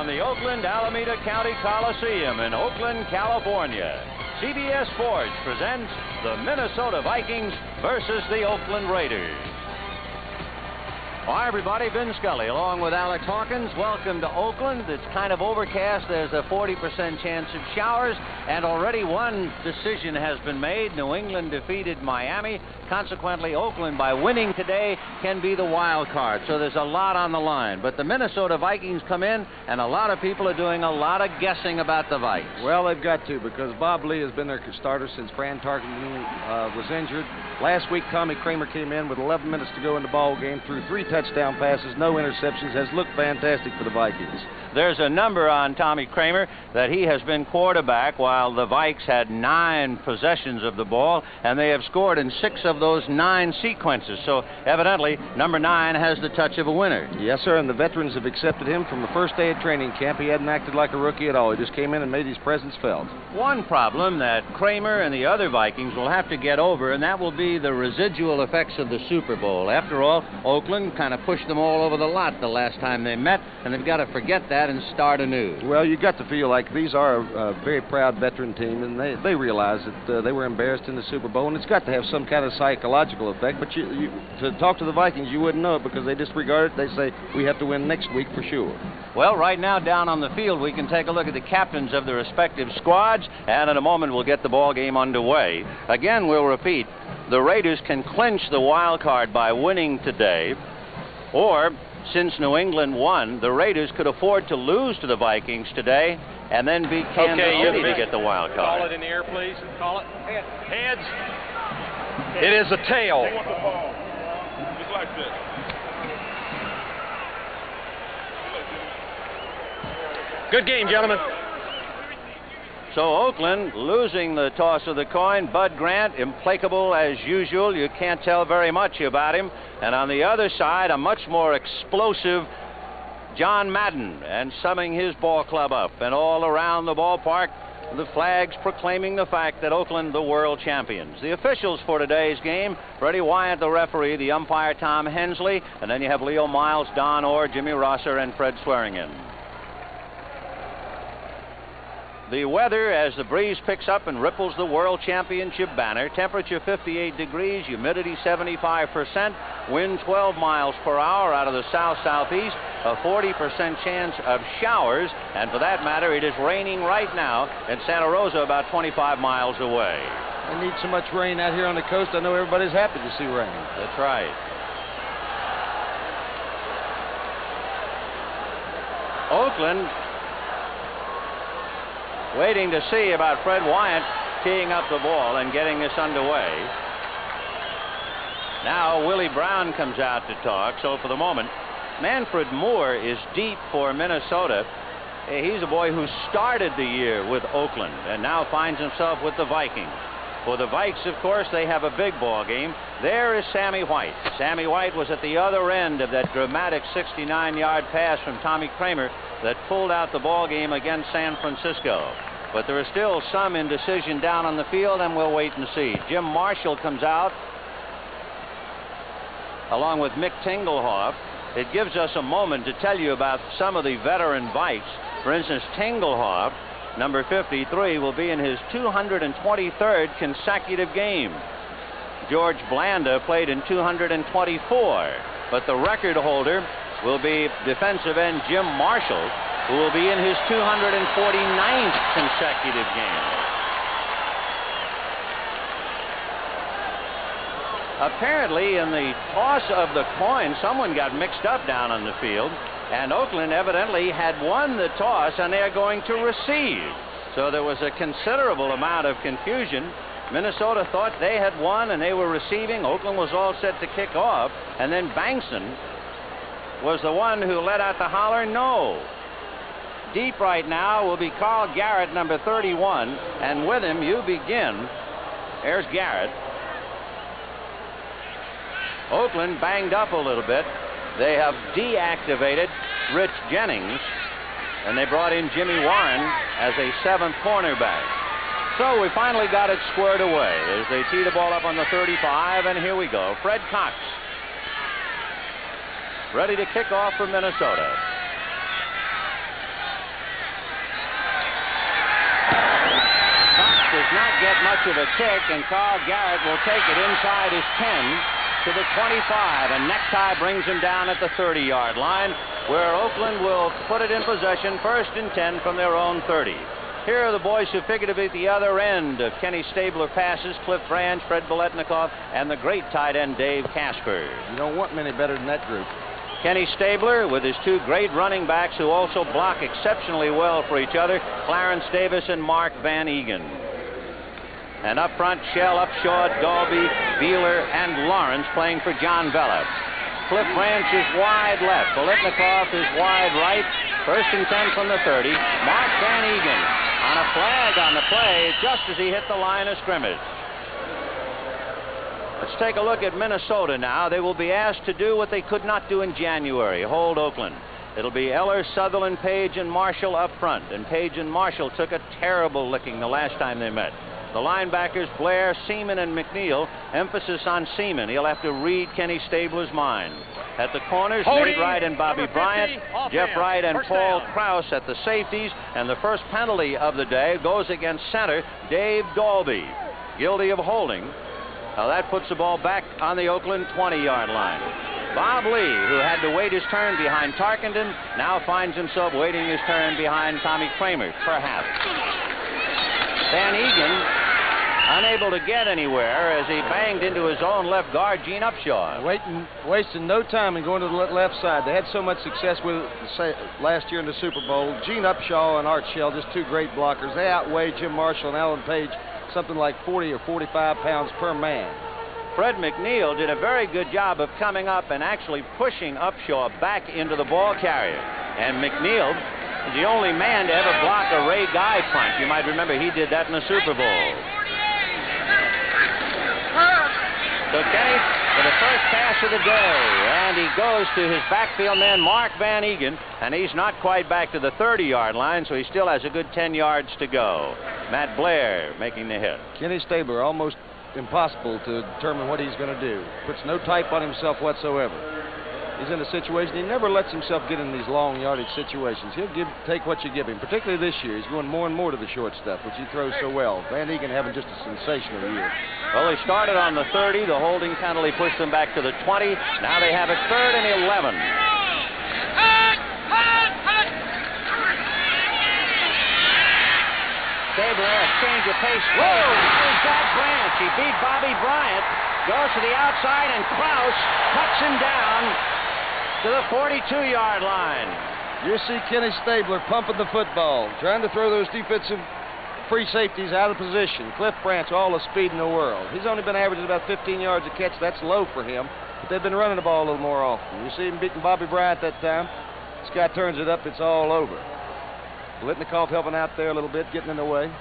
from the Oakland-Alameda County Coliseum in Oakland, California, CBS Sports presents the Minnesota Vikings versus the Oakland Raiders. Hi, everybody. Vin Scully along with Alex Hawkins. Welcome to Oakland. It's kind of overcast. There's a 40% chance of showers, and already one decision has been made. New England defeated Miami. Consequently, Oakland, by winning today, can be the wild card. So there's a lot on the line. But the Minnesota Vikings come in, and a lot of people are doing a lot of guessing about the Vikes. Well, they've got to, because Bob Lee has been their starter since Fran Tarkenton was injured. Last week, Tommy Kramer came in with 11 minutes to go in the ball game, threw 3 touchdown passes, no interceptions, has looked fantastic for the Vikings. There's a number on Tommy Kramer that he has been quarterback while the Vikes had 9 possessions of the ball, and they have scored in 6 of those 9 sequences. So evidently, number 9 has the touch of a winner. Yes, sir, and the veterans have accepted him from the first day of training camp. He hadn't acted like a rookie at all. He just came in and made his presence felt. One problem that Kramer and the other Vikings will have to get over, and that will be the residual effects of the Super Bowl. After all, Oakland kind of pushed them all over the lot the last time they met, and they've got to forget that and start anew. Well, you got to feel like these are a very proud veteran team, and they realize that they were embarrassed in the Super Bowl, and it's got to have some kind of psychological effect. But you to talk to the Vikings, you wouldn't know it because they disregard it. They say, we have to win next week for sure. Well, right now down on the field, we can take a look at the captains of the respective squads, and in a moment we'll get the ball game underway. Again, we'll repeat, the Raiders can clinch the wild card by winning today, or since New England won, the Raiders could afford to lose to the Vikings today and then beat Kansas City to get the wild card. Call it in the air, please. Call it. Heads. It is a tail. Just like this. Good game, gentlemen. So Oakland losing the toss of the coin. Bud Grant, implacable as usual. You can't tell very much about him. And on the other side, a much more explosive John Madden, and summing his ball club up. And all around the ballpark, the flags proclaiming the fact that Oakland, the world champions. The officials for today's game: Freddie Wyatt, the referee, the umpire Tom Hensley, and then you have Leo Miles, Don Orr, Jimmy Rosser, and Fred Swearingen. The weather, as the breeze picks up and ripples the World Championship banner. Temperature 58 degrees, humidity 75%, wind 12 miles per hour out of the south-southeast, a 40% chance of showers, and for that matter, it is raining right now in Santa Rosa, about 25 miles away. They need so much rain out here on the coast. I know everybody's happy to see rain. That's right. Oakland waiting to see about Fred Wyatt teeing up the ball and getting this underway. Now Willie Brown comes out to talk. So for the moment, Manfred Moore is deep for Minnesota. He's a boy who started the year with Oakland and now finds himself with the Vikings. For the Vikes, of course, they have a big ball game. There is Sammy White. Sammy White was at the other end of that dramatic 69-yard pass from Tommy Kramer that pulled out the ball game against San Francisco. But there is still some indecision down on the field, and we'll wait and see. Jim Marshall comes out along with Mick Tingelhoff. It gives us a moment to tell you about some of the veteran Vikes. For instance, Tingelhoff, number 53, will be in his 223rd consecutive game. George Blanda played in 224, but the record holder will be defensive end Jim Marshall, who will be in his 249th consecutive game. Apparently, in the toss of the coin, someone got mixed up down on the field, and Oakland evidently had won the toss, and they are going to receive. So there was a considerable amount of confusion. Minnesota thought they had won, and they were receiving. Oakland was all set to kick off, and then Bankson was the one who let out the holler, no. Deep right now will be Carl Garrett, number 31, and with him you begin. There's Garrett. Oakland banged up a little bit. They have deactivated Rich Jennings, and they brought in Jimmy Warren as a 7th cornerback. So we finally got it squared away as they tee the ball up on the 35, and here we go. Fred Cox ready to kick off for Minnesota. much of a kick, and Carl Garrett will take it inside his 10 to the 25, and necktie brings him down at the 30-yard line, where Oakland will put it in possession, 1st and 10 from their own 30. Here are the boys who figured to be at the other end of Kenny Stabler passes: Cliff Branch, Fred Biletnikoff, and the great tight end Dave Casper. You don't want many better than that group. Kenny Stabler with his 2 great running backs who also block exceptionally well for each other, Clarence Davis and Mark van Eeghen. And up front, Shell, Upshaw, Dalby, Beeler, and Lawrence playing for John Vella. Cliff Branch is wide left. Biletnikoff is wide right. 1st and 10 from the 30. Mark van Eeghen on a flag on the play just as he hit the line of scrimmage. Let's take a look at Minnesota now. They will be asked to do what they could not do in January, hold Oakland. It'll be Eller, Sutherland, Page, and Marshall up front. And Page and Marshall took a terrible licking the last time they met. The linebackers, Blair, Seaman, and McNeil. Emphasis on Seaman. He'll have to read Kenny Stabler's mind. At the corners, Nate Wright and Bobby Bryant. Jeff Wright and Paul Krause at the safeties. And the first penalty of the day goes against center Dave Dalby, guilty of holding. Now that puts the ball back on the Oakland 20-yard line. Bob Lee, who had to wait his turn behind Tarkenton, now finds himself waiting his turn behind Tommy Kramer, perhaps. Van Eeghen unable to get anywhere as he banged into his own left guard, Gene Upshaw. Wasting no time in going to the left side. They had so much success with it last year in the Super Bowl. Gene Upshaw and Art Shell, just 2 great blockers. They outweigh Jim Marshall and Alan Page something like 40 or 45 pounds per man. Fred McNeil did a very good job of coming up and actually pushing Upshaw back into the ball carrier. And McNeil is the only man to ever block a Ray Guy punt. You might remember he did that in the Super Bowl. So Kenny for the first pass of the day, and he goes to his backfield man, Mark van Eeghen, and he's not quite back to the 30-yard line, so he still has a good 10 yards to go. Matt Blair making the hit. Kenny Stabler, almost impossible to determine what he's going to do. Puts no type on himself whatsoever. He's in a situation, he never lets himself get in these long yardage situations. He'll take what you give him, particularly this year. He's going more and more to the short stuff, which he throws so well. Van Eeghen having just a sensational year. Well, they started on the 30. The holding penalty pushed them back to the 20. Now they have it 3rd and 11. Stabler, a change of pace. Whoa! Here's Jack Branch. He beat Bobby Bryant. Goes to the outside, and Krause cuts him down to the 42-yard line. You see Kenny Stabler pumping the football, trying to throw those defensive free safeties out of position. Cliff Branch, all the speed in the world. He's only been averaging about 15 yards a catch. That's low for him, but they've been running the ball a little more often. You see him beating Bobby Bryant that time. This guy turns it up, it's all over. Biletnikoff helping out there a little bit, getting in the way.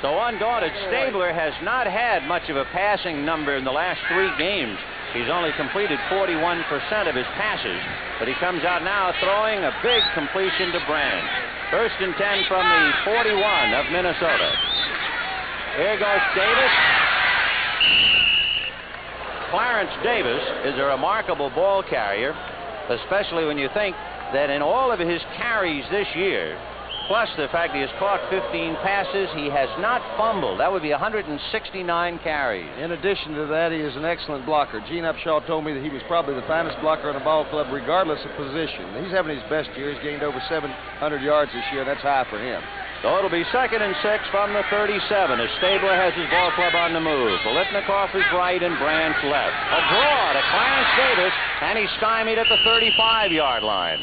So undaunted, Stabler has not had much of a passing number in the last 3 games. He's only completed 41% of his passes, but he comes out now throwing a big completion to Branch. 1st and 10 from the 41 of Minnesota. Here goes Davis. Clarence Davis is a remarkable ball carrier, especially when you think that in all of his carries this year, plus the fact he has caught 15 passes, he has not fumbled. That would be 169 carries. In addition to that, he is an excellent blocker. Gene Upshaw told me that he was probably the finest blocker in the ball club, regardless of position. He's having his best year. He's gained over 700 yards this year. That's high for him. So it'll be 2nd and 6 from the 37 as Stabler has his ball club on the move. Biletnikoff is right and Branch left. A draw to Clarence Davis, and he's stymied at the 35-yard line.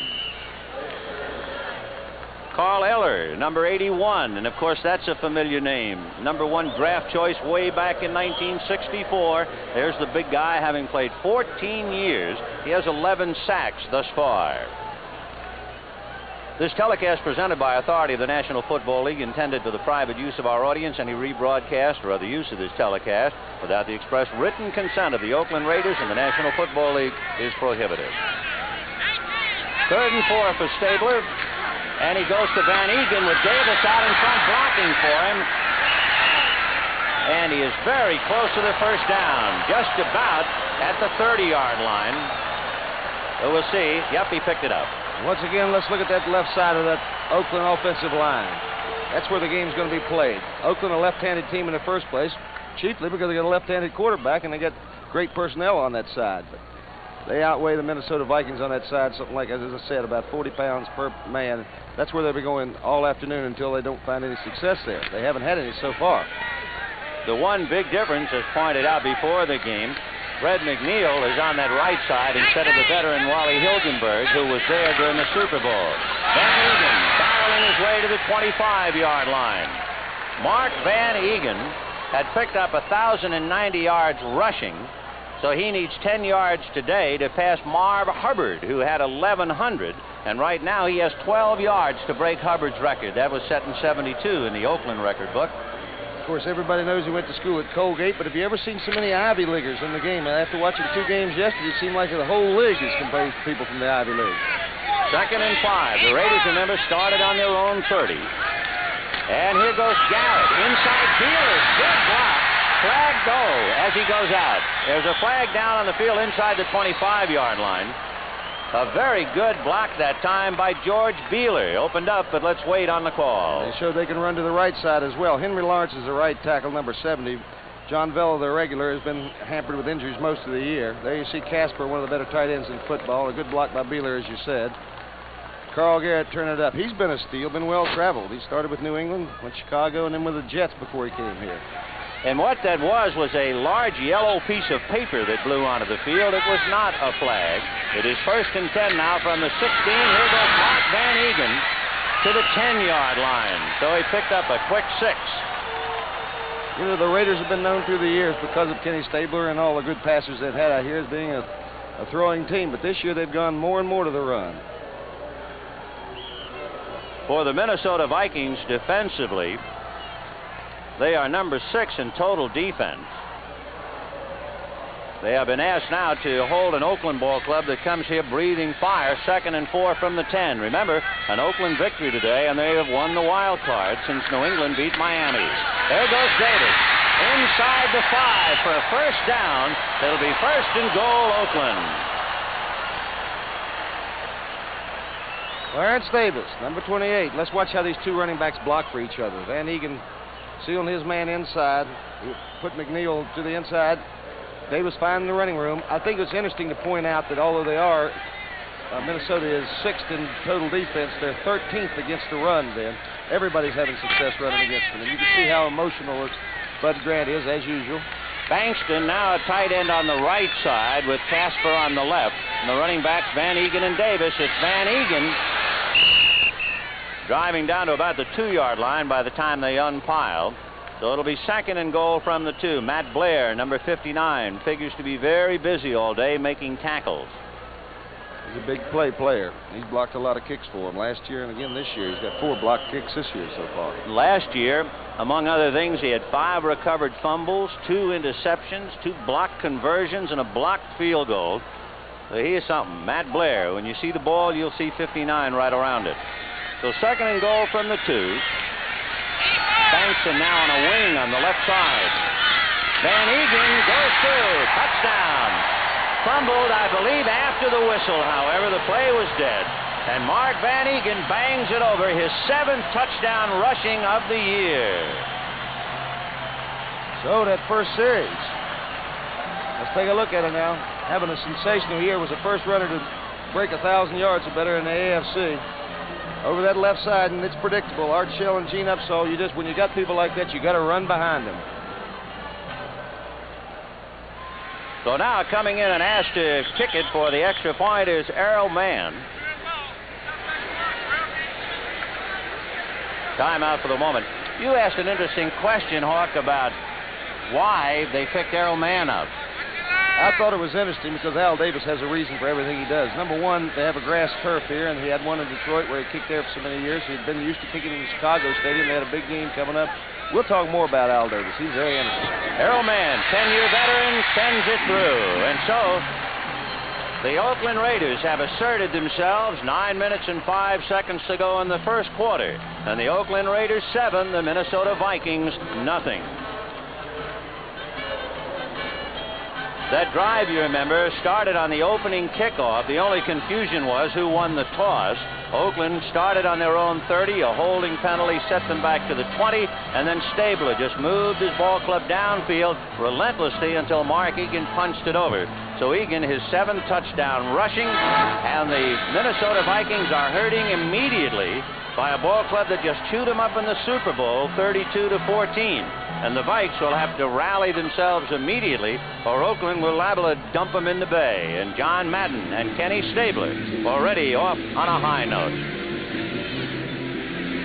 Carl Eller, number 81, and of course that's a familiar name. Number 1 draft choice way back in 1964. There's the big guy, having played 14 years. He has 11 sacks thus far. This telecast presented by authority of the National Football League, intended for the private use of our audience. Any rebroadcast or other use of this telecast without the express written consent of the Oakland Raiders and the National Football League is prohibited. 3rd and 4 for Stabler. And he goes to Van Eeghen with Davis out in front blocking for him. And he is very close to the first down, just about at the 30-yard line. So we'll see. Yep, he picked it up. Once again, let's look at that left side of that Oakland offensive line. That's where the game's going to be played. Oakland, a left-handed team in the first place, chiefly because they got a left-handed quarterback and they got great personnel on that side. But they outweigh the Minnesota Vikings on that side, something like, as I said, about 40 pounds per man. That's where they'll be going all afternoon until they don't find any success there. They haven't had any so far. The one big difference, as pointed out before the game, Fred McNeil is on that right side instead of the veteran Wally Hilgenberg, who was there during the Super Bowl. Van Eeghen barreling his way to the 25-yard line. Mark van Eeghen had picked up 1,090 yards rushing, so he needs 10 yards today to pass Marv Hubbard, who had 1,100, and right now he has 12 yards to break Hubbard's record. That was set in '72 in the Oakland record book. Of course, everybody knows he went to school at Colgate, but have you ever seen so many Ivy Leaguers in the game? After watching 2 games yesterday, it seemed like the whole league is composed of people from the Ivy League. 2nd and 5. The Raiders, remember, started on their own 30. And here goes Garrett. Inside Beeler. Good block. Flag go as he goes out. There's a flag down on the field inside the 25-yard line. A very good block that time by George Beeler. Opened up, but let's wait on the call. They showed they can run to the right side as well. Henry Lawrence is the right tackle, number 70. John Vella, the regular, has been hampered with injuries most of the year. There you see Casper, one of the better tight ends in football. A good block by Beeler, as you said. Carl Garrett turning it up. He's been a steal, been well traveled. He started with New England, went to Chicago, and then with the Jets before he came here. And what that was a large yellow piece of paper that blew onto the field. It was not a flag. It is 1st and 10 now from the 16. Here goes Mark van Eeghen to the 10-yard line. So he picked up a quick 6. You know, the Raiders have been known through the years because of Kenny Stabler and all the good passers they've had out here as being a throwing team. But this year they've gone more and more to the run. For the Minnesota Vikings defensively, they are number 6 in total defense. They have been asked now to hold an Oakland ball club that comes here breathing fire. 2nd and 4 from the 10. Remember, an Oakland victory today, and they have won the wild card since New England beat Miami. There goes Davis. Inside the 5 for a first down. It'll be 1st and goal, Oakland. Clarence Davis, number 28. Let's watch how these 2 running backs block for each other. Van Eeghen sealing his man inside. He put McNeil to the inside. Davis finding the running room. I think it's interesting to point out that although they are, Minnesota is 6th in total defense, they're 13th against the run then. Everybody's having success running against them. And you can see how emotional Bud Grant is, as usual. Bankston now a tight end on the right side with Casper on the left. And the running backs, Van Eeghen and Davis. It's Van Eeghen driving down to about the 2-yard line by the time they unpile. So it'll be 2nd and goal from the 2. Matt Blair, number 59, figures to be very busy all day making tackles. He's a big play player. He's blocked a lot of kicks for him last year and again this year. He's got 4 blocked kicks this year so far. Last year, among other things, he had 5 recovered fumbles, 2 interceptions, 2 blocked conversions, and a blocked field goal. So he is something. Matt Blair, when you see the ball, you'll see 59 right around it. So 2nd and goal from the 2. Bankston now on a wing on the left side. Van Eeghen goes through. Touchdown. Fumbled, I believe, after the whistle. However, the play was dead. And Mark van Eeghen bangs it over, his 7th touchdown rushing of the year. So that first series. Let's take a look at it now. Having a sensational year, was the first runner to break 1,000 yards or better in the AFC. Over that left side, and it's predictable. Art Shell and Gene Upsall, when you got people like that, you got to run behind them. So now coming in and asked to kick it for the extra point is Errol Mann. Timeout for the moment. You asked an interesting question, Hawk, about why they picked Errol Mann up. I thought it was interesting because Al Davis has a reason for everything he does. Number one, they have a grass turf here, and he had one in Detroit where he kicked there for so many years. He'd been used to kicking in the Chicago Stadium. They had a big game coming up. We'll talk more about Al Davis. He's very interesting. Errol Mann, 10-year veteran, sends it through. And so the Oakland Raiders have asserted themselves. 9 minutes and 5 seconds to go in the first quarter. And the Oakland Raiders 7, the Minnesota Vikings nothing. That drive, you remember, started on the opening kickoff. The only confusion was who won the toss. Oakland started on their own 30. A holding penalty set them back to the 20, and then Stabler just moved his ball club downfield relentlessly until Mark Eeghen punched it over. So Eeghen, his 7th touchdown rushing, and the Minnesota Vikings are hurting immediately by a ball club that just chewed them up in the Super Bowl, 32-14. And the Vikes will have to rally themselves immediately, or Oakland will liable to dump them in the bay. And John Madden and Kenny Stabler already off on a high note.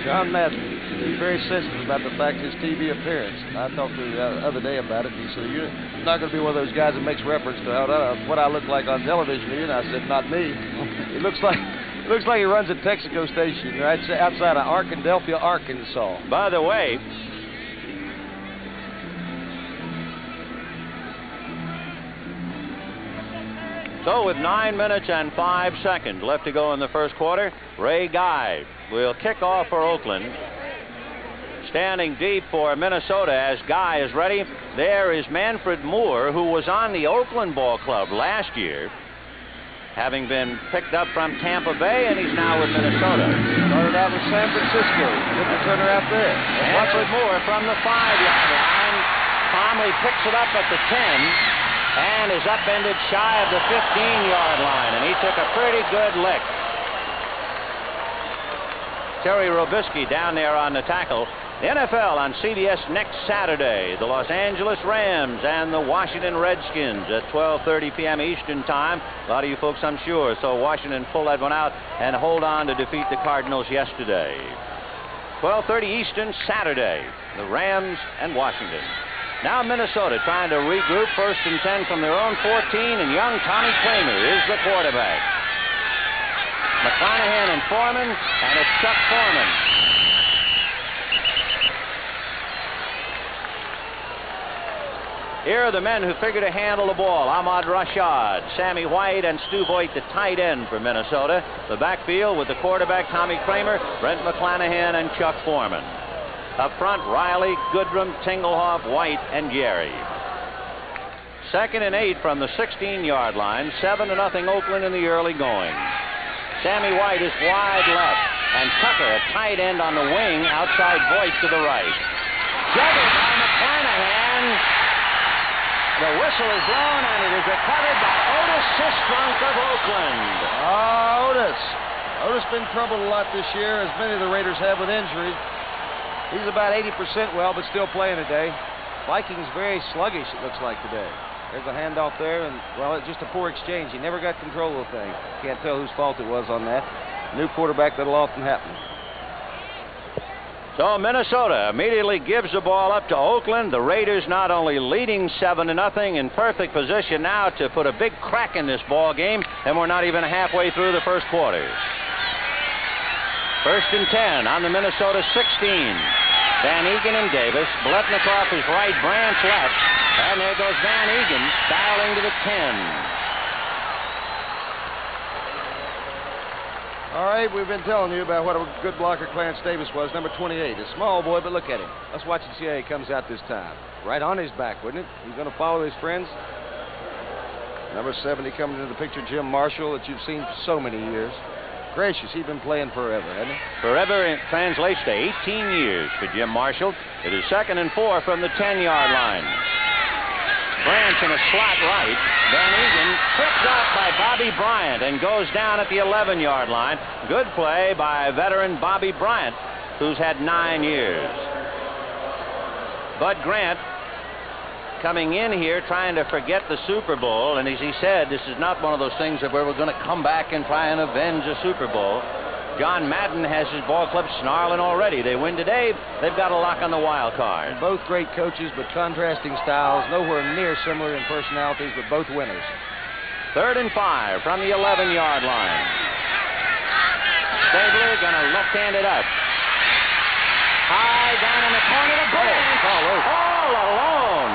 John Madden, he's very sensitive about the fact his TV appearance. I talked to him the other day about it. He said, "You're not going to be one of those guys that makes reference to what I look like on television." And I said, "Not me." It looks like he runs a Texaco station right outside of Arkadelphia, Arkansas. By the way, so with 9 minutes and 5 seconds left to go in the first quarter, Ray Guy will kick off for Oakland. Standing deep for Minnesota as Guy is ready, there is Manfred Moore, who was on the Oakland Ball Club last year, having been picked up from Tampa Bay, and he's now with Minnesota. Started out with San Francisco. Good returner out there. Manfred Moore from the 5-yard line calmly picks it up at the 10. And is upended shy of the 15-yard line, and he took a pretty good lick. Terry Robisky down there on the tackle. The NFL on CBS next Saturday. The Los Angeles Rams and the Washington Redskins at 12:30 p.m. Eastern Time. A lot of you folks, I'm sure, saw Washington pull that one out and hold on to defeat the Cardinals yesterday. 12:30 Eastern Saturday. The Rams and Washington. Now Minnesota trying to regroup, 1st and 10 from their own 14, and young Tommy Kramer is the quarterback. McClanahan and Foreman, and it's Chuck Foreman. Here are the men who figure to handle the ball. Ahmad Rashad, Sammy White, and Stu Voigt, the tight end for Minnesota. The backfield with the quarterback Tommy Kramer, Brent McClanahan, and Chuck Foreman. Up front, Riley, Goodrum, Tingelhoff, White, and Gary. 2nd and 8 from the 16-yard line. 7-0 Oakland in the early going. Sammy White is wide left, and Tucker, a tight end on the wing, outside Voigt to the right. Juggled by McClanahan. The whistle is blown, and it is recovered by Otis Sistrunk of Oakland. Otis been troubled a lot this year, as many of the Raiders have with injuries. He's about 80% well, but still playing today. Vikings very sluggish, it looks like, today. There's a handoff there, and, well, it's just a poor exchange. He never got control of the thing. Can't tell whose fault it was on that. New quarterback, that'll often happen. So Minnesota immediately gives the ball up to Oakland. The Raiders not only leading 7-0, in perfect position now to put a big crack in this ball game, and we're not even halfway through the first quarter. 1st and 10 on the Minnesota 16. Van Eeghen and Davis. Bletnikoff is right, Branch left. And there goes Van Eeghen dialing to the 10. All right, we've been telling you about what a good blocker Clarence Davis was, number 28. A small boy, but look at him. Let's watch and see how he comes out this time. Right on his back, wouldn't it? He's going to follow his friends. Number 70 coming into the picture, Jim Marshall, that you've seen for so many years. Gracious, he's been playing forever, hasn't he? Forever translates to 18 years for Jim Marshall. It is 2nd and 4 from the 10-yard line. Branch in a slot right. Van Eeghen tripped off by Bobby Bryant and goes down at the 11-yard line. Good play by veteran Bobby Bryant, who's had 9 years. Bud Grant coming in here trying to forget the Super Bowl, and as he said, this is not one of those things where we're going to come back and try and avenge a Super Bowl. John Madden has his ball club snarling already. They win today, they've got a lock on the wild card. Both great coaches, but contrasting styles, nowhere near similar in personalities, but both winners. 3rd and 5 from the 11-yard line. Stabler gonna left-hand it up. High down in the corner to Branch. All alone.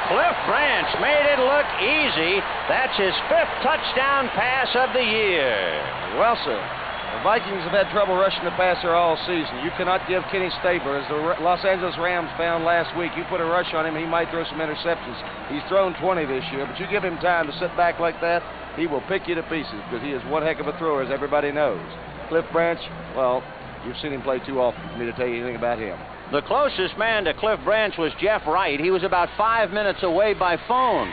Cliff Branch made it look easy. That's his 5th touchdown pass of the year. Well, sir, The Vikings have had trouble rushing the passer all season. You cannot give Kenny Stabler, as the Los Angeles Rams found last week, you put a rush on him, he might throw some interceptions. He's thrown 20 this year, but you give him time to sit back like that, he will pick you to pieces because he is one heck of a thrower, as everybody knows. Cliff Branch, well, you've seen him play too often for me to tell you anything about him. The closest man to Cliff Branch was Jeff Wright. He was about 5 minutes away by phone.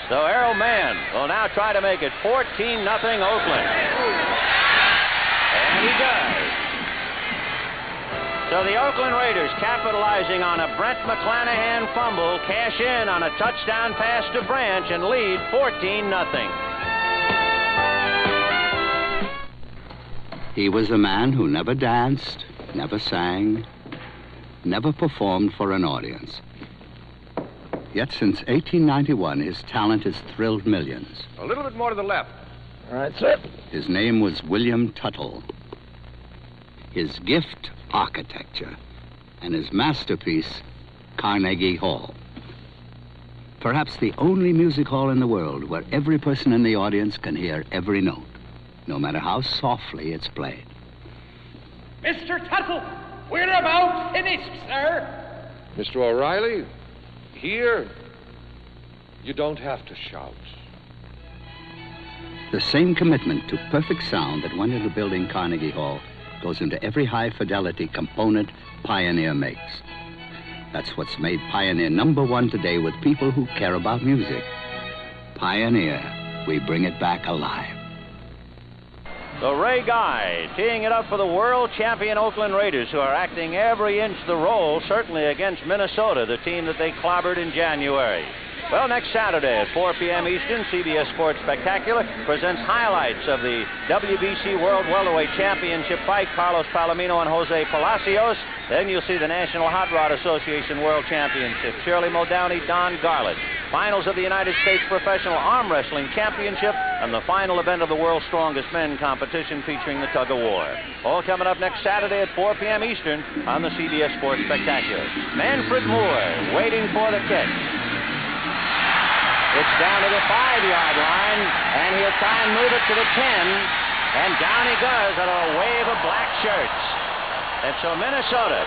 So Errol Mann will now try to make it 14-0 Oakland. And he does. So the Oakland Raiders, capitalizing on a Brent McClanahan fumble, cash in on a touchdown pass to Branch and lead 14-0. He was a man who never danced, never sang, never performed for an audience. Yet since 1891, his talent has thrilled millions. A little bit more to the left. All right, sir. His name was William Tuttle. His gift, architecture, and his masterpiece, Carnegie Hall. Perhaps the only music hall in the world where every person in the audience can hear every note, no matter how softly it's played. Mr. Tuttle, we're about finished, sir. Mr. O'Reilly, here, you don't have to shout. The same commitment to perfect sound that went into building Carnegie Hall goes into every high-fidelity component Pioneer makes. That's what's made Pioneer #1 today with people who care about music. Pioneer, we bring it back alive. So Ray Guy teeing it up for the world champion Oakland Raiders, who are acting every inch the role, certainly against Minnesota, the team that they clobbered in January. Well, next Saturday at 4 p.m. Eastern, CBS Sports Spectacular presents highlights of the WBC World Welterweight Championship fight, Carlos Palomino and Jose Palacios. Then you'll see the National Hot Rod Association World Championship, Shirley Muldowney, Don Garlett. Finals of the United States Professional Arm Wrestling Championship, and the final event of the World's Strongest Men competition featuring the Tug of War. All coming up next Saturday at 4 p.m. Eastern on the CBS Sports Spectacular. Manfred Moore waiting for the kick. It's down to the 5-yard line, and he'll try and move it to the 10, and down he goes on a wave of black shirts. And so Minnesota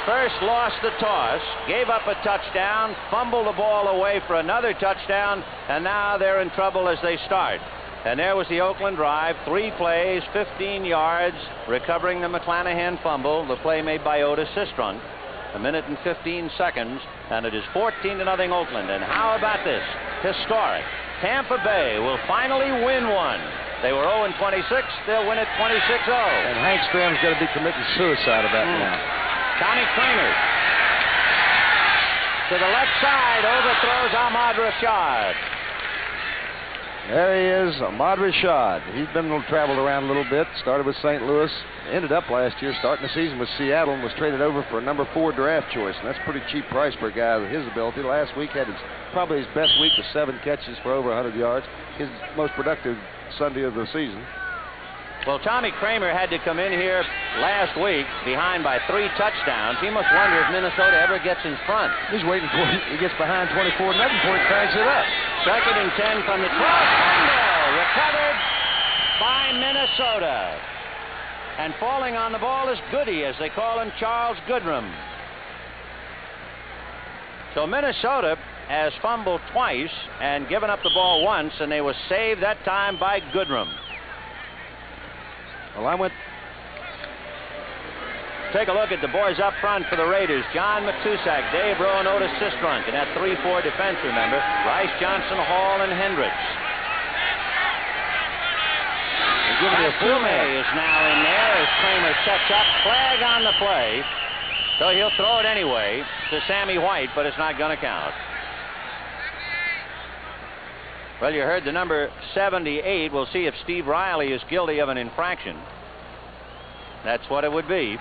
first lost the toss, gave up a touchdown, fumbled the ball away for another touchdown, and now they're in trouble as they start. And there was the Oakland drive, 3 plays, 15 yards, recovering the McClanahan fumble, the play made by Otis Sistrunk. 1 minute and 15 seconds, and it is 14-0 Oakland. And how about this? Historic. Tampa Bay will finally win one. They were 0-26. They'll win it 26-0. And Hank Stram's got to be committing suicide about now. Tommy Kramer to the left side, overthrows Ahmad Rashad. There he is, Ahmad Rashad. He's been traveled around a little bit. Started with St. Louis, ended up last year starting the season with Seattle, and was traded over for a #4 draft choice. And that's a pretty cheap price for a guy with his ability. Last week had probably his best week with 7 catches for over 100 yards. His most productive Sunday of the season. Well, Tommy Kramer had to come in here last week behind by 3 touchdowns. He must wonder if Minnesota ever gets in front. He's waiting for it. He gets behind 24-0 before he cranks it up. 2nd and 10 from the 12. Fumble recovered by Minnesota. And falling on the ball is Goody, as they call him, Charles Goodrum. So Minnesota has fumbled twice and given up the ball once, and they were saved that time by Goodrum. Well, Take a look at the boys up front for the Raiders. John McTusack, Dave Rowe, and Otis Sistrunk. And that 3-4 defense, remember, Rice, Johnson, Hall, and Hendricks. Fume is now in there as Kramer sets up. Flag on the play. So he'll throw it anyway to Sammy White, but it's not going to count. Well, you heard the number 78. We'll see if Steve Riley is guilty of an infraction. That's what it would be.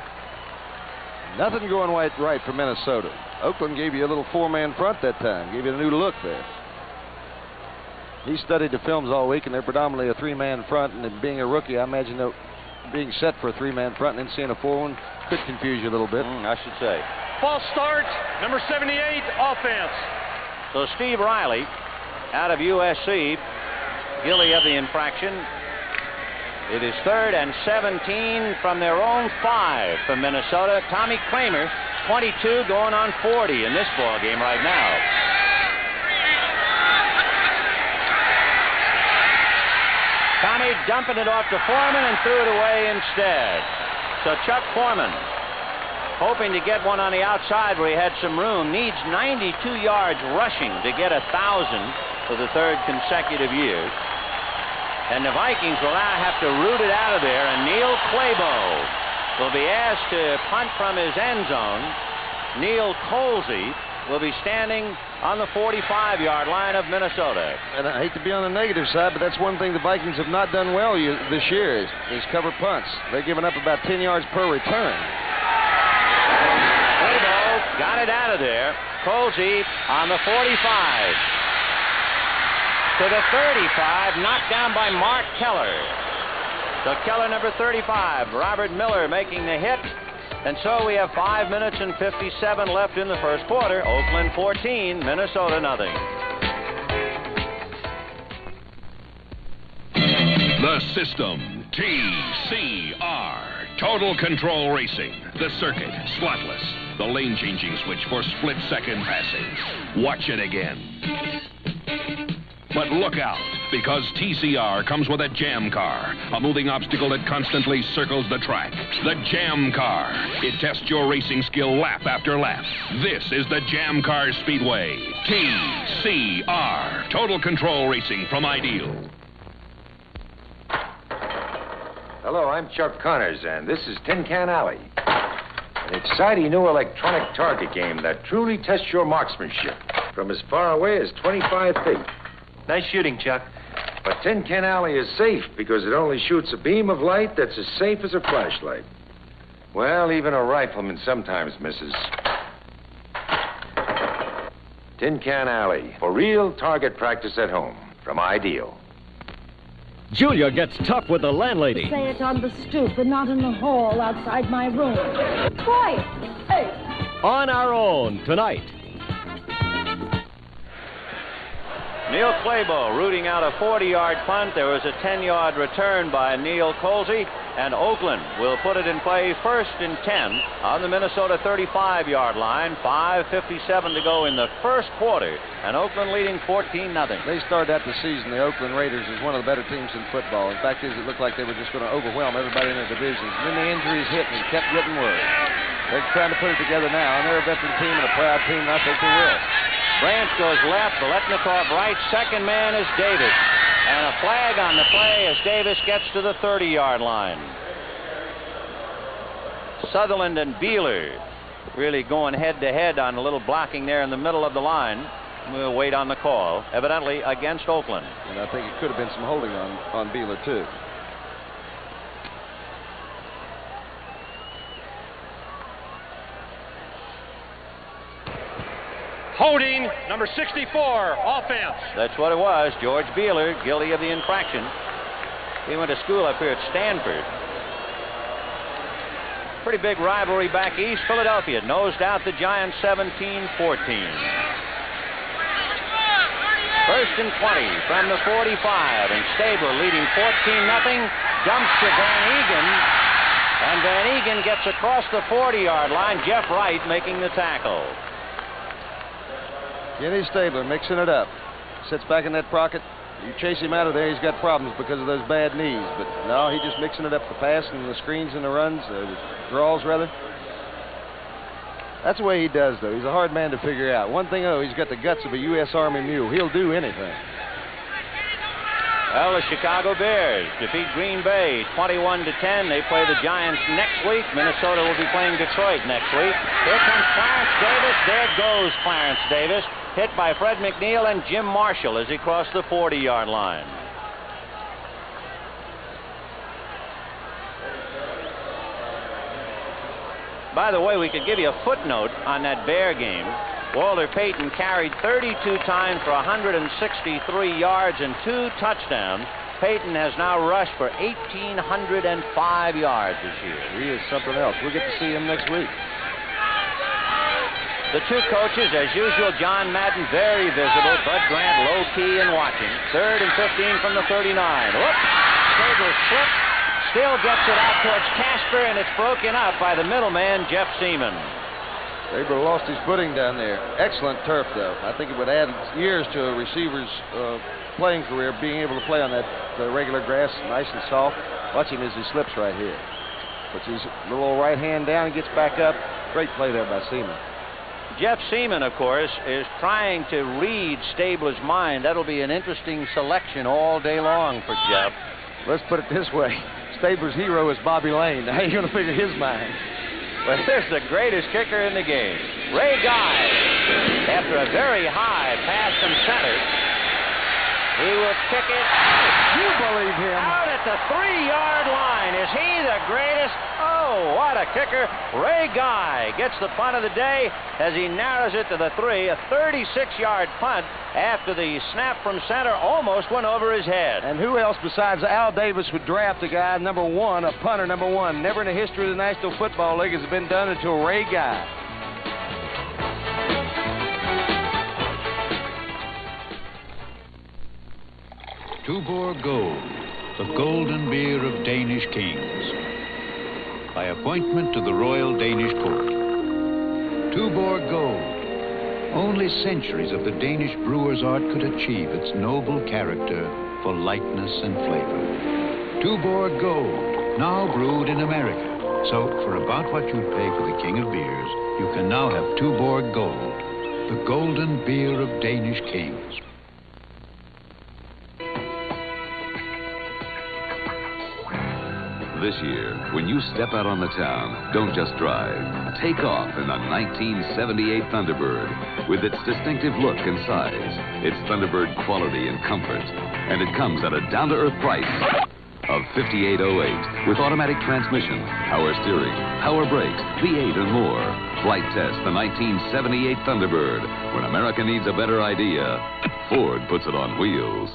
Nothing going right for Minnesota. Oakland gave you a little 4-man front that time. Gave you a new look there. He studied the films all week, and they're predominantly a 3-man front. And being a rookie, I imagine that being set for a 3-man front and then seeing a 4-1 could confuse you a little bit. I should say. False start, number 78, offense. So Steve Riley, out of USC, guilty of the infraction. It is 3rd and 17 from their own 5 for Minnesota. Tommy Kramer, 22, going on 40 in this ball game right now. Tommy dumping it off to Foreman and threw it away instead. So Chuck Foreman, hoping to get one on the outside where he had some room, needs 92 yards rushing to get 1,000 for the 3rd consecutive year. And the Vikings will now have to root it out of there, and Neil Clabo will be asked to punt from his end zone. Neil Colsey will be standing on the 45-yard line of Minnesota. And I hate to be on the negative side, but that's one thing the Vikings have not done well this year is cover punts. They're giving up about 10 yards per return. Clabo got it out of there. Colsey on the 45. To the 35, knocked down by Mark Keller. So Keller, number 35. Robert Miller making the hit. And so we have 5 minutes and 57 left in the first quarter. Oakland 14, Minnesota nothing. The system, TCR, Total Control Racing. The circuit, slotless. The lane-changing switch for split-second passing. Watch it again. But look out, because TCR comes with a jam car, a moving obstacle that constantly circles the track. The jam car. It tests your racing skill lap after lap. This is the Jam Car Speedway. TCR, Total Control Racing from Ideal. Hello, I'm Chuck Connors, and this is Tin Can Alley. An exciting new electronic target game that truly tests your marksmanship from as far away as 25 feet. Nice shooting, Chuck. But Tin Can Alley is safe because it only shoots a beam of light that's as safe as a flashlight. Well, even a rifleman sometimes misses. Tin Can Alley, for real target practice at home, from Ideal. Julia gets tough with the landlady. Say it on the stoop, but not in the hall outside my room. Quiet! Hey! On Our Own tonight. Neil Clabo rooting out a 40-yard punt. There was a 10-yard return by Neil Colsey, and Oakland will put it in play 1st and 10 on the Minnesota 35-yard line. 5:57 to go in the first quarter, and Oakland leading 14-0. They started out the season, the Oakland Raiders, as one of the better teams in football. The fact is, it looked like they were just going to overwhelm everybody in their divisions. And then the injuries hit and kept getting worse. They're trying to put it together now, and they're a veteran team and a proud team, and I think they will. Branch goes left, Biletnikoff right. Second man is Davis. And a flag on the play as Davis gets to the 30-yard line. Sutherland and Beeler really going head-to-head on a little blocking there in the middle of the line. We'll wait on the call, evidently against Oakland. And I think it could have been some holding on Beeler, too. Holding, number 64, offense. That's what it was. George Beeler, guilty of the infraction. He went to school up here at Stanford. Pretty big rivalry back east. Philadelphia nosed out the Giants 17-14. 1st and 20 from the 45, and Stabler leading 14-0. Dumps to Van Eeghen, and Van Eeghen gets across the 40-yard line. Jeff Wright making the tackle. Kenny Stabler mixing it up. Sits back in that pocket. You chase him out of there, he's got problems because of those bad knees. But no, he's just mixing it up, the pass and the screens and the runs, the draws, rather. That's the way he does, though. He's a hard man to figure out. One thing, he's got the guts of a U.S. Army mule. He'll do anything. Well, the Chicago Bears defeat Green Bay 21-10. They play the Giants next week. Minnesota will be playing Detroit next week. Here comes Clarence Davis. There goes Clarence Davis. Hit by Fred McNeil and Jim Marshall as he crossed the 40-yard line. By the way, we could give you a footnote on that Bear game. Walter Payton carried 32 times for 163 yards and 2 touchdowns. Payton has now rushed for 1,805 yards this year. He is something else. We'll get to see him next week. The two coaches, as usual, John Madden, very visible. Bud Grant, low-key and watching. 3rd and 15 from the 39. Whoops! Stabler slipped, still gets it out towards Casper, and it's broken up by the middleman, Jeff Seaman. Stabler lost his footing down there. Excellent turf, though. I think it would add years to a receiver's playing career, being able to play on that regular grass, nice and soft. Watch him as he slips right here. Puts his little right hand down and gets back up. Great play there by Seaman. Jeff Seaman, of course, is trying to read Stabler's mind. That'll be an interesting selection all day long for Jeff. Let's put it this way. Stabler's hero is Bobby Lane. Now, how are you going to figure his mind? Well, here's the greatest kicker in the game. Ray Guy, after a very high pass from center, he will kick it out. You believe him? Out at the 3-yard line. Is he the greatest? Oh, what a kicker. Ray Guy gets the punt of the day as he narrows it to the 3. A 36-yard punt after the snap from center almost went over his head. And who else besides Al Davis would draft a guy number 1, a punter number 1? Never in the history of the National Football League has it been done until Ray Guy. Tuborg Gold, the golden beer of Danish kings. By appointment to the Royal Danish Court. Tuborg Gold. Only centuries of the Danish brewer's art could achieve its noble character for lightness and flavor. Tuborg Gold, now brewed in America. So, for about what you'd pay for the king of beers, you can now have Tuborg Gold, the golden beer of Danish kings. This year, when you step out on the town, don't just drive. Take off in the 1978 Thunderbird. With its distinctive look and size, its Thunderbird quality and comfort. And it comes at a down-to-earth price of $58.08 with automatic transmission, power steering, power brakes, V8 and more. Flight test the 1978 Thunderbird. When America needs a better idea, Ford puts it on wheels.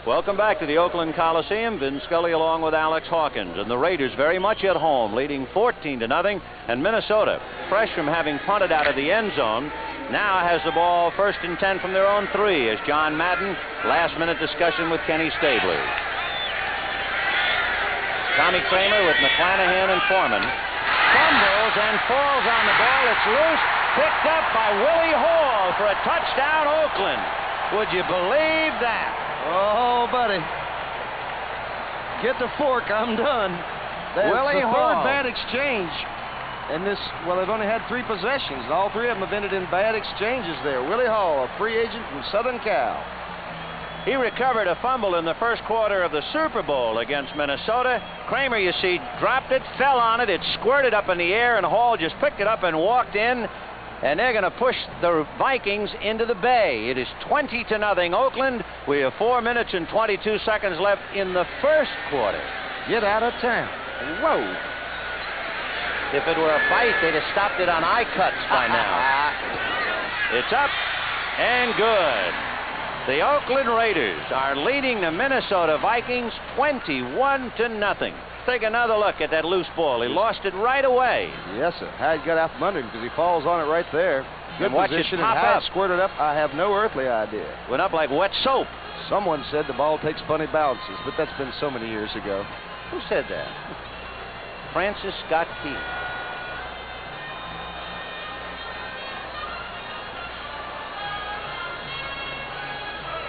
Welcome back to the Oakland Coliseum. Vin Scully along with Alex Hawkins. And the Raiders very much at home, leading 14-0. And Minnesota, fresh from having punted out of the end zone, now has the ball 1st and 10 from their own 3 as John Madden, last-minute discussion with Kenny Stabler. Tommy Kramer with McClanahan and Foreman. Fumbles and falls on the ball. It's loose. Picked up by Willie Hall for a touchdown, Oakland. Would you believe that? Oh, buddy. Get the fork. I'm done. That's Willie the Hall. third bad exchange. And this, well, they've only had 3 possessions, and all 3 of them have ended in bad exchanges there. Willie Hall, a free agent from Southern Cal. He recovered a fumble in the first quarter of the Super Bowl against Minnesota. Kramer, you see, dropped it, fell on it, it squirted up in the air, and Hall just picked it up and walked in. And they're going to push the Vikings into the bay. It is 20-0 Oakland. We have 4 minutes and 22 seconds left in the first quarter. Get out of town. Whoa. If it were a fight, they'd have stopped it on eye cuts by now. It's up and good. The Oakland Raiders are leading the Minnesota Vikings 21-0. Take another look at that loose ball. He lost it right away. Yes, sir. How he got out from under him because he falls on it right there. Good position, and how it squirted up, I have no earthly idea. Went up like wet soap. Someone said the ball takes funny bounces, but that's been so many years ago. Who said that? Francis Scott Key.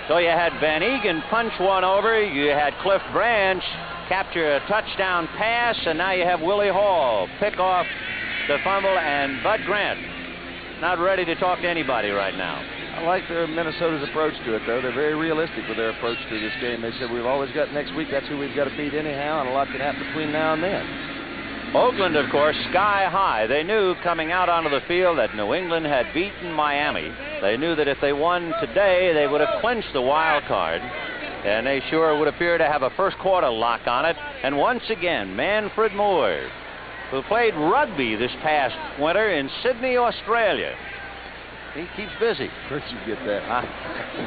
So you had Van Eeghen punch one over. You had Cliff Branch capture a touchdown pass, and now you have Willie Hall pick off the fumble, and Bud Grant not ready to talk to anybody right now. I like Minnesota's approach to it, though. They're very realistic with their approach to this game. They said, we've always got next week, that's who we've got to beat anyhow, and a lot can happen between now and then. Oakland, of course, sky high. They knew coming out onto the field that New England had beaten Miami. They knew that if they won today, they would have clinched the wild card. And they sure would appear to have a first quarter lock on it. And once again, Manfred Moore, who played rugby this past winter in Sydney, Australia. He keeps busy. Where did you get that?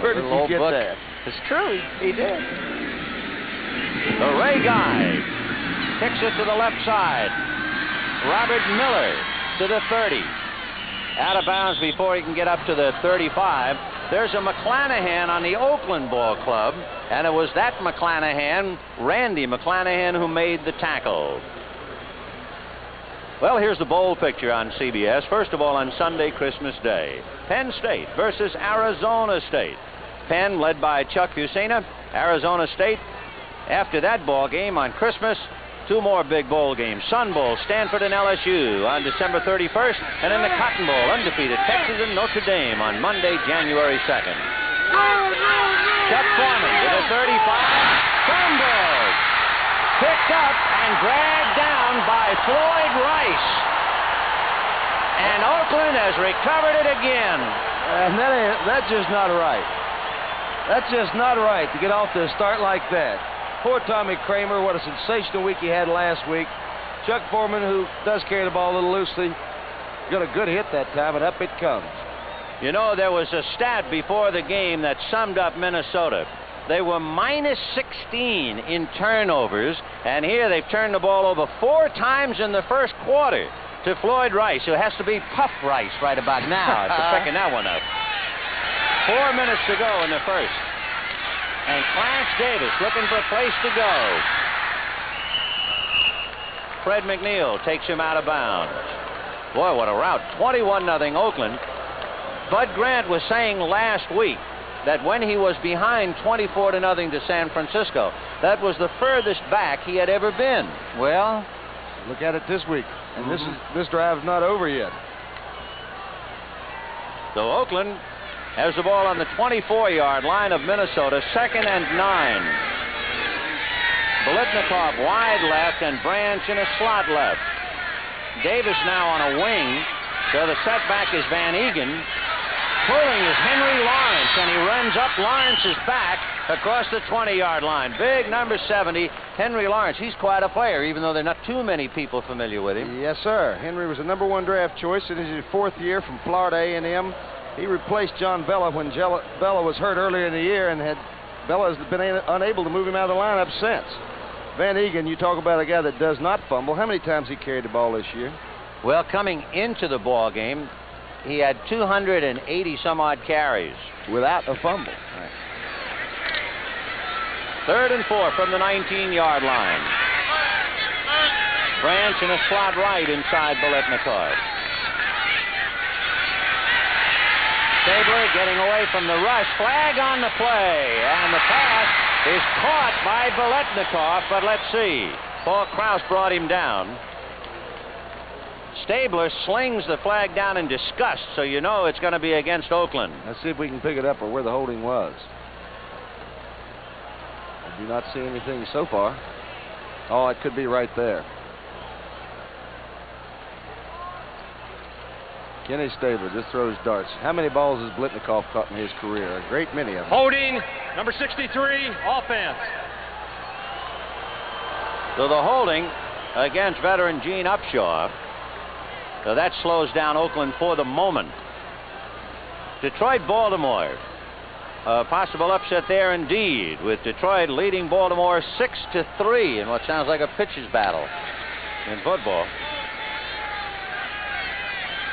Where did you get that? It's true. He did. The Ray Guy kicks it to the left side. Robert Miller to the 30. Out of bounds before he can get up to the 35. there's a McClanahan on the Oakland Ball Club, and it was that McClanahan, Randy McClanahan, who made the tackle. Well, here's the bowl picture on CBS. First of all, on Sunday, Christmas Day, Penn State versus Arizona State. Penn led by Chuck Fusina. Arizona State, after that ball game on Christmas, two more big bowl games. Sun Bowl, Stanford and LSU on December 31st, and in the Cotton Bowl, undefeated Texas and Notre Dame on Monday, January 2nd. Chuck Foreman to the 35, fumbled, picked up and dragged down by Floyd Rice. And Oakland has recovered it again. And that's just not right. That's just not right to get off to a start like that. Poor Tommy Kramer, what a sensational week he had last week. Chuck Foreman, who does carry the ball a little loosely, got a good hit that time, and up it comes. You know, there was a stat before the game that summed up Minnesota. They were minus 16 in turnovers, and here they've turned the ball over 4 times in the first quarter to Floyd Rice, who has to be Puff Rice right about now after picking that one up. 4 minutes to go in the first. And Clarence Davis looking for a place to go. Fred McNeil takes him out of bounds. Boy, what a rout. 21-0 Oakland. Bud Grant was saying last week that when he was behind 24-0 to San Francisco, that was the furthest back he had ever been. Well, look at it this week. And this drive's not over yet. So Oakland has the ball on the 24-yard line of Minnesota, 2nd and 9. Biletnikoff wide left and Branch in a slot left. Davis now on a wing, so the setback is Van Eeghen. Pulling is Henry Lawrence, and he runs up Lawrence's back across the 20-yard line. Big number 70, Henry Lawrence. He's quite a player, even though there are not too many people familiar with him. Yes, sir. Henry was the #1 draft choice in his 4th year from Florida A&M. He replaced John Bella when Bella was hurt earlier in the year, and Bella has been unable to move him out of the lineup since. Van Eeghen, you talk about a guy that does not fumble. How many times he carried the ball this year? Well, coming into the ball game, he had 280 some odd carries without a fumble. Right. 3rd and 4 from the 19-yard line. Branch in a slot right inside Biletnikoff. Stabler getting away from the rush. Flag on the play. And the pass is caught by Biletnikoff, but let's see. Paul Krause brought him down. Stabler slings the flag down in disgust, so you know it's going to be against Oakland. Let's see if we can pick it up or where the holding was. I do not see anything so far. Oh, it could be right there. Kenny Stabler just throws darts. How many balls has Biletnikoff caught in his career? A great many of them. Holding, number 63, offense. So the holding against veteran Gene Upshaw. So that slows down Oakland for the moment. Detroit-Baltimore. A possible upset there indeed, with Detroit leading Baltimore 6-3 in what sounds like a pitcher's battle in football.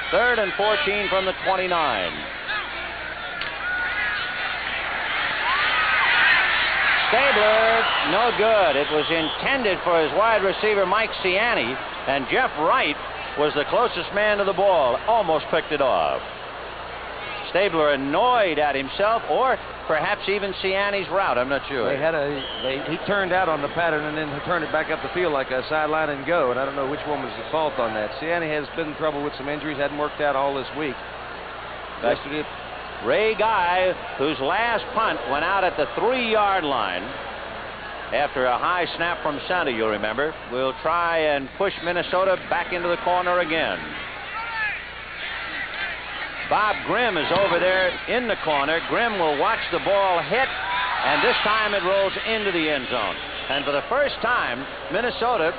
3rd and 14 from the 29. Stabler, no good. It was intended for his wide receiver, Mike Ciani, and Jeff Wright was the closest man to the ball. Almost picked it off. Stabler annoyed at himself, or perhaps even Ciani's route. I'm not sure. He turned out on the pattern and then turned it back up the field like a sideline and go, and I don't know which one was the fault on that. Ciani has been in trouble with some injuries, hadn't worked out all this week. Ray Guy, whose last punt went out at the 3-yard line after a high snap from center, you'll remember, will try and push Minnesota back into the corner again. Bob Grimm is over there in the corner. Grimm will watch the ball hit, and this time it rolls into the end zone. And for the first time, Minnesota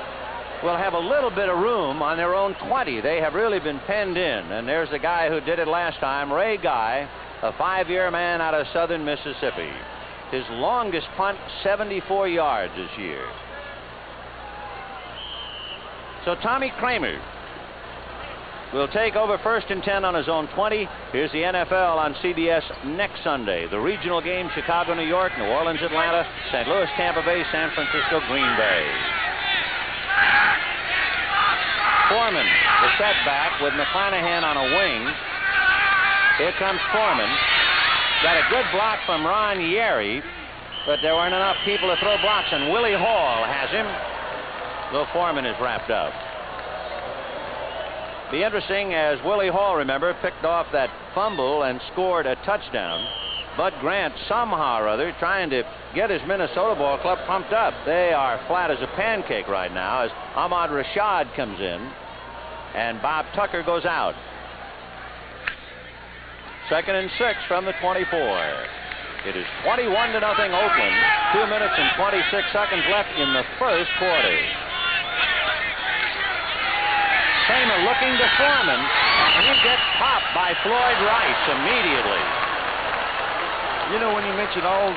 will have a little bit of room on their own 20. They have really been penned in. And there's the guy who did it last time, Ray Guy, a 5-year man out of southern Mississippi. His longest punt, 74 yards this year. So Tommy Kramer will take over 1st and 10 on his own 20. Here's the NFL on CBS next Sunday. The regional game, Chicago, New York, New Orleans, Atlanta, St. Louis, Tampa Bay, San Francisco, Green Bay. Foreman, the setback with McClanahan on a wing. Here comes Foreman. Got a good block from Ron Yeri, but there weren't enough people to throw blocks, and Willie Hall has him. Though Foreman is wrapped up. Be interesting, as Willie Hall, remember, picked off that fumble and scored a touchdown. Bud Grant, somehow or other, trying to get his Minnesota ball club pumped up. They are flat as a pancake right now as Ahmad Rashad comes in and Bob Tucker goes out. 2nd and 6 from the 24. It is 21-0 Oakland. 2 minutes and 26 seconds left in the first quarter. Kramer looking to Foreman, and he gets popped by Floyd Rice immediately. You know, when you mention all,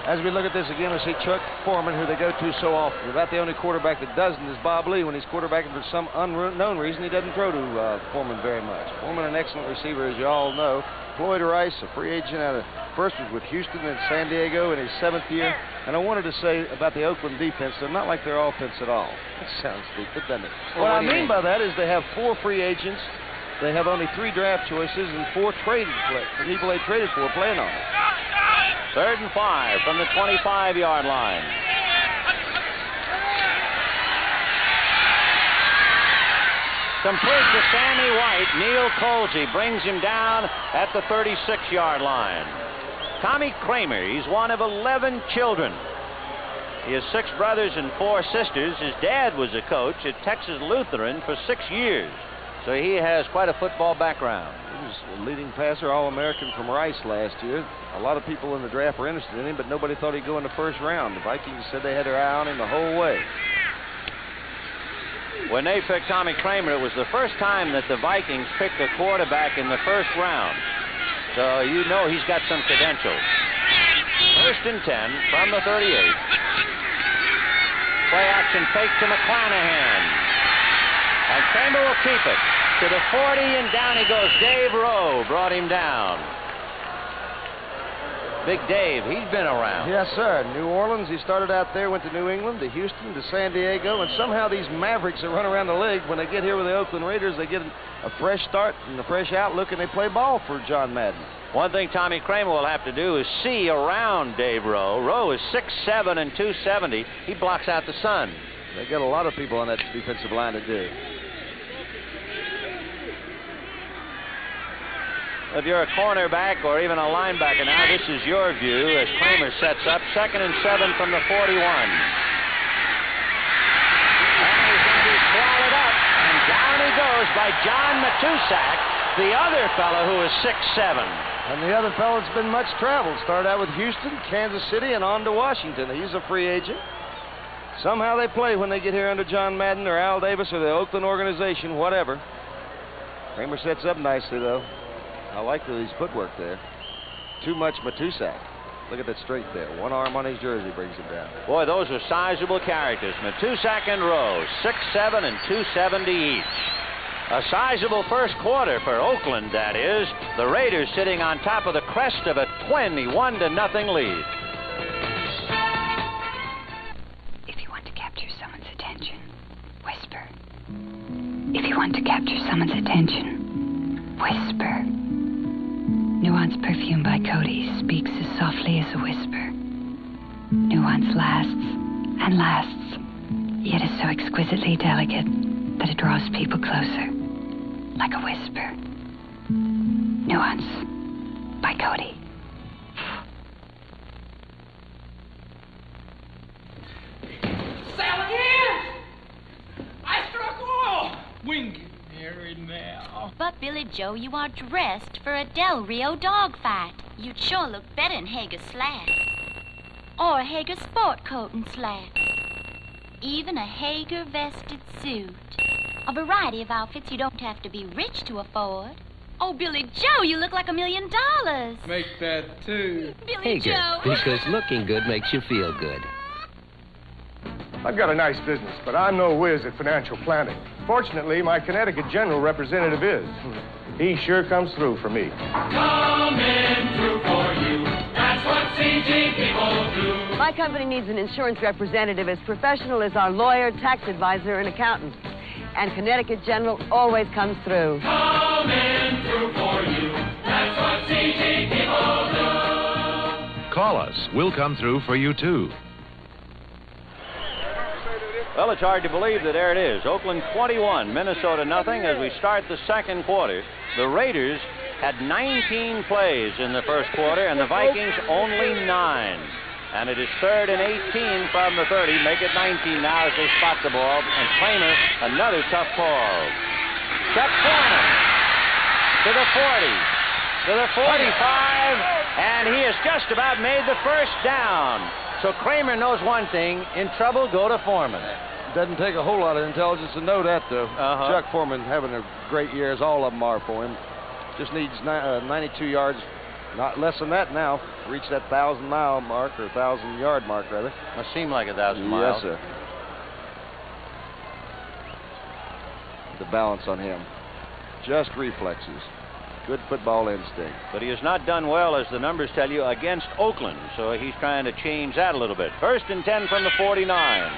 as we look at this again, we see Chuck Foreman, who they go to so often. About the only quarterback that doesn't is Bob Lee. When he's quarterbacking for some unknown reason, he doesn't throw to Foreman very much. Foreman, an excellent receiver, as you all know. Floyd Rice, a free agent out of, first was with Houston and San Diego in his 7th year. And I wanted to say about the Oakland defense, they're not like their offense at all. That sounds stupid, doesn't it? Well, what I mean by that is they have 4 free agents. They have only 3 draft choices and 4 traded people they traded for playing on it. 3rd and 5 from the 25-yard line. Complete to Sammy White. Neil Colsey brings him down at the 36-yard line. Tommy Kramer, he's one of 11 children. He has 6 brothers and 4 sisters. His dad was a coach at Texas Lutheran for 6 years. So he has quite a football background. He was a leading passer, All-American from Rice last year. A lot of people in the draft were interested in him, but nobody thought he'd go in the first round. The Vikings said they had their eye on him the whole way. When they picked Tommy Kramer, it was the first time that the Vikings picked a quarterback in the first round. So you know he's got some credentials. 1st and 10 from the 38. Play action fake to McClanahan. And Kramer will keep it to the 40, and down he goes. Dave Rowe brought him down. Big Dave, he's been around. Yes, sir. New Orleans, he started out there, went to New England, to Houston, to San Diego, and somehow these Mavericks that run around the league, when they get here with the Oakland Raiders, they get a fresh start and a fresh outlook, and they play ball for John Madden. One thing Tommy Kramer will have to do is see around Dave Rowe. Rowe is 6'7" and 270. He blocks out the sun. They got a lot of people on that defensive line to do. If you're a cornerback or even a linebacker now, this is your view as Kramer sets up. 2nd and 7 from the 41. And he's going to be swallowed up. And down he goes by John Matusak, the other fellow who is 6'7". And the other fellow's been much traveled. Started out with Houston, Kansas City, and on to Washington. He's a free agent. Somehow they play when they get here under John Madden or Al Davis or the Oakland organization, whatever. Kramer sets up nicely, though. I like his footwork there. Too much Matusak. Look at that strength there. One arm on his jersey brings him down. Boy, those are sizable characters. Matusak and Rowe, 6'7" and 270 each. A sizable first quarter for Oakland, that is. The Raiders sitting on top of the crest of a 21-0 lead. If you want to capture someone's attention, whisper. If you want to capture someone's attention, whisper. Nuance perfume by Coty speaks as softly as a whisper. Nuance lasts and lasts, yet is so exquisitely delicate that it draws people closer, like a whisper. Nuance by Coty. Salad! I struck oil! We can get married now. But, Billy Joe, you are dressed for a Del Rio dog fight. You'd sure look better in Hager's slacks. Or Hager's sport coat and slacks. Even a Hager vested suit. A variety of outfits you don't have to be rich to afford. Oh, Billy Joe, you look like $1 million. Make that two. Billy Hager, Joe. because looking good makes you feel good. I've got a nice business, but I'm no whiz at financial planning. Fortunately, my Connecticut General representative is. He sure comes through for me. Coming through for you. That's what CG people do. My company needs an insurance representative as professional as our lawyer, tax advisor, and accountant. And Connecticut General always comes through. Coming through for you. That's what CG people do. Call us. We'll come through for you, too. Well, it's hard to believe that there it is. Oakland 21, Minnesota nothing. As we start the second quarter, the Raiders had 19 plays in the first quarter, and the Vikings only 9. And it is 3rd and 18 from the 30. Make it 19 now as they spot the ball. And Kramer, another tough call. Chuck Foreman to the 40, to the 45, and he has just about made the first down. So Kramer knows one thing: in trouble, go to Foreman. Doesn't take a whole lot of intelligence to know that, though. Chuck Foreman having a great year, as all of them are for him. Just needs 92 yards, not less than that now, to reach that 1,000-mile mark, or 1,000-yard mark, rather. Must seem like 1,000 miles. Yes, sir. The balance on him. Just reflexes. Good football instinct. But he has not done well, as the numbers tell you, against Oakland. So he's trying to change that a little bit. 1st and 10 from the 49.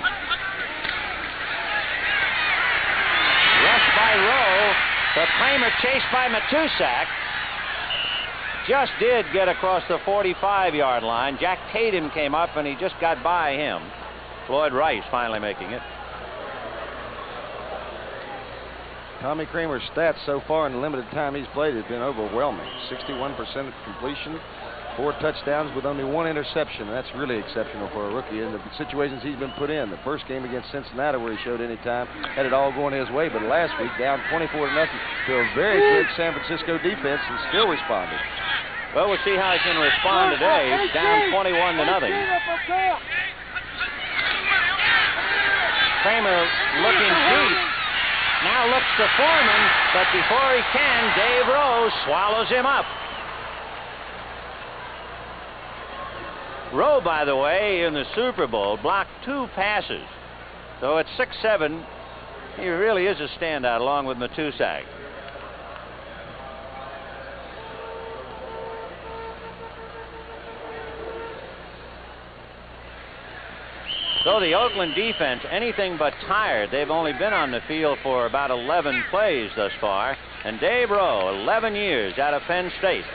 Rushed by Rowe. So Kramer chased by Matusak. Just did get across the 45-yard line. Jack Tatum came up, and he just got by him. Floyd Rice finally making it. Tommy Kramer's stats so far in the limited time he's played has been overwhelming. 61% completion, 4 touchdowns with only 1 interception. That's really exceptional for a rookie in the situations he's been put in. The first game against Cincinnati, where he showed any time, had it all going his way. But last week, down 24-0 to a very good San Francisco defense, and still responded. Well, we'll see how he can respond today. He's down 21-0. Kramer looking deep. Now looks to Foreman, but before he can, Dave Rowe swallows him up. Rowe, by the way, in the Super Bowl, blocked 2 passes. So at 6'7", he really is a standout, along with Matusak. So the Oakland defense, anything but tired. They've only been on the field for about 11 plays thus far. And Dave Rowe, 11 years out of Penn State,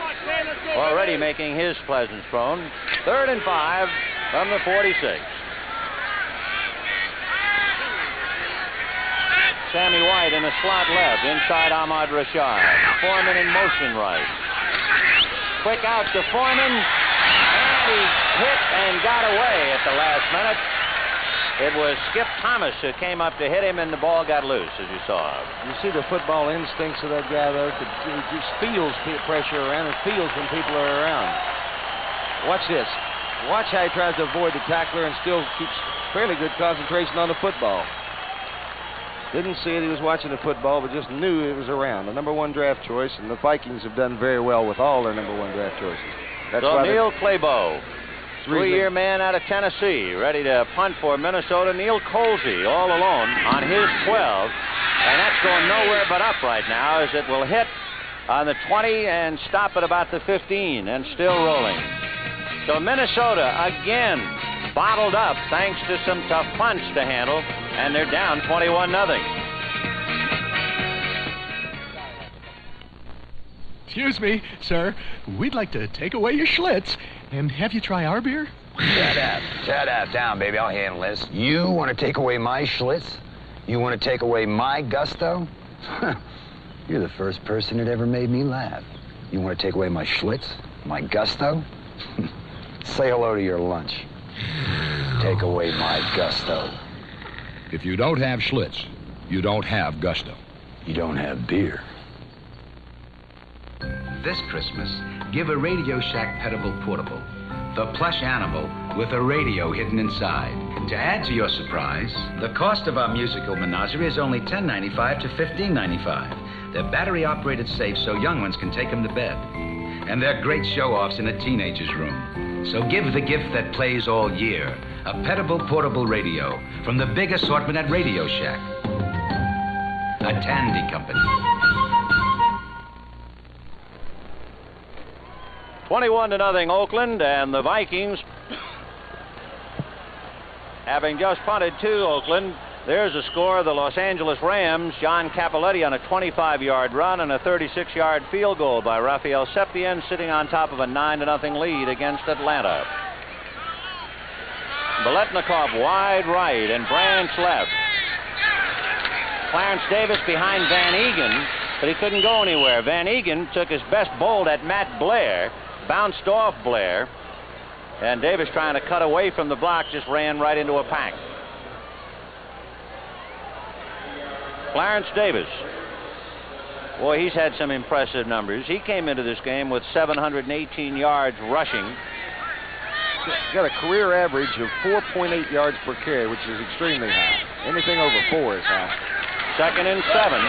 already making his pleasant thrown. 3rd and 5 from the 46. Sammy White in a slot left, inside Ahmad Rashad. Foreman in motion right. Quick out to Foreman, and he hit and got away at the last minute. It was Skip Thomas who came up to hit him, and the ball got loose, as you saw. You see the football instincts of that guy, though. He just feels pressure around and feels when people are around. Watch this. Watch how he tries to avoid the tackler and still keeps fairly good concentration on the football. Didn't see it. He was watching the football, but just knew it was around. The #1 draft choice, and the Vikings have done very well with all their #1 draft choices. That's so Neil Clabo, 3-year man out of Tennessee, ready to punt for Minnesota. Neil Colsey all alone on his 12. And that's going nowhere but up right now, as it will hit on the 20 and stop at about the 15 and still rolling. So Minnesota again bottled up thanks to some tough punts to handle, and they're down 21-0. Excuse me, sir. We'd like to take away your Schlitz and have you try our beer. Shut up. Down, baby. I'll handle this. You want to take away my Schlitz? You want to take away my gusto? You're the first person that ever made me laugh. You want to take away my Schlitz? My gusto? Say hello to your lunch. Take away my gusto. If you don't have Schlitz, you don't have gusto. You don't have beer. This Christmas, give a Radio Shack Petable Portable, the plush animal with a radio hidden inside. To add to your surprise, the cost of our musical menagerie is only $10.95 to $15.95. They're battery-operated safe so young ones can take them to bed. And they're great show-offs in a teenager's room. So give the gift that plays all year, a petable portable radio from the big assortment at Radio Shack. A Tandy company. 21-0 Oakland, and the Vikings, having just punted to Oakland. There's a score of the Los Angeles Rams. John Cappelletti on a 25-yard run and a 36-yard field goal by Rafael Septien, sitting on top of a 9-0 lead against Atlanta. Biletnikoff wide right and Branch left. Clarence Davis behind Van Eeghen, but he couldn't go anywhere. Van Eeghen took his best bolt at Matt Blair, bounced off Blair, and Davis, trying to cut away from the block, just ran right into a pack. Clarence Davis, boy, he's had some impressive numbers. He came into this game with 718 yards rushing. Got a career average of 4.8 yards per carry, which is extremely high. Anything over 4 is high. 2nd and 7.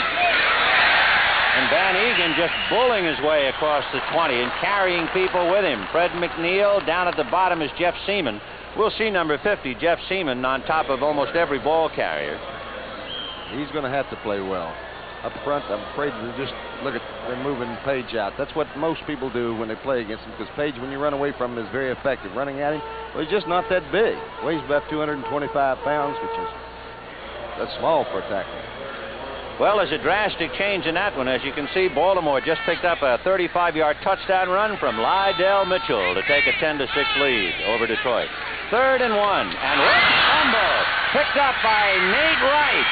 And Van Eeghen just bullying his way across the 20 and carrying people with him. Fred McNeil. Down at the bottom is Jeff Seaman. We'll see number 50, Jeff Seaman, on top of almost every ball carrier. He's going to have to play well. Up front, I'm afraid to just look at they're moving Page out. That's what most people do when they play against him, because Page, when you run away from him, is very effective. Running at him, well, he's just not that big. Weighs about 225 pounds, which is that's small for a tackle. Well, there's a drastic change in that one. As you can see, Baltimore just picked up a 35-yard touchdown run from Lydell Mitchell to take a 10-6 lead over Detroit. 3rd and 1, and Rick fumble picked up by Nate Wright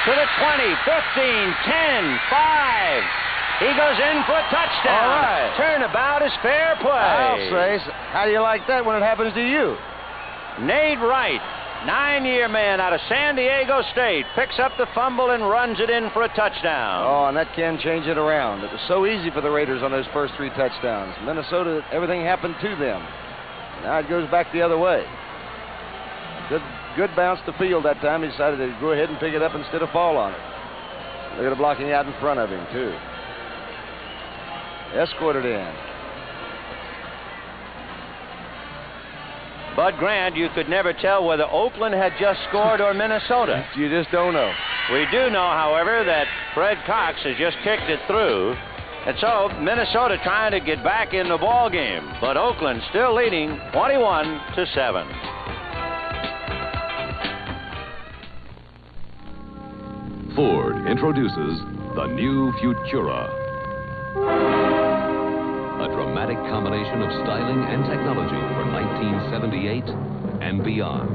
to the 20, 15, 10, 5. He goes in for a touchdown. All right. Turnabout is fair play. I'll say, how do you like that when it happens to you? Nate Wright, 9-year man out of San Diego State, picks up the fumble and runs it in for a touchdown. Oh, and that can change it around. It was so easy for the Raiders on those first 3 touchdowns. Minnesota, everything happened to them. Now it goes back the other way. Good bounce to field that time. He decided to go ahead and pick it up instead of fall on it. Look at the blocking out in front of him, too. Escorted in. Bud Grant, you could never tell whether Oakland had just scored or Minnesota. You just don't know. We do know, however, that Fred Cox has just kicked it through. And so Minnesota trying to get back in the ball game, but Oakland still leading 21-7. Ford introduces the new Futura. A dramatic combination of styling and technology for 1978 and beyond.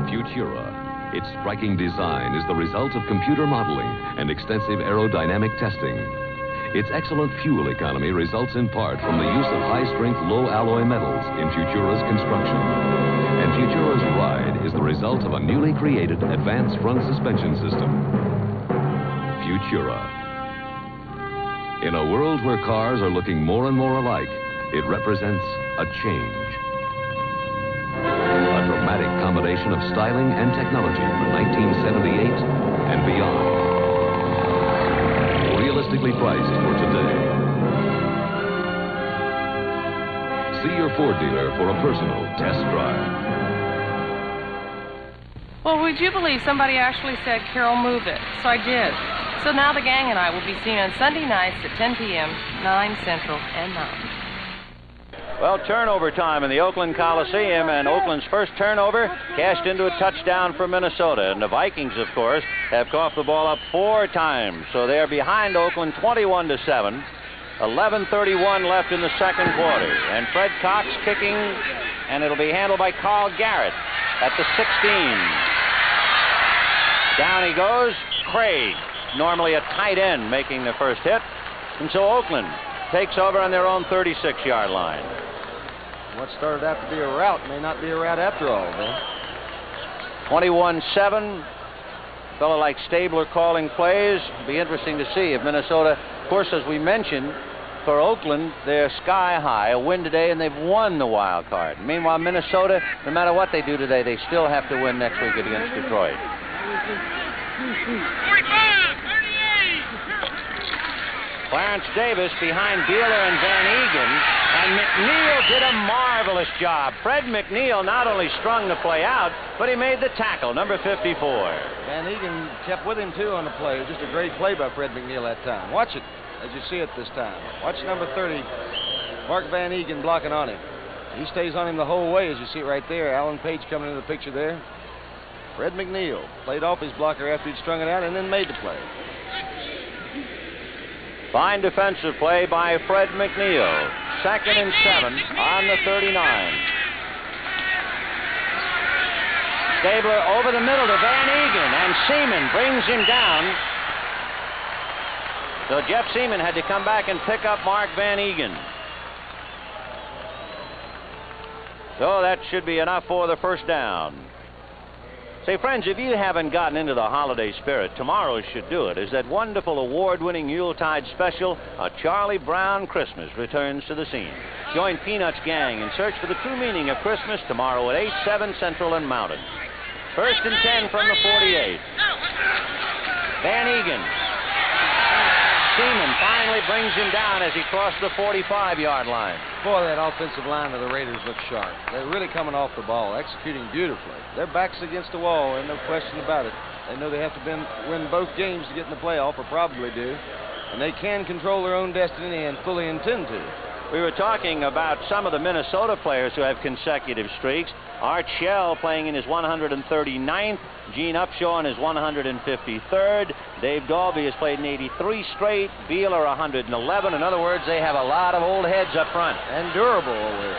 Futura. Its striking design is the result of computer modeling and extensive aerodynamic testing. Its excellent fuel economy results in part from the use of high-strength, low-alloy metals in Futura's construction. And Futura's ride is the result of a newly created advanced front suspension system. Futura. In a world where cars are looking more and more alike, it represents a change. A dramatic combination of styling and technology for 1978 and beyond. Realistically priced for today. See your Ford dealer for a personal test drive. Well, would you believe somebody actually said, Carol, move it? So I did. So now the gang and I will be seen on Sunday nights at 10 p.m., 9 Central, and 9. Well, turnover time in the Oakland Coliseum, and Oakland's first turnover cashed into a touchdown for Minnesota. And the Vikings, of course, have coughed the ball up 4 times. So they're behind Oakland 21-7. 11:31 left in the second quarter. And Fred Cox kicking, and it'll be handled by Carl Garrett at the 16. Down he goes. Craig, normally a tight end, making the first hit. And so Oakland takes over on their own 36-yard line. What started out to be a rout may not be a rout after all, then. 21-7. A fellow like Stabler calling plays. It'll be interesting to see if Minnesota, of course, as we mentioned, for Oakland, they're sky high. A win today, and they've won the wild card. Meanwhile, Minnesota, no matter what they do today, they still have to win next week against Detroit. 45, 38. Clarence Davis behind Beeler and Van Eeghen, and And McNeil did a marvelous job. Fred McNeil not only strung the play out, but he made the tackle, number 54. Van Eeghen kept with him, too, on the play. It was just a great play by Fred McNeil that time. Watch it as you see it this time. Watch number 30, Mark van Eeghen blocking on him. He stays on him the whole way, as you see it right there. Alan Page coming into the picture there. Fred McNeil played off his blocker after he'd strung it out and then made the play. Fine defensive play by Fred McNeil. 2nd and 7 on the 39. Stabler over the middle to Van Eeghen, and Seaman brings him down. So Jeff Seaman had to come back and pick up Mark van Eeghen. So that should be enough for the first down. Say, friends, if you haven't gotten into the holiday spirit, tomorrow should do it. As that wonderful award-winning Yuletide special, A Charlie Brown Christmas, returns to the scene. Join Peanuts Gang and search for the true meaning of Christmas tomorrow at 8, 7 Central and Mountain. 1st and 10 from the 48. Van Eeghen. Seaman finally brings him down as he crossed the 45-yard line. Boy, that offensive line of the Raiders looks sharp. They're really coming off the ball, executing beautifully. Their back's against the wall, and no question about it. They know they have to win both games to get in the playoff, or probably do. And they can control their own destiny and fully intend to. We were talking about some of the Minnesota players who have consecutive streaks. Art Shell playing in his 139th. Gene Upshaw in his 153rd. Dave Dalby has played in 83 straight. Beeler 111. In other words, they have a lot of old heads up front. And durable over here.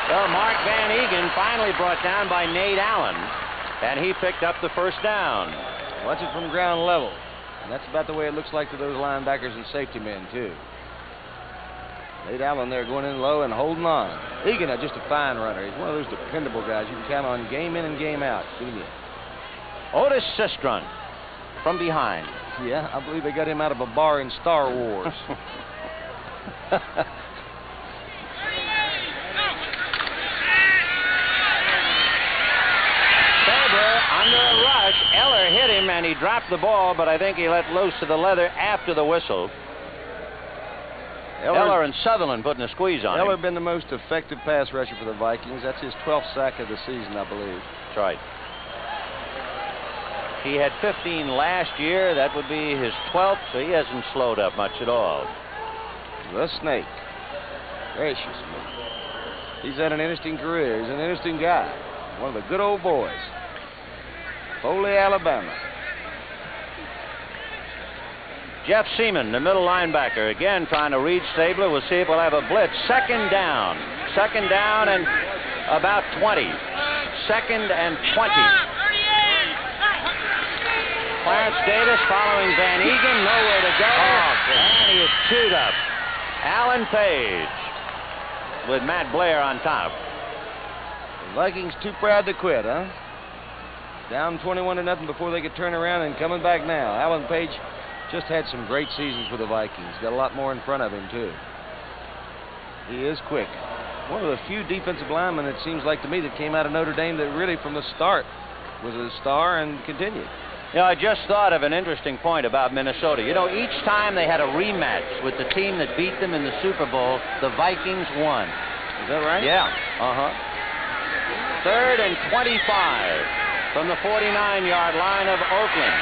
Well, Mark van Eeghen finally brought down by Nate Allen. And he picked up the first down. Watch it from ground level. And that's about the way it looks like to those linebackers and safety men, too. Nate Allen there going in low and holding on. Eeghen, just a fine runner. He's one of those dependable guys you can count on game in and game out. Otis Sistron from behind. Yeah, I believe they got him out of a bar in Star Wars. Under a rush, Eller hit him and he dropped the ball, but I think he let loose to the leather after the whistle. Eller and Sutherland putting a squeeze on him. Eller been the most effective pass rusher for the Vikings. That's his 12th sack of the season, I believe. That's right. He had 15 last year. That would be his 12th, so he hasn't slowed up much at all. The Snake. Gracious me. He's had an interesting career. He's an interesting guy. One of the good old boys. Foley, Alabama. Jeff Seaman, the middle linebacker, again trying to read Stabler. We'll see if we'll have a blitz. 2nd down. 2nd down and about 20. 2nd and 20. Clarence Davis following Van Eeghen. Nowhere to go. And he is chewed up. Alan Page with Matt Blair on top. The Vikings too proud to quit, huh? Down 21-0 before they could turn around and coming back now. Alan Page just had some great seasons with the Vikings. Got a lot more in front of him, too. He is quick. One of the few defensive linemen, it seems like to me, that came out of Notre Dame that really from the start was a star and continued. You know, I just thought of an interesting point about Minnesota. You know, each time they had a rematch with the team that beat them in the Super Bowl, the Vikings won. Is that right? Yeah. 3rd and 25 from the 49-yard line of Oakland.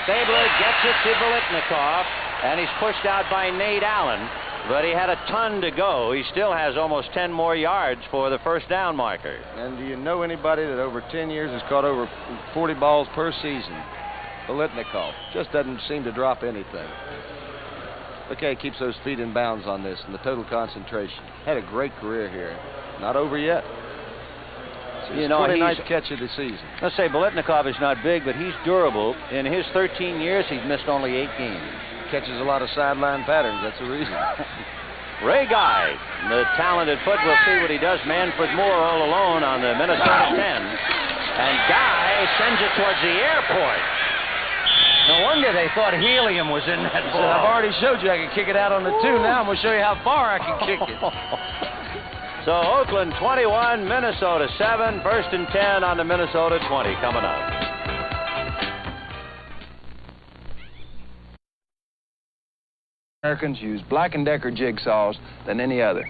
Stabler gets it to Biletnikoff, and he's pushed out by Nate Allen, but he had a ton to go. He still has almost 10 more yards for the first down marker. And do you know anybody that over 10 years has caught over 40 balls per season? Biletnikoff just doesn't seem to drop anything. Look how he keeps those feet in bounds on this and the total concentration. Had a great career here. Not over yet. You know, 29th catch of the season. Let's say Biletnikoff is not big, but he's durable. In his 13 years, he's missed only 8 games. Catches a lot of sideline patterns. That's the reason. Ray Guy, the talented foot. We'll see what he does. Manfred Moore all alone on the Minnesota 10. And Guy sends it towards the airport. No wonder they thought helium was in that ball. I've already showed you I can kick it out on the 2. Now I'm going to show you how far I can kick it. So Oakland 21, Minnesota 7, 1st and 10 on the Minnesota 20 coming up. Americans use Black & Decker jigsaws than any other.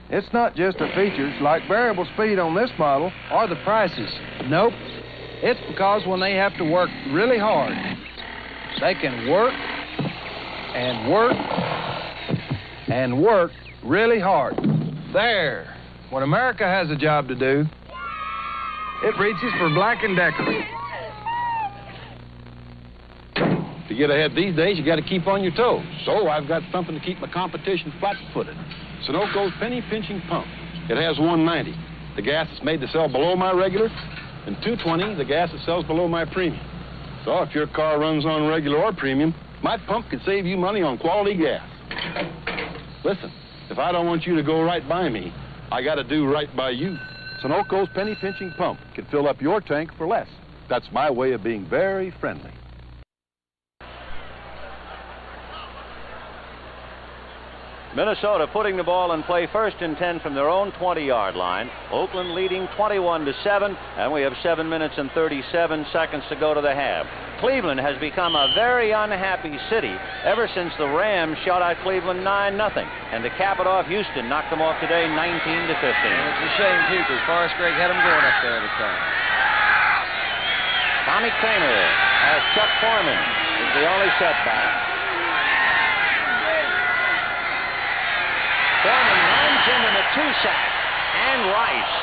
It's not just the features like variable speed on this model or the prices. Nope. It's because when they have to work really hard, they can work and work and work really hard. There. When America has a job to do, it reaches for Black & Decker. To get ahead these days, you got to keep on your toes. So I've got something to keep my competition flat-footed. Sunoco's penny-pinching pump. It has 190. The gas is made to sell below my regular, and 220, the gas that sells below my premium. So if your car runs on regular or premium, my pump could save you money on quality gas. Listen, if I don't want you to go right by me, I got to do right by you. Sunoco's penny-pinching pump can fill up your tank for less. That's my way of being very friendly. Minnesota putting the ball in play, 1st and 10 from their own 20-yard line. Oakland leading 21-7, and we have 7 minutes and 37 seconds to go to the half. Cleveland has become a very unhappy city ever since the Rams shut out Cleveland 9-0. And to cap it off, Houston knocked them off today 19-15. And it's a shame, too, because Forrest Gregg had them going up there at the time. Tommy Kramer has Chuck Foreman is the only setback. Foreman runs into Matusak and Rice.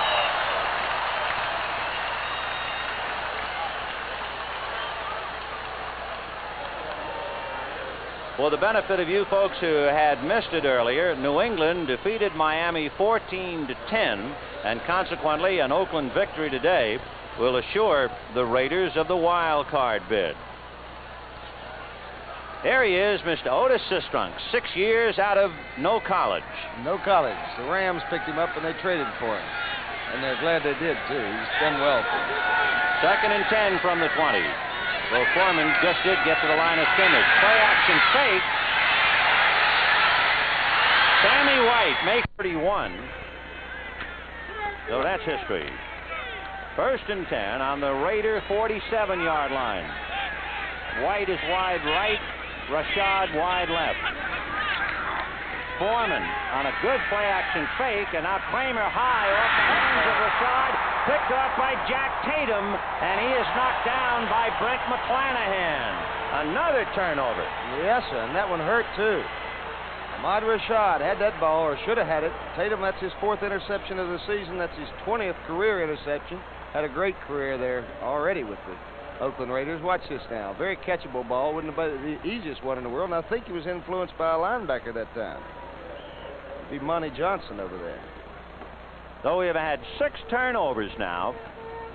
For the benefit of you folks who had missed it earlier, New England defeated Miami 14-10, and consequently an Oakland victory today will assure the Raiders of the wild card bid. There he is, Mr. Otis Sistrunk, 6 years out of no college. No college. The Rams picked him up and they traded for him. And they're glad they did, too. He's done well for them. 2nd and 10 from the 20. Well, Foreman just did get to the line of scrimmage. Play action fake. Sammy White makes 31. So that's history. 1st and 10 on the Raider 47-yard line. White is wide right. Rashad wide left. Foreman on a good play-action fake, and now Kramer high off the hands of Rashad, picked off by Jack Tatum, and he is knocked down by Brent McClanahan. Another turnover. Yes, sir, and that one hurt, too. Ahmad Rashad had that ball, or should have had it. Tatum, that's his 4th interception of the season. That's his 20th career interception. Had a great career there already with the Oakland Raiders. Watch this now. Very catchable ball. Wouldn't have been the easiest one in the world. And I think he was influenced by a linebacker that time. It'd be Monty Johnson over there. So we have had 6 turnovers now.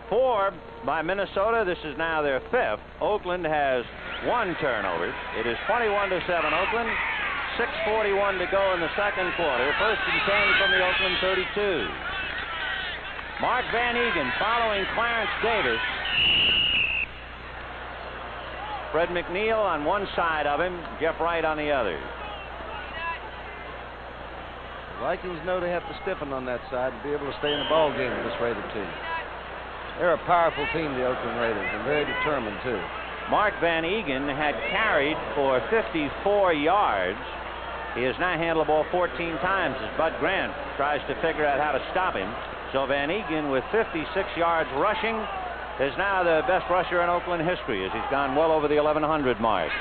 4 by Minnesota. This is now their 5th. Oakland has 1 turnover. It is 21-7 Oakland. 6:41 to go in the 2nd quarter. 1st and 10 from the Oakland 32. Mark van Eeghen following Clarence Davis. Fred McNeil on one side of him, Jeff Wright on the other. The Vikings know they have to stiffen on that side to be able to stay in the ball game with this Raider team. They're a powerful team, the Oakland Raiders, and very determined, too. Mark van Eeghen had carried for 54 yards. He has now handled the ball 14 times as Bud Grant tries to figure out how to stop him. So van Eeghen, with 56 yards rushing, is now the best rusher in Oakland history as he's gone well over the 1,100 mark.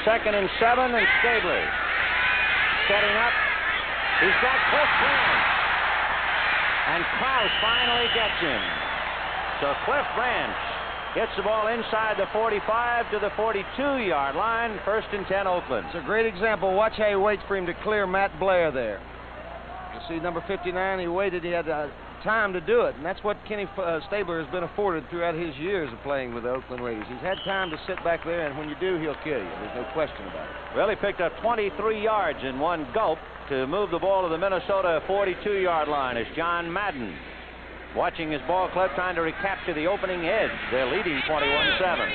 2nd and 7, and Stabler setting up. He's got Cliff Branch. And Klaus finally gets him. So Cliff Branch gets the ball inside the 45 to the 42-yard line. 1st and 10 Oakland. It's a great example. Watch how he waits for him to clear Matt Blair there. You see number 59, he waited. He had time to do it, and that's what Kenny Stabler has been afforded throughout his years of playing with the Oakland Raiders. He's had time to sit back there, and when you do, he'll kill you. There's no question about it. Well, he picked up 23 yards in one gulp to move the ball to the Minnesota 42-yard line as John Madden, watching his ball club, trying to recapture the opening edge. They're leading 21-7.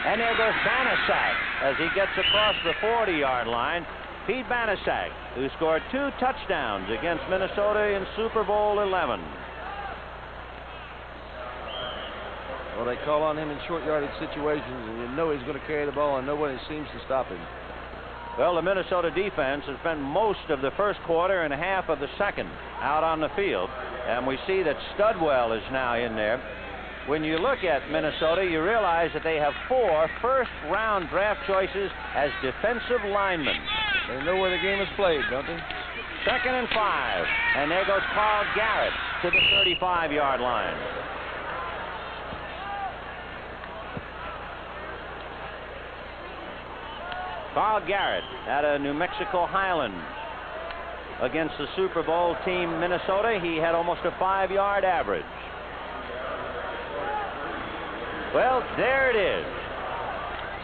And there goes Banaszak as he gets across the 40-yard line. Pete Banaszak, who scored 2 touchdowns against Minnesota in Super Bowl 11. Well, they call on him in short yardage situations, and you know he's going to carry the ball, and nobody seems to stop him. Well, the Minnesota defense has spent most of the first quarter and half of the second out on the field, and we see that Studwell is now in there. When you look at Minnesota, you realize that they have 4 first-round draft choices as defensive linemen. They know where the game is played, don't they? 2nd and 5, and there goes Carl Garrett to the 35-yard line. Carl Garrett out of New Mexico Highlands. Against the Super Bowl team Minnesota, he had almost a 5-yard average. Well, there it is.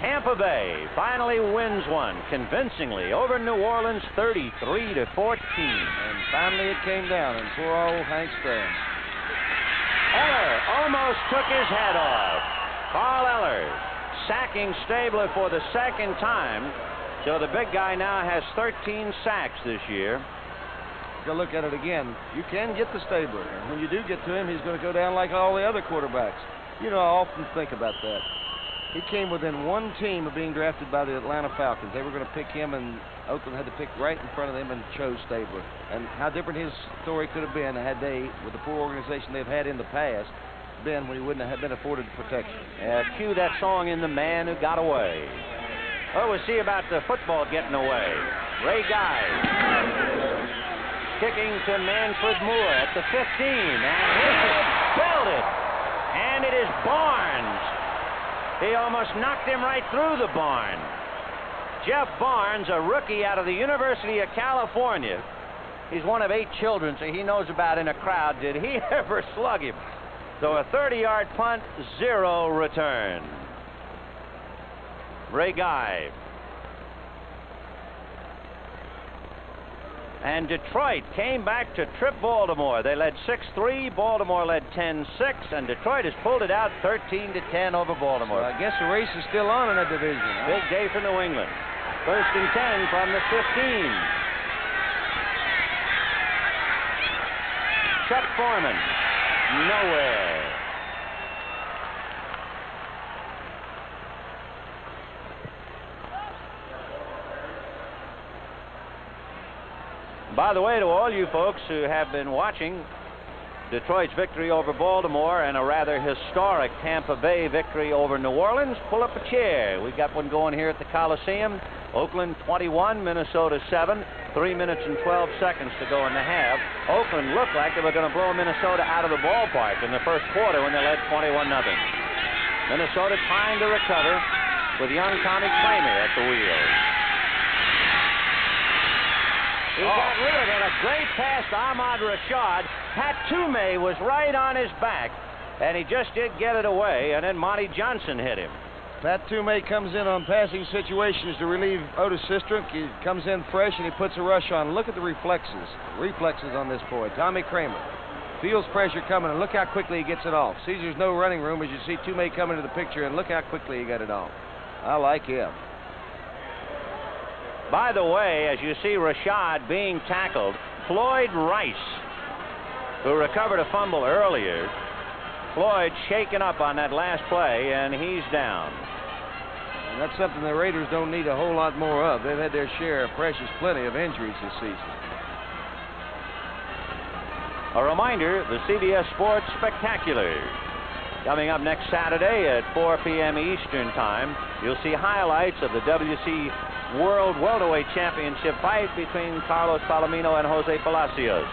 Tampa Bay finally wins one convincingly over New Orleans 33-14. And finally it came down, and poor old Hank Stram. Eller almost took his head off. Carl Eller sacking Stabler for the second time. So the big guy now has 13 sacks this year. Go look at it again. You can get to Stabler. And when you do get to him, he's going to go down like all the other quarterbacks. You know, I often think about that. He came within one team of being drafted by the Atlanta Falcons. They were going to pick him, and Oakland had to pick right in front of them and chose Stabler. And how different his story could have been had they, with the poor organization they've had in the past, been when he wouldn't have been afforded protection. Cue that song in The Man Who Got Away. Oh, we'll see about the football getting away. Ray Guy kicking to Manfred Moore at the 15, and he's filled it. And it is Barnes. He almost knocked him right through the barn. Jeff Barnes, a rookie out of the University of California. He's one of 8 children, so he knows about in a crowd. Did he ever slug him? So a 30-yard punt, 0 return. Ray Guy. And Detroit came back to trip Baltimore. They led 6-3. Baltimore led 10-6, and Detroit has pulled it out 13-10 over Baltimore. So I guess the race is still on in that division. Huh? Big day for New England. 1st and 10 from the 15. Chuck Foreman. Nowhere. By the way, to all you folks who have been watching Detroit's victory over Baltimore and a rather historic Tampa Bay victory over New Orleans, pull up a chair. We got one going here at the Coliseum. Oakland 21, Minnesota 7. 3 minutes and 12 seconds to go in the half. Oakland looked like they were going to blow Minnesota out of the ballpark in the first quarter when they led 21-0. Minnesota trying to recover with young Tommy Kramer at the wheel. He got rid of it. A great pass to Ahmad Rashad. Pat Toomey was right on his back, and he just did get it away, and then Monty Johnson hit him. Pat Toomey comes in on passing situations to relieve Otis Sistrunk. He comes in fresh, and he puts a rush on. Look at the reflexes. Reflexes on this boy. Tommy Kramer feels pressure coming, and look how quickly he gets it off. Sees there's no running room as you see Toomey come into the picture, and look how quickly he got it off. I like him. By the way, as you see Rashad being tackled, Floyd Rice, who recovered a fumble earlier, Floyd shaken up on that last play, and he's down. And that's something the Raiders don't need a whole lot more of. They've had their share of precious plenty of injuries this season. A reminder, the CBS Sports Spectacular. Coming up next Saturday at 4 p.m. Eastern Time, you'll see highlights of the WC World Welterweight Championship fight between Carlos Palomino and Jose Palacios.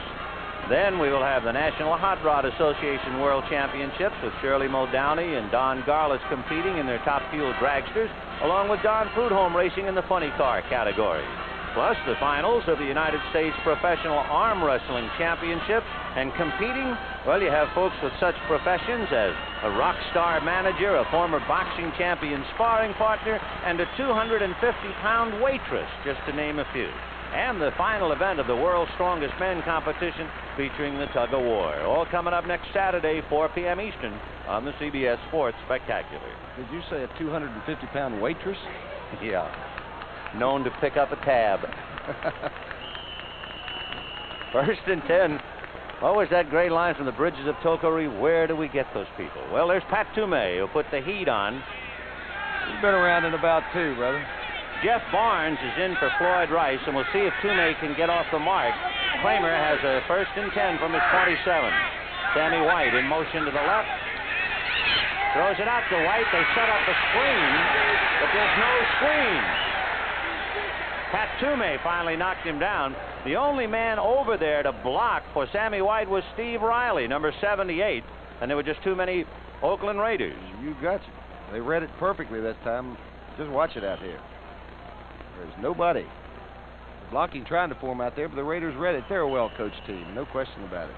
Then we will have the National Hot Rod Association World Championships with Shirley Muldowney and Don Garlis competing in their top fuel dragsters, along with Don Prudhomme racing in the funny car category. Plus the finals of the United States Professional Arm Wrestling Championship, and competing, well, you have folks with such professions as a rock star manager, a former boxing champion sparring partner, and a 250-pound waitress, just to name a few. And the final event of the World's Strongest Men competition featuring the tug of war. All coming up next Saturday, 4 p.m. Eastern on the CBS Sports Spectacular. Did you say a 250-pound waitress? Yeah. Known to pick up a tab. 1st and 10 What was that great line from the bridges of Tokori? Where do we get those people? Well, there's Pat Toomey, who put the heat on. He's been around in about 2, brother. Jeff Barnes is in for Floyd Rice, and we'll see if Toomey can get off the mark. Kramer has a 1st and 10 from his 27. Sammy White in motion to the left. Throws it out to White. They set up a screen, but there's no screen. Pat Toomey finally knocked him down. The only man over there to block for Sammy White was Steve Riley, number 78, and there were just too many Oakland Raiders. You got you. They read it perfectly that time. Just watch it out here. There's nobody. The blocking trying to form out there, but the Raiders read it. They're a well-coached team, no question about it.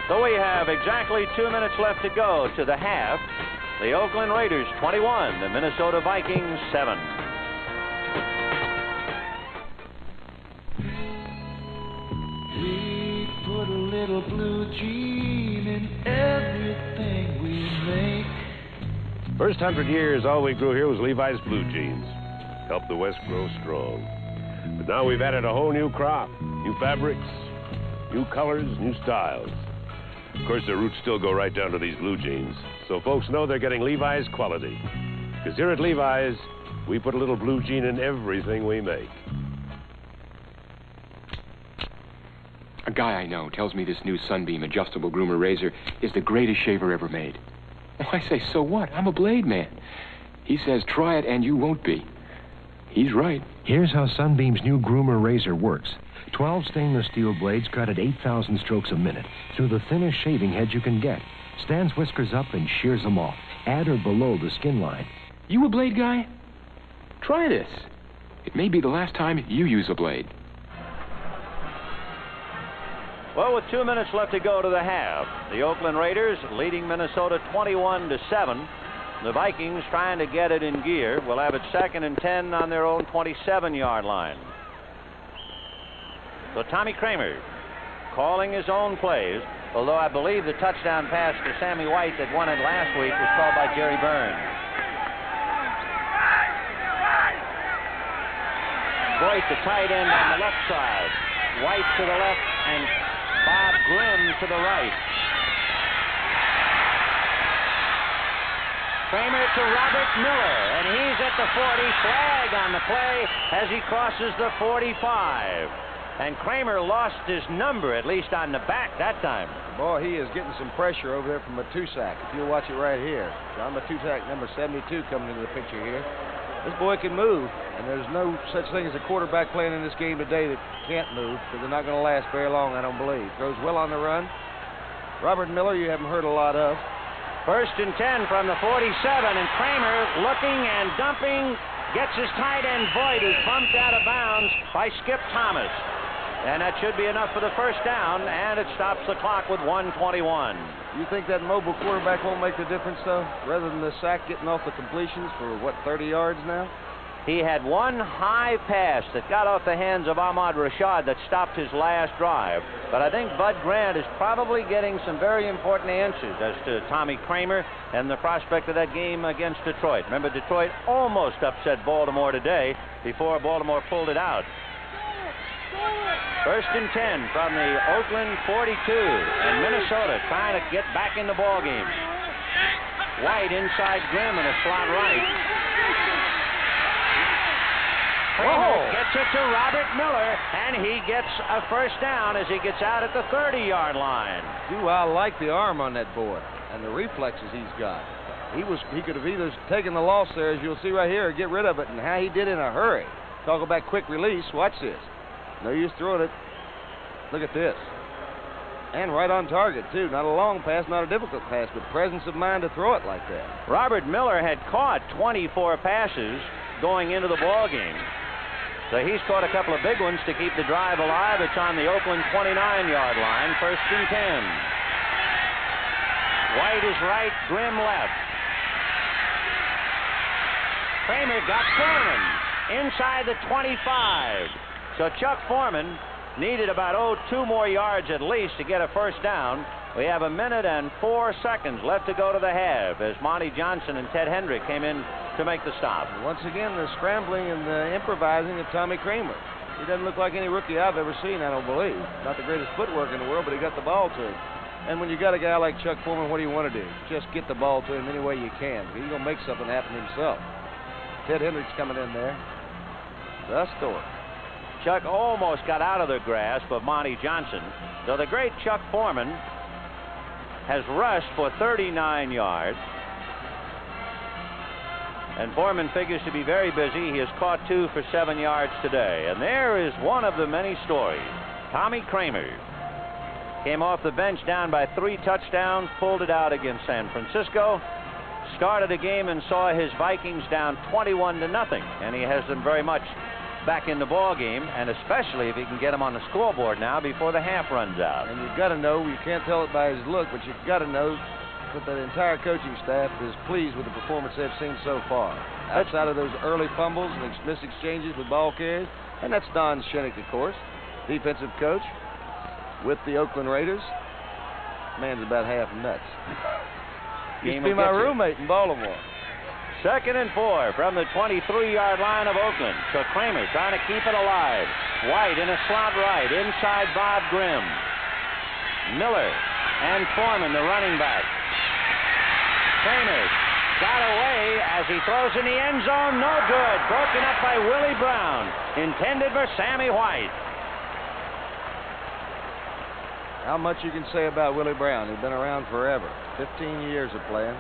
So we have exactly 2 minutes left to go to the half. The Oakland Raiders 21, the Minnesota Vikings 7. We put a little blue jean in everything we make. First 100 years, all we grew here was Levi's blue jeans. Helped the West grow strong. But now we've added a whole new crop. New fabrics, new colors, new styles. Of course, the roots still go right down to these blue jeans. So folks know they're getting Levi's quality. Because here at Levi's, we put a little blue jean in everything we make. A guy I know tells me this new Sunbeam adjustable groomer razor is the greatest shaver ever made. Well, I say, so what? I'm a blade man. He says, try it and you won't be. He's right. Here's how Sunbeam's new groomer razor works. 12 stainless steel blades cut at 8,000 strokes a minute through the thinnest shaving head you can get. Stands whiskers up and shears them off, at or below the skin line. You a blade guy? Try this. It may be the last time you use a blade. Well, with 2 minutes left to go to the half, the Oakland Raiders leading Minnesota 21-7. The Vikings trying to get it in gear. Will have it 2nd and 10 on their own 27-yard line. So Tommy Kramer calling his own plays, although I believe the touchdown pass to Sammy White that won it last week was called by Jerry Burns. Boyd, the tight end on the left side. White to the left and Bob Grimm to the right. Kramer to Robert Miller, and he's at the 40. Flag on the play as he crosses the 45. And Kramer lost his number, at least on the back that time. Boy, he is getting some pressure over there from Matusak. If you'll watch it right here. John Matusak, number 72, coming into the picture here. This boy can move, and there's no such thing as a quarterback playing in this game today that can't move, because they're not going to last very long, I don't believe. Throws well on the run. Robert Miller, you haven't heard a lot of. 1st and 10 from the 47, and Kramer looking and dumping, gets his tight end. Boyd is bumped out of bounds by Skip Thomas. And that should be enough for the first down, and it stops the clock with 1:21. You think that mobile quarterback won't make the difference, though? Rather than the sack getting off the completions for, 30 yards now? He had one high pass that got off the hands of Ahmad Rashad that stopped his last drive. But I think Bud Grant is probably getting some very important answers as to Tommy Kramer and the prospect of that game against Detroit. Remember, Detroit almost upset Baltimore today before Baltimore pulled it out. 1st and 10 from the Oakland 42, and Minnesota trying to get back in the ball game. White inside Grimm and a slot right. Kramer gets it to Robert Miller, and he gets a first down as he gets out at the 30-yard line. Do I like the arm on that boy and the reflexes he's got. He could have either taken the loss there, as you'll see right here, or get rid of it, and how he did in a hurry. Talk about quick release. Watch this. No use throwing it. Look at this. And right on target, too. Not a long pass, not a difficult pass, but presence of mind to throw it like that. Robert Miller had caught 24 passes going into the ball game. So he's caught a couple of big ones to keep the drive alive. It's on the Oakland 29-yard line, 1st and 10. White is right, Grimm left. Kramer got Foreman inside the 25. So Chuck Foreman needed about, 2 more yards at least to get a first down. We have 1 minute and 4 seconds left to go to the half as Monty Johnson and Ted Hendrick came in to make the stop. Once again, the scrambling and the improvising of Tommy Kramer. He doesn't look like any rookie I've ever seen, I don't believe. Not the greatest footwork in the world, but he got the ball to him. And when you got a guy like Chuck Foreman, what do you want to do? Just get the ball to him any way you can. He's going to make something happen himself. Ted Hendricks coming in there. The Stork. Chuck almost got out of the grasp of Monty Johnson. So the great Chuck Foreman has rushed for 39 yards. And Foreman figures to be very busy. He has caught 2 for 7 yards today. And there is one of the many stories. Tommy Kramer came off the bench down by 3 touchdowns, pulled it out against San Francisco, started a game and saw his Vikings down 21-0. And he has them very much back in the ball game, and especially if he can get them on the scoreboard now before the half runs out. And you've got to know, you can't tell it by his look, but you've got to know that the entire coaching staff is pleased with the performance they've seen so far. Outside of those early fumbles and missed exchanges with ball carriers, and that's Don Shinnick, of course, defensive coach with the Oakland Raiders. Man's about half nuts. Used to be my roommate in Baltimore. 2nd and 4 from the 23-yard line of Oakland. So Kramer trying to keep it alive. White in a slot right, inside Bob Grimm. Miller and Foreman, the running back. Kramer got away as he throws in the end zone. No good. Broken up by Willie Brown. Intended for Sammy White. How much you can say about Willie Brown? He's been around forever. 15 years of playing.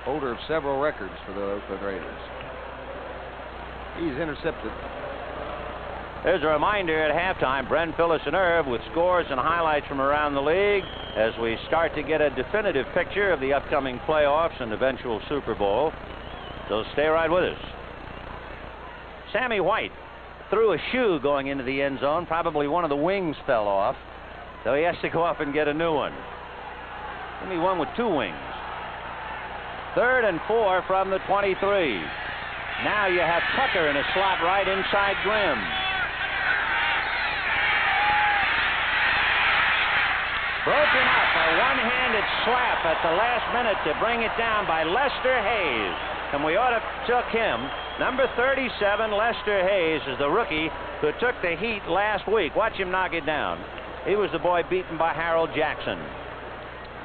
Holder of several records for the Oakland Raiders. He's intercepted. There's a reminder at halftime, Brent, Phyllis, and Irv with scores and highlights from around the league as we start to get a definitive picture of the upcoming playoffs and eventual Super Bowl. So stay right with us. Sammy White threw a shoe going into the end zone. Probably one of the wings fell off. So he has to go up and get a new one. Give me one with 2 wings. 3rd and 4 from the 23. Now you have Tucker in a slot right inside Grimm. Broken up, a one-handed slap at the last minute to bring it down by Lester Hayes. And we ought to took him. Number 37, Lester Hayes, is the rookie who took the heat last week. Watch him knock it down. He was the boy beaten by Harold Jackson.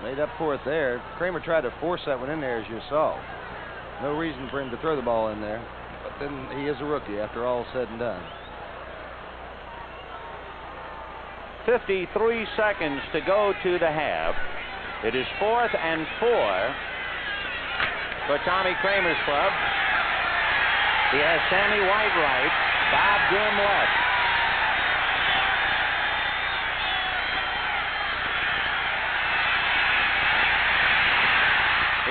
Made up for it there. Kramer tried to force that one in there, as you saw. No reason for him to throw the ball in there. But then he is a rookie after all said and done. 53 seconds to go to the half. It is 4th and 4 for Tommy Kramer's club. He has Sammy White right, Bob Grimm left.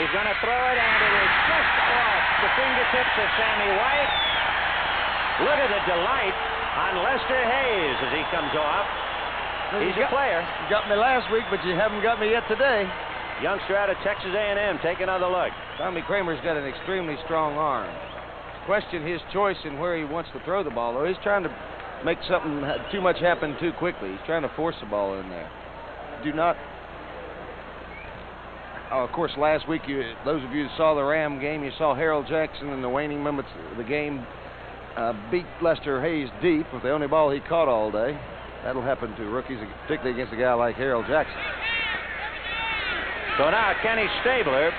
He's going to throw it, and it is just off the fingertips of Sammy White. Look at the delight on Lester Hayes as he comes off. He's a player. You got me last week, but you haven't got me yet today. Youngster out of Texas A&M. Take another look. Tommy Kramer's got an extremely strong arm. Question his choice in where he wants to throw the ball, though. He's trying to make something too much happen too quickly. He's trying to force the ball in there. Do not... Oh, of course, last week, those of you who saw the Ram game, you saw Harold Jackson in the waning moments of the game beat Lester Hayes deep with the only ball he caught all day. That'll happen to rookies, particularly against a guy like Harold Jackson. So now Kenny Stabler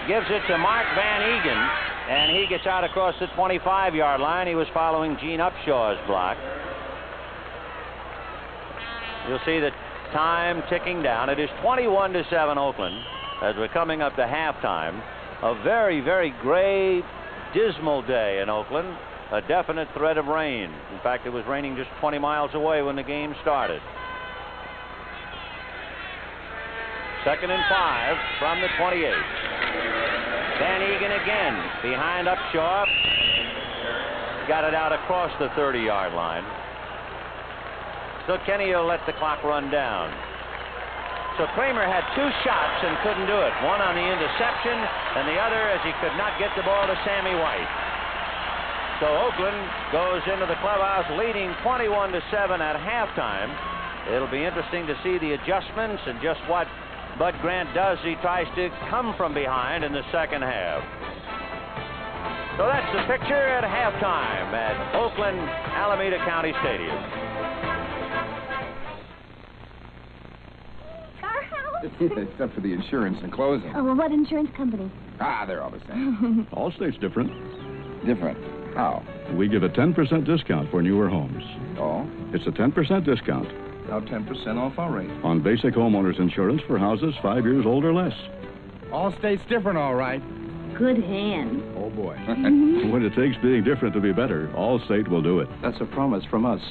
gives it to Mark van Eeghen, and he gets out across the 25-yard line. He was following Gene Upshaw's block. You'll see the time ticking down. It is 21-7 Oakland as we're coming up to halftime. A very, very gray, dismal day in Oakland. A definite threat of rain. In fact, it was raining just 20 miles away when the game started. 2nd and 5 from the 28. Van Eeghen again behind Upshaw. Got it out across the 30-yard line. So Kenny will let the clock run down. So Kramer had 2 shots and couldn't do it. One on the interception and the other as he could not get the ball to Sammy White. So Oakland goes into the clubhouse leading 21-7 at halftime. It'll be interesting to see the adjustments and just what Bud Grant does. He tries to come from behind in the second half. So that's the picture at halftime at Oakland-Alameda County Stadium. Except for the insurance and closing. Oh, well, what insurance company? They're all the same. Allstate's different. Different? How? We give a 10% discount for newer homes. Oh? It's a 10% discount. Now 10% off our rate. On basic homeowners insurance for houses 5 years old or less. Allstate's different, all right. Good hand. Oh, boy. When it takes being different to be better, Allstate will do it. That's a promise from us.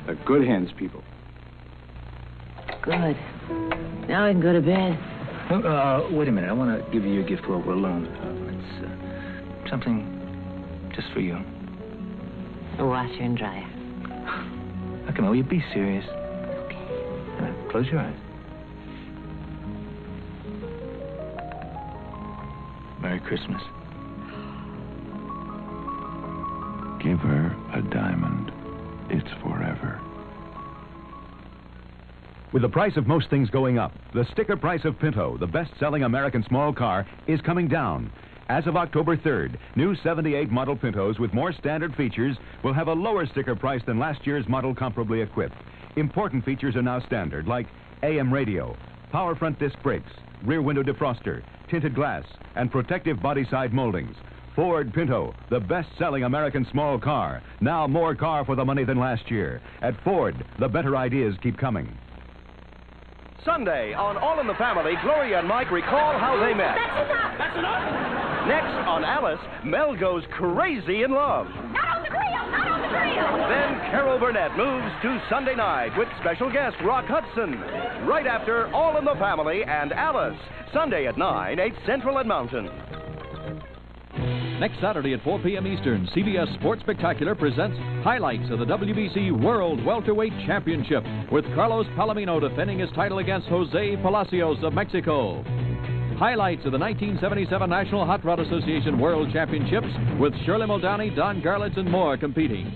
They're good hands, people. Good. Now I can go to bed. Wait a minute. I want to give you a gift while we're alone. It's something just for you. A washer and dryer. Now, come on, will you be serious? Okay. Close your eyes. Merry Christmas. Give her a diamond. It's forever. With the price of most things going up, the sticker price of Pinto, the best-selling American small car, is coming down. As of October 3rd, new 78 model Pintos with more standard features will have a lower sticker price than last year's model comparably equipped. Important features are now standard, like AM radio, power front disc brakes, rear window defroster, tinted glass, and protective body side moldings. Ford Pinto, the best-selling American small car. Now more car for the money than last year. At Ford, the better ideas keep coming. Sunday on All in the Family, Gloria and Mike recall how they met. That's enough! That's enough! Next on Alice, Mel goes crazy in love. Not on the grill! Not on the grill! Then Carol Burnett moves to Sunday night with special guest Rock Hudson. Right after All in the Family and Alice. Sunday at 9, 8 Central and Mountain. Next Saturday at 4 p.m. Eastern, CBS Sports Spectacular presents highlights of the WBC World Welterweight Championship with Carlos Palomino defending his title against Jose Palacios of Mexico. Highlights of the 1977 National Hot Rod Association World Championships with Shirley Muldowney, Don Garlitz, and more competing.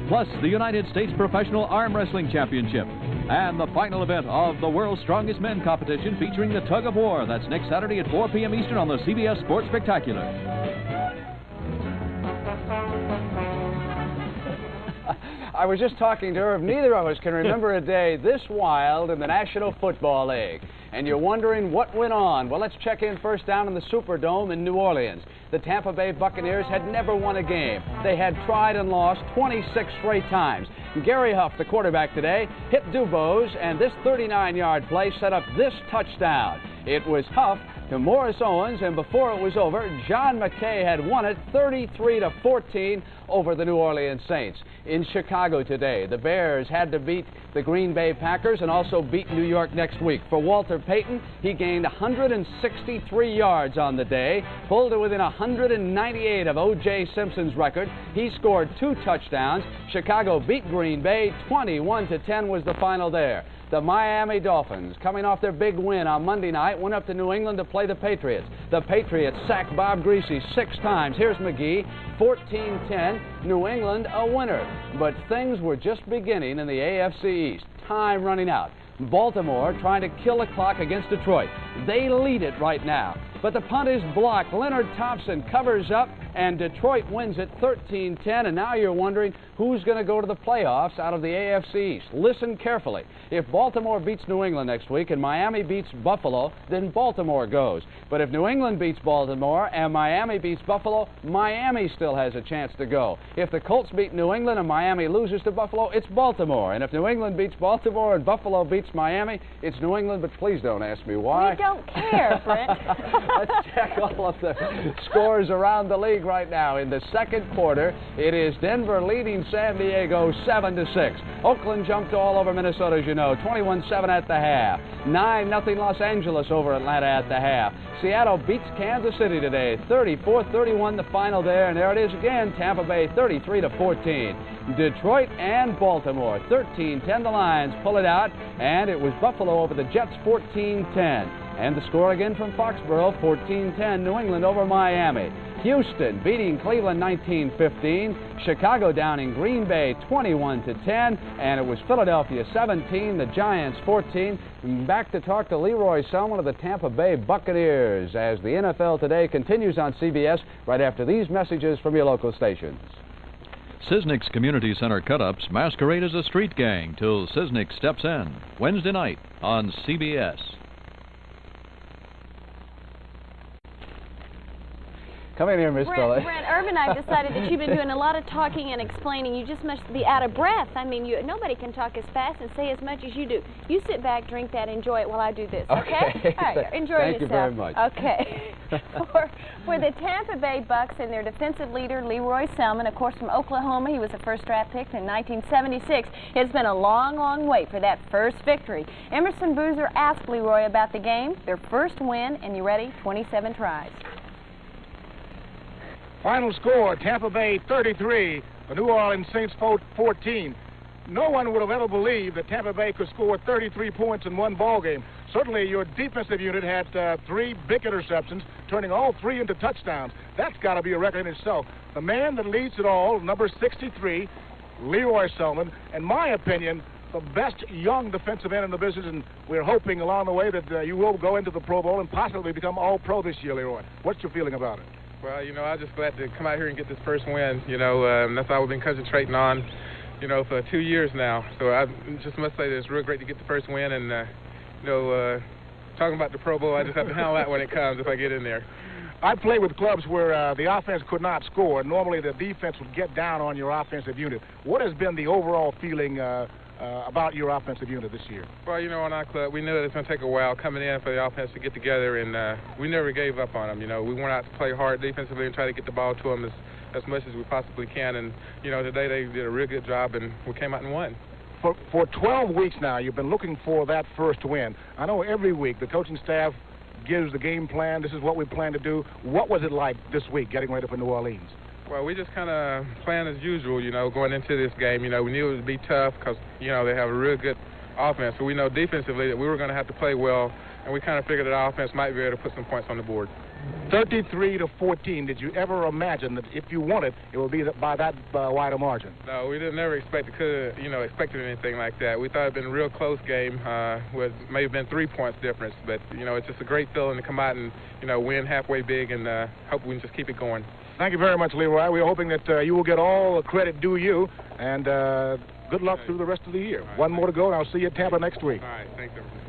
Plus, the United States Professional Arm Wrestling Championship. And the final event of the World's Strongest Men competition featuring the Tug of War. That's next Saturday at 4 p.m. Eastern on the CBS Sports Spectacular. I was just talking to her. If neither of us can remember a day this wild in the National Football League, and you're wondering what went on, well, let's check in first down in the Superdome in New Orleans. The Tampa Bay Buccaneers had never won a game. They had tried and lost 26 straight times. Gary Huff, the quarterback today, hit Dubose, and this 39-yard play set up this touchdown. It was Huff to Morris Owens, and before it was over, John McKay had won it 33-14 over the New Orleans Saints. In Chicago today, the Bears had to beat the Green Bay Packers and also beat New York next week. For Walter Payton, he gained 163 yards on the day, pulled to within 198 of O.J. Simpson's record. He scored 2 touchdowns. Chicago beat Green Bay 21-10 was the final there. The Miami Dolphins, coming off their big win on Monday night, went up to New England to play the Patriots. The Patriots sacked Bob Greasy 6 times. Here's McGee, 14-10, New England a winner. But things were just beginning in the AFC East. Time running out. Baltimore trying to kill the clock against Detroit. They lead it right now. But the punt is blocked. Leonard Thompson covers up, and Detroit wins it 13-10. And now you're wondering who's going to go to the playoffs out of the AFC East. Listen carefully. If Baltimore beats New England next week and Miami beats Buffalo, then Baltimore goes. But if New England beats Baltimore and Miami beats Buffalo, Miami still has a chance to go. If the Colts beat New England and Miami loses to Buffalo, it's Baltimore. And if New England beats Baltimore and Buffalo beats Miami, it's New England, but please don't ask me why. We don't care, Brent. Let's check all of the scores around the league right now. In the second quarter, it is Denver leading San Diego 7-6. Oakland jumped all over Minnesota, as you know, 21-7 at the half. 9-0 Los Angeles over Atlanta at the half. Seattle beats Kansas City today, 34-31 the final there, and there it is again, Tampa Bay 33-14. Detroit and Baltimore. 13-10, the Lions pull it out, and it was Buffalo over the Jets, 14-10. And the score again from Foxborough, 14-10, New England over Miami. Houston beating Cleveland 19-15. Chicago down in Green Bay 21-10. And it was Philadelphia 17, the Giants 14. Back to talk to Leroy Selman of the Tampa Bay Buccaneers as the NFL Today continues on CBS right after these messages from your local stations. Sisnick's Community Center cut-ups masquerade as a street gang till Sisnick steps in. Wednesday night on CBS. Come in here, Miss Philly. Brent, Irv and I have decided that you've been doing a lot of talking and explaining. You just must be out of breath. I mean, nobody can talk as fast and say as much as you do. You sit back, drink that, enjoy it while I do this, okay? All right, enjoy Thank yourself. you very much. Okay. For the Tampa Bay Bucks and their defensive leader, Leroy Selman, of course, from Oklahoma. He was a first-draft pick in 1976. It's been a long, long wait for that first victory. Emerson Boozer asked Leroy about the game, their first win, and you ready? 27 tries. Final score, Tampa Bay 33, the New Orleans Saints 14. No one would have ever believed that Tampa Bay could score 33 points in one ball game. Certainly your defensive unit had 3 big interceptions, turning all 3 into touchdowns. That's got to be a record in itself. The man that leads it all, number 63, Leroy Selman, in my opinion, the best young defensive end in the business, and we're hoping along the way that you will go into the Pro Bowl and possibly become All-Pro this year, Leroy. What's your feeling about it? Well, I'm just glad to come out here and get this first win. That's all we've been concentrating on, for 2 years now. So I just must say that it's real great to get the first win. And, talking about the Pro Bowl, I just have to handle that when it comes if I get in there. I played with clubs where the offense could not score. Normally the defense would get down on your offensive unit. What has been the overall feeling about your offensive unit this year? Well, on our club, we knew that it's going to take a while coming in for the offense to get together, and we never gave up on them. We went out to play hard defensively and try to get the ball to them as much as we possibly can. And, today they did a real good job, and we came out and won. For 12 weeks now, you've been looking for that first win. I know every week the coaching staff gives the game plan. This is what we plan to do. What was it like this week getting ready for New Orleans? Well, we just kind of planned as usual, going into this game. We knew it would be tough because, they have a real good offense. So we know defensively that we were going to have to play well, and we kind of figured that our offense might be able to put some points on the board. 33-14. Did you ever imagine that if you won it, it would be by that wide a margin? No, we never expected anything like that. We thought it'd been a real close game with maybe been 3 points difference. But it's just a great feeling to come out and win halfway big, and hope we can just keep it going. Thank you very much, Leroy. We're hoping that you will get all the credit due you, and good luck through the rest of the year. Right, one more to go, and I'll see you at Tampa next week. All right, thanks, everybody.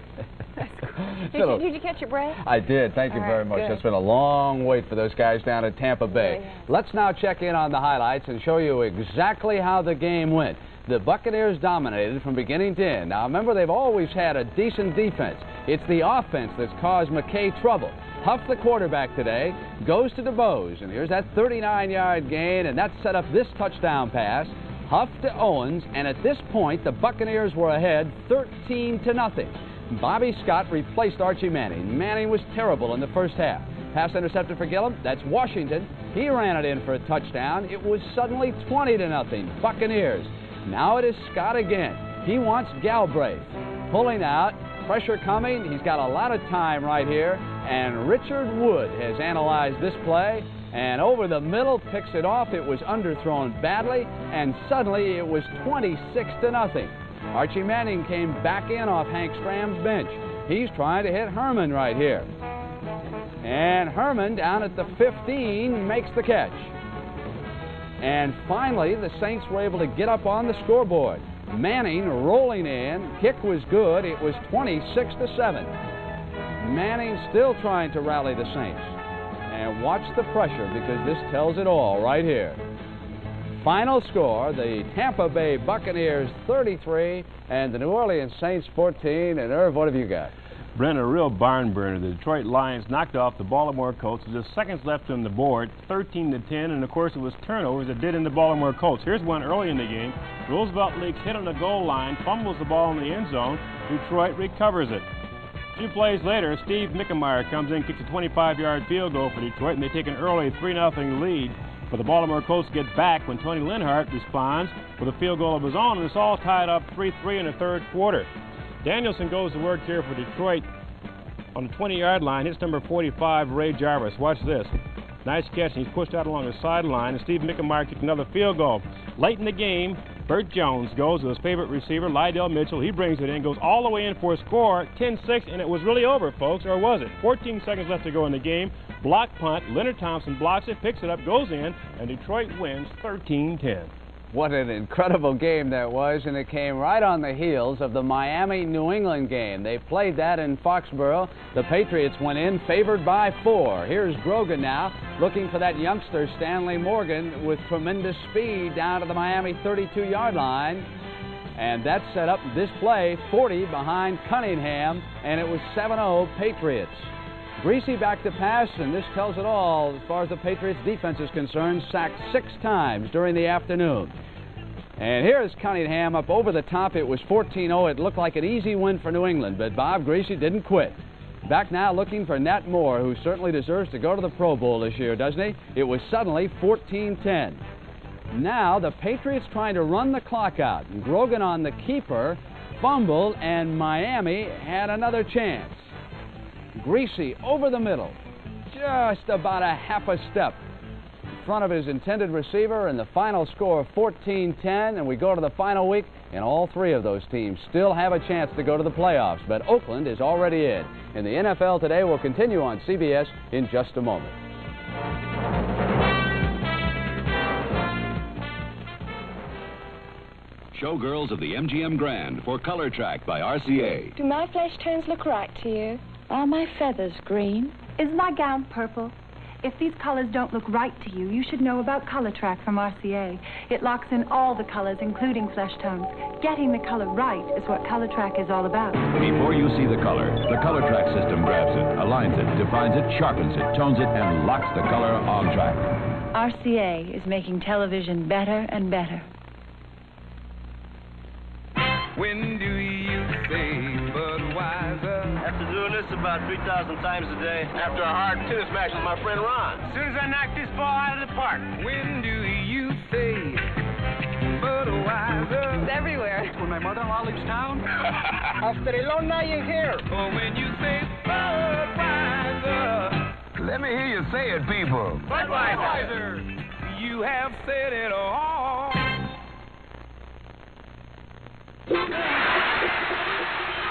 Did you catch your breath? I did. Thank you very much. Good. It's been a long wait for those guys down at Tampa Bay. Yeah. Let's now check in on the highlights and show you exactly how the game went. The Buccaneers dominated from beginning to end. Now, remember, they've always had a decent defense. It's the offense that's caused McKay trouble. Huff, the quarterback today, goes to DeBose, and here's that 39-yard gain, and that set up this touchdown pass. Huff to Owens, and at this point, the Buccaneers were ahead 13-0. Bobby Scott replaced Archie Manning. Manning was terrible in the first half. Pass intercepted for Gillum. That's Washington. He ran it in for a touchdown. It was suddenly 20-0. Buccaneers. Now it is Scott again. He wants Galbraith. Pulling out. Pressure coming. He's got a lot of time right here. And Richard Wood has analyzed this play. And over the middle, picks it off. It was underthrown badly. And suddenly it was 26-0. Archie Manning came back in off Hank Stram's bench. He's trying to hit Herman right here. And Herman down at the 15 makes the catch. And finally, the Saints were able to get up on the scoreboard. Manning rolling in. Kick was good. It was 26-7. Manning still trying to rally the Saints. And watch the pressure because this tells it all right here. Final score, the Tampa Bay Buccaneers 33 and the New Orleans Saints 14. And Irv, what have you got? Brent, a real barn burner. The Detroit Lions knocked off the Baltimore Colts with just seconds left on the board, 13-10, and of course it was turnovers that did in the Baltimore Colts. Here's one early in the game. Roosevelt leaks hit on the goal line, fumbles the ball in the end zone. Detroit recovers it. A few plays later, Steve Mickemeyer comes in, kicks a 25-yard field goal for Detroit, and they take an early 3-0 lead. But the Baltimore Colts get back when Tony Linhart responds with a field goal of his own, and it's all tied up 3-3 in the third quarter. Danielson goes to work here for Detroit on the 20-yard line. Hits number 45, Ray Jarvis. Watch this. Nice catch, and he's pushed out along the sideline, and Steve Mickemeyer kicked another field goal. Late in the game, Bert Jones goes to his favorite receiver, Lydell Mitchell. He brings it in, goes all the way in for a score, 10-6, and it was really over, folks, or was it? 14 seconds left to go in the game. Block punt, Leonard Thompson blocks it, picks it up, goes in, and Detroit wins 13-10. What an incredible game that was, and it came right on the heels of the Miami-New England game. They played that in Foxborough. The Patriots went in favored by 4. Here's Grogan now, looking for that youngster, Stanley Morgan, with tremendous speed down to the Miami 32-yard line. And that set up this play, 40 behind Cunningham, and it was 7-0 Patriots. Greasy back to pass, and this tells it all as far as the Patriots defense is concerned. Sacked 6 times during the afternoon. And here's Cunningham up over the top. It was 14-0. It looked like an easy win for New England, but Bob Greasy didn't quit. Back now looking for Nat Moore, who certainly deserves to go to the Pro Bowl this year, doesn't he? It was suddenly 14-10. Now the Patriots trying to run the clock out. And Grogan on the keeper fumbled, and Miami had another chance. Greasy over the middle, just about a half a step in front of his intended receiver, and the final score 14-10, and we go to the final week, and all 3 of those teams still have a chance to go to the playoffs, but Oakland is already in. And the NFL Today will continue on CBS in just a moment. Showgirls of the MGM Grand for Color Track by RCA. Do my flesh tones look right to you? Are my feathers green? Is my gown purple? If these colors don't look right to you, you should know about Color Track from RCA. It locks in all the colors, including flesh tones. Getting the color right is what Color Track is all about. Before you see the Color Track system grabs it, aligns it, defines it, sharpens it, tones it, and locks the color on track. RCA is making television better and better. When do you say Budweiser? After doing this about 3,000 times a day. After a hard tennis match with my friend Ron. As soon as I knock this ball out of the park. When do you say Budweiser? It's everywhere. When my mother-in-law leaves town. After a long night in here. Or when you say Budweiser. Let me hear you say it, people. Budweiser. You have said it all.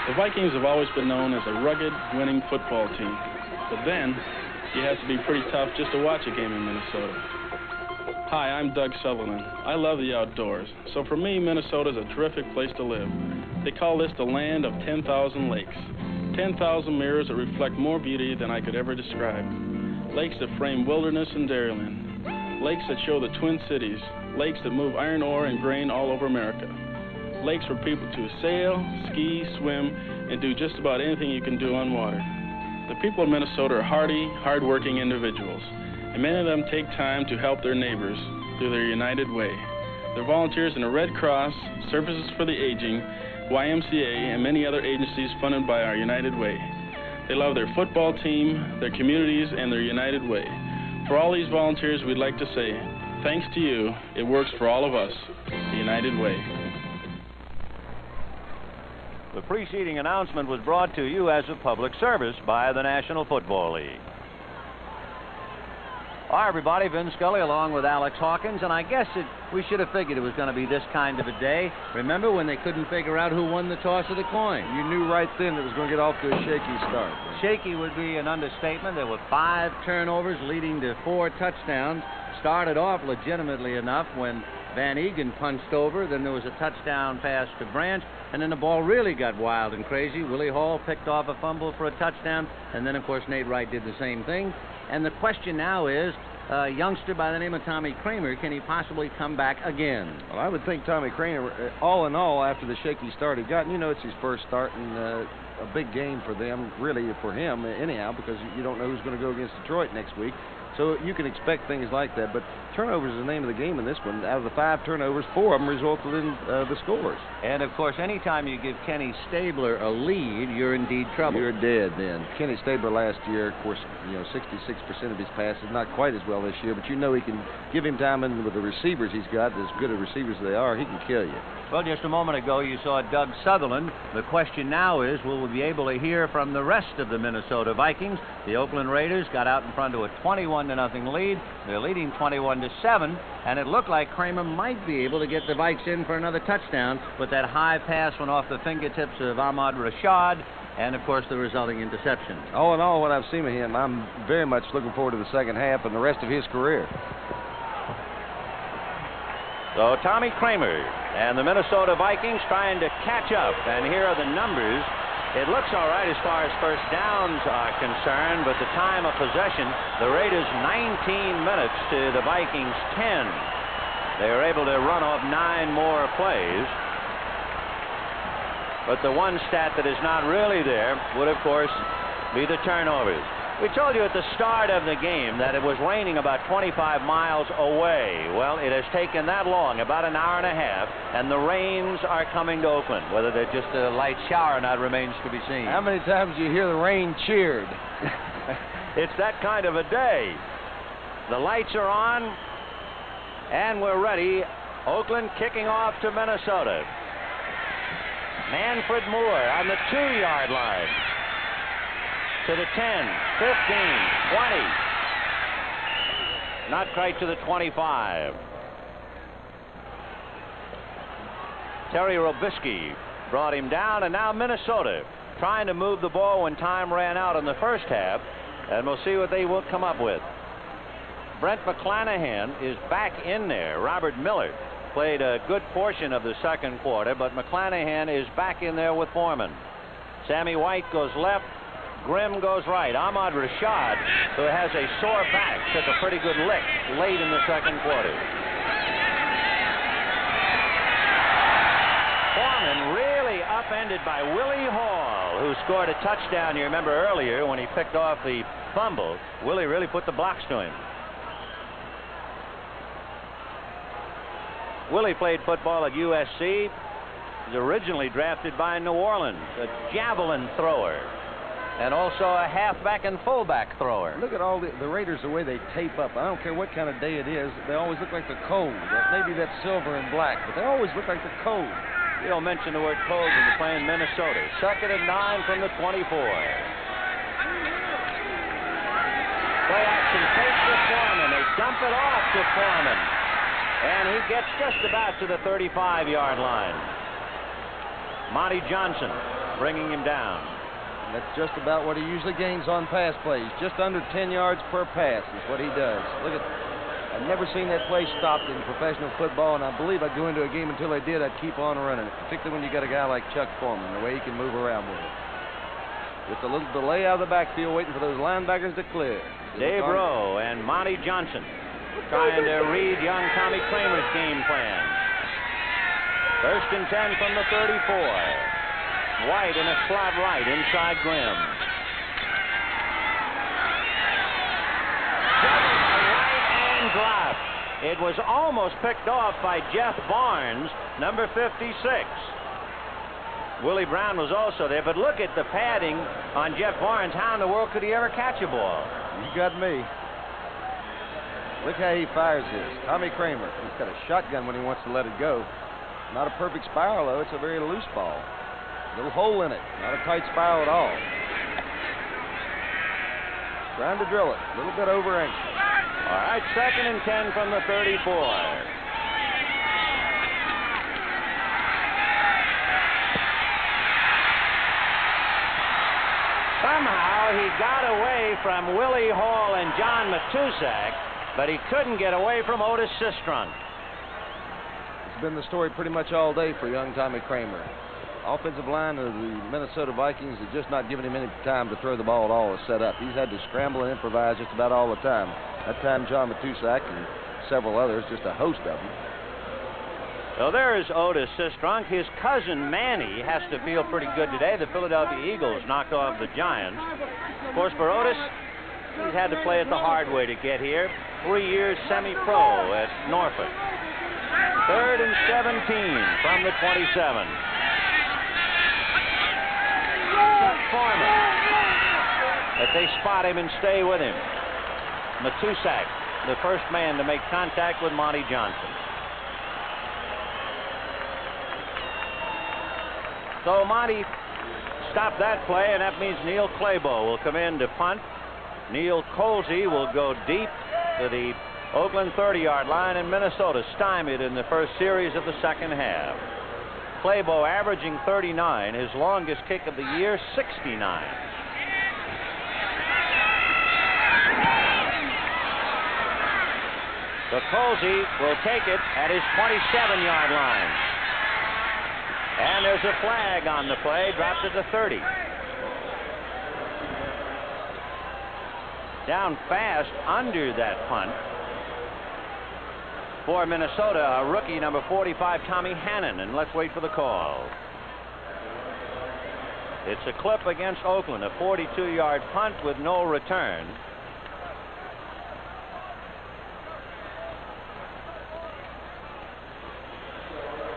The Vikings have always been known as a rugged, winning football team. But then, you have to be pretty tough just to watch a game in Minnesota. Hi, I'm Doug Sutherland. I love the outdoors. So for me, Minnesota's a terrific place to live. They call this the land of 10,000 lakes. 10,000 mirrors that reflect more beauty than I could ever describe. Lakes that frame wilderness and dairyland. Lakes that show the Twin Cities. Lakes that move iron ore and grain all over America. Lakes for people to sail, ski, swim, and do just about anything you can do on water. The people of Minnesota are hardy, hard-working individuals, and many of them take time to help their neighbors through their United Way. They're volunteers in the Red Cross, Services for the Aging, YMCA, and many other agencies funded by our United Way. They love their football team, their communities, and their United Way. For all these volunteers, we'd like to say, thanks to you, it works for all of us, the United Way. The preceding announcement was brought to you as a public service by the National Football League. Hi, everybody. Vin Scully along with Alex Hawkins, and I guess we should have figured it was going to be this kind of a day. Remember when they couldn't figure out who won the toss of the coin? You knew right then it was going to get off to a shaky start. Shaky would be an understatement. There were 5 turnovers leading to 4 touchdowns. Started off legitimately enough when Van Eeghen punched over. Then there was a touchdown pass to Branch, and then the ball really got wild and crazy. Willie Hall picked off a fumble for a touchdown, and then, of course, Nate Wright did the same thing. And the question now is, a youngster by the name of Tommy Kramer, can he possibly come back again? Well, I would think Tommy Kramer, all in all, after the shaky start he got, you know it's his first start and a big game for them, really for him anyhow, because you don't know who's going to go against Detroit next week. So you can expect things like that. But turnovers is the name of the game in this one. Out of the 5 turnovers, 4 of them resulted in the scores. And, of course, anytime you give Kenny Stabler a lead, you're in deep trouble. You're dead then. Kenny Stabler last year, of course, 66% of his passes, not quite as well this year, but you know he can give him time in with the receivers he's got, as good a receivers as they are, he can kill you. Well, just a moment ago, you saw Doug Sutherland. The question now is, will we be able to hear from the rest of the Minnesota Vikings? The Oakland Raiders got out in front to a 21-0 lead. They're leading 21-7, and it looked like Kramer might be able to get the Vikes in for another touchdown, but that high pass went off the fingertips of Ahmad Rashad, and, of course, the resulting interception. All in all, what I've seen of him, I'm very much looking forward to the second half and the rest of his career. So Tommy Kramer and the Minnesota Vikings trying to catch up, and here are the numbers. It looks all right as far as first downs are concerned, but the time of possession, the Raiders 19 minutes to the Vikings 10. They were able to run off 9 more plays. But the one stat that is not really there would, of course, be the turnovers. We told you at the start of the game that it was raining about 25 miles away. Well, it has taken that long, about an hour and a half, and the rains are coming to Oakland. Whether they're just a light shower or not remains to be seen. How many times do you hear the rain cheered? It's that kind of a day. The lights are on, and we're ready. Oakland kicking off to Minnesota. Manfred Moore on the 2-yard line. To the 10, 15, 20. Not quite to the 25. Terry Robisky brought him down, and now Minnesota trying to move the ball when time ran out in the first half, and we'll see what they will come up with. Brent McClanahan is back in there. Robert Miller played a good portion of the second quarter, but McClanahan is back in there with Foreman. Sammy White goes left. Grimm goes right. Ahmad Rashad, who has a sore back, took a pretty good lick late in the second quarter. Foreman really upended by Willie Hall, who scored a touchdown. You remember earlier when he picked off the fumble. Willie really put the blocks to him. Willie played football at USC. He was originally drafted by New Orleans, a javelin thrower, and also a halfback and fullback thrower. Look at all the Raiders, the way they tape up. I don't care what kind of day it is. They always look like they're cold. Maybe that's silver and black, but they always look like they're cold. You don't mention the word cold when you're playing Minnesota. 2nd and 9 from the 24. Play action takes to Foreman. They dump it off to Foreman, and he gets just about to the 35-yard line. Monty Johnson bringing him down. That's just about what he usually gains on pass plays. Just under 10 yards per pass is what he does. Look at, I've never seen that play stopped in professional football, and I believe I'd go into a game until they did. I'd keep on running it, particularly when you got a guy like Chuck Foreman, the way he can move around with it. Just a little delay out of the backfield, waiting for those linebackers to clear. Dave Rowe and Monty Johnson trying to read young Tommy Kramer's game plan. 1st and 10 from the 34. White in a slot right inside Grimm. Right and drop. It was almost picked off by Jeff Barnes, number 56. Willie Brown was also there, but look at the padding on Jeff Barnes. How in the world could he ever catch a ball? You got me. Look how he fires this. Tommy Kramer. He's got a shotgun when he wants to let it go. Not a perfect spiral, though. It's a very loose ball. Little hole in it. Not a tight spiral at all. Trying to drill it. A little bit over anxious. All right, 2nd and 10 from the 34. Somehow he got away from Willie Hall and John Matusak, but he couldn't get away from Otis Sistrunk. It's been the story pretty much all day for young Tommy Kramer. Offensive line of the Minnesota Vikings is just not giving him any time to throw the ball at all or set up. He's had to scramble and improvise just about all the time. That time, John Matusak and several others, just a host of them. So there's Otis Sistrunk. His cousin Manny has to feel pretty good today. The Philadelphia Eagles knocked off the Giants. Of course, for Otis, He's had to play it the hard way to get here. 3 years semi-pro at Norfolk. 3rd and 17 from the 27. Foreman. But they spot him and stay with him. Matusak, the first man to make contact with Monty Johnson. So Monty stopped that play, and that means Neil Claybo will come in to punt. Neil Colsey will go deep to the Oakland 30-yard line, and Minnesota stymied in the first series of the second half. Claybo averaging 39, his longest kick of the year, 69. So Colsey will take it at his 27-yard line. And there's a flag on the play, dropped at the 30. Down fast under that punt for Minnesota, a rookie, number 45, Tommy Hannon, and let's wait for the call. It's a clip against Oakland, a 42-yard punt with no return.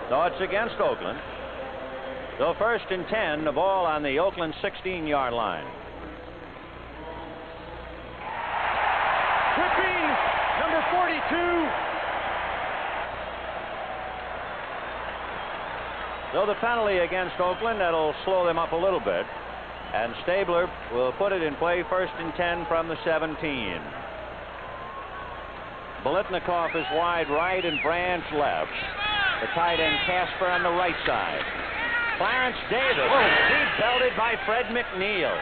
So it's against Oakland. So 1st and 10, the ball on the Oakland 16-yard line. Tripping, number 42. So the penalty against Oakland, that'll slow them up a little bit. And Stabler will put it in play, 1st and 10 from the 17. Bolitnikoff is wide right and Branch left. The tight end Casper on the right side. Clarence Davis, deep belted by Fred McNeil.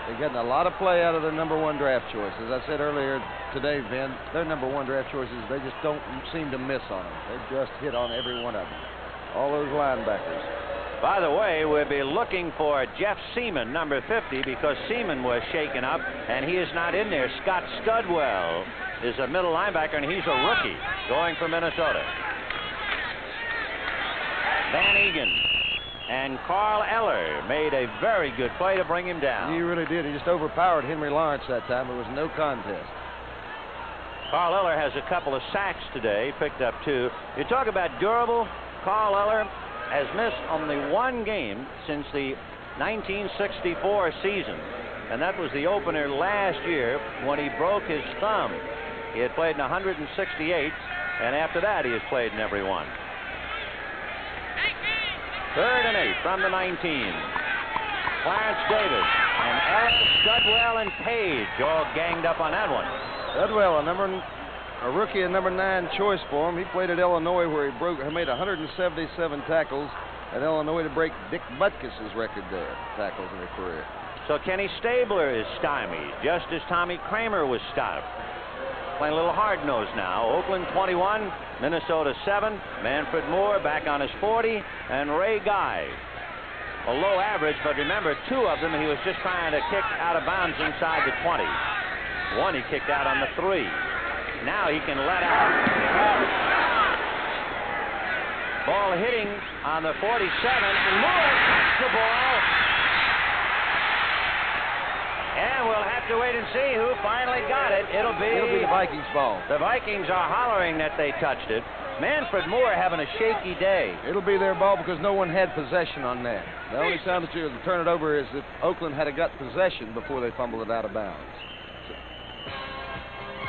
They're getting a lot of play out of their number 1 draft choice. As I said earlier today, Vin, their number 1 draft choices, they just don't seem to miss on them. They just hit on every one of them. All those linebackers. By the way, we'll be looking for Jeff Seaman, number 50, because Seaman was shaken up, and he is not in there. Scott Studwell is a middle linebacker, and he's a rookie going for Minnesota. Van Eeghen and Carl Eller made a very good play to bring him down. He really did. He just overpowered Henry Lawrence that time. It was no contest. Carl Eller has a couple of sacks today, picked up 2. You talk about durable. Carl Eller has missed only 1 game since the 1964 season, and that was the opener last year when he broke his thumb. He had played in 168, and after that he has played in every one. 3rd and 8 from the 19. Clarence Davis and Ellis, Studwell, and Page all ganged up on that one. Studwell, a rookie and number 9 choice for him. He played at Illinois where he made 177 tackles at Illinois to break Dick Butkus's record there, tackles in a career. So Kenny Stabler is stymied, just as Tommy Kramer was stopped. Playing a little hard-nosed now. Oakland 21, Minnesota 7. Manfred Moore back on his 40, and Ray Guy. A low average, but remember, 2 of them he was just trying to kick out of bounds inside the 20. 1 he kicked out on the 3. Now he can let out. Ball hitting on the 47, and Moore cuts the ball. And we'll have to wait and see who finally got it. It'll be the Vikings' ball. The Vikings are hollering that they touched it. Manfred Moore having a shaky day. It'll be their ball because no one had possession on that. The only time that you can turn it over is if Oakland had got possession before they fumbled it out of bounds.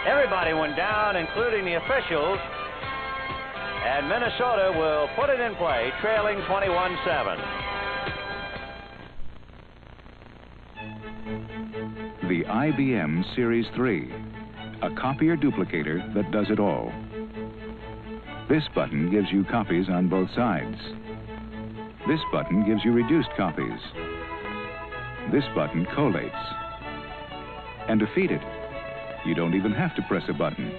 Everybody went down, including the officials. And Minnesota will put it in play, trailing 21-7. The IBM Series 3, a copier duplicator that does it all. This button gives you copies on both sides. This button gives you reduced copies. This button collates. And to feed it, you don't even have to press a button.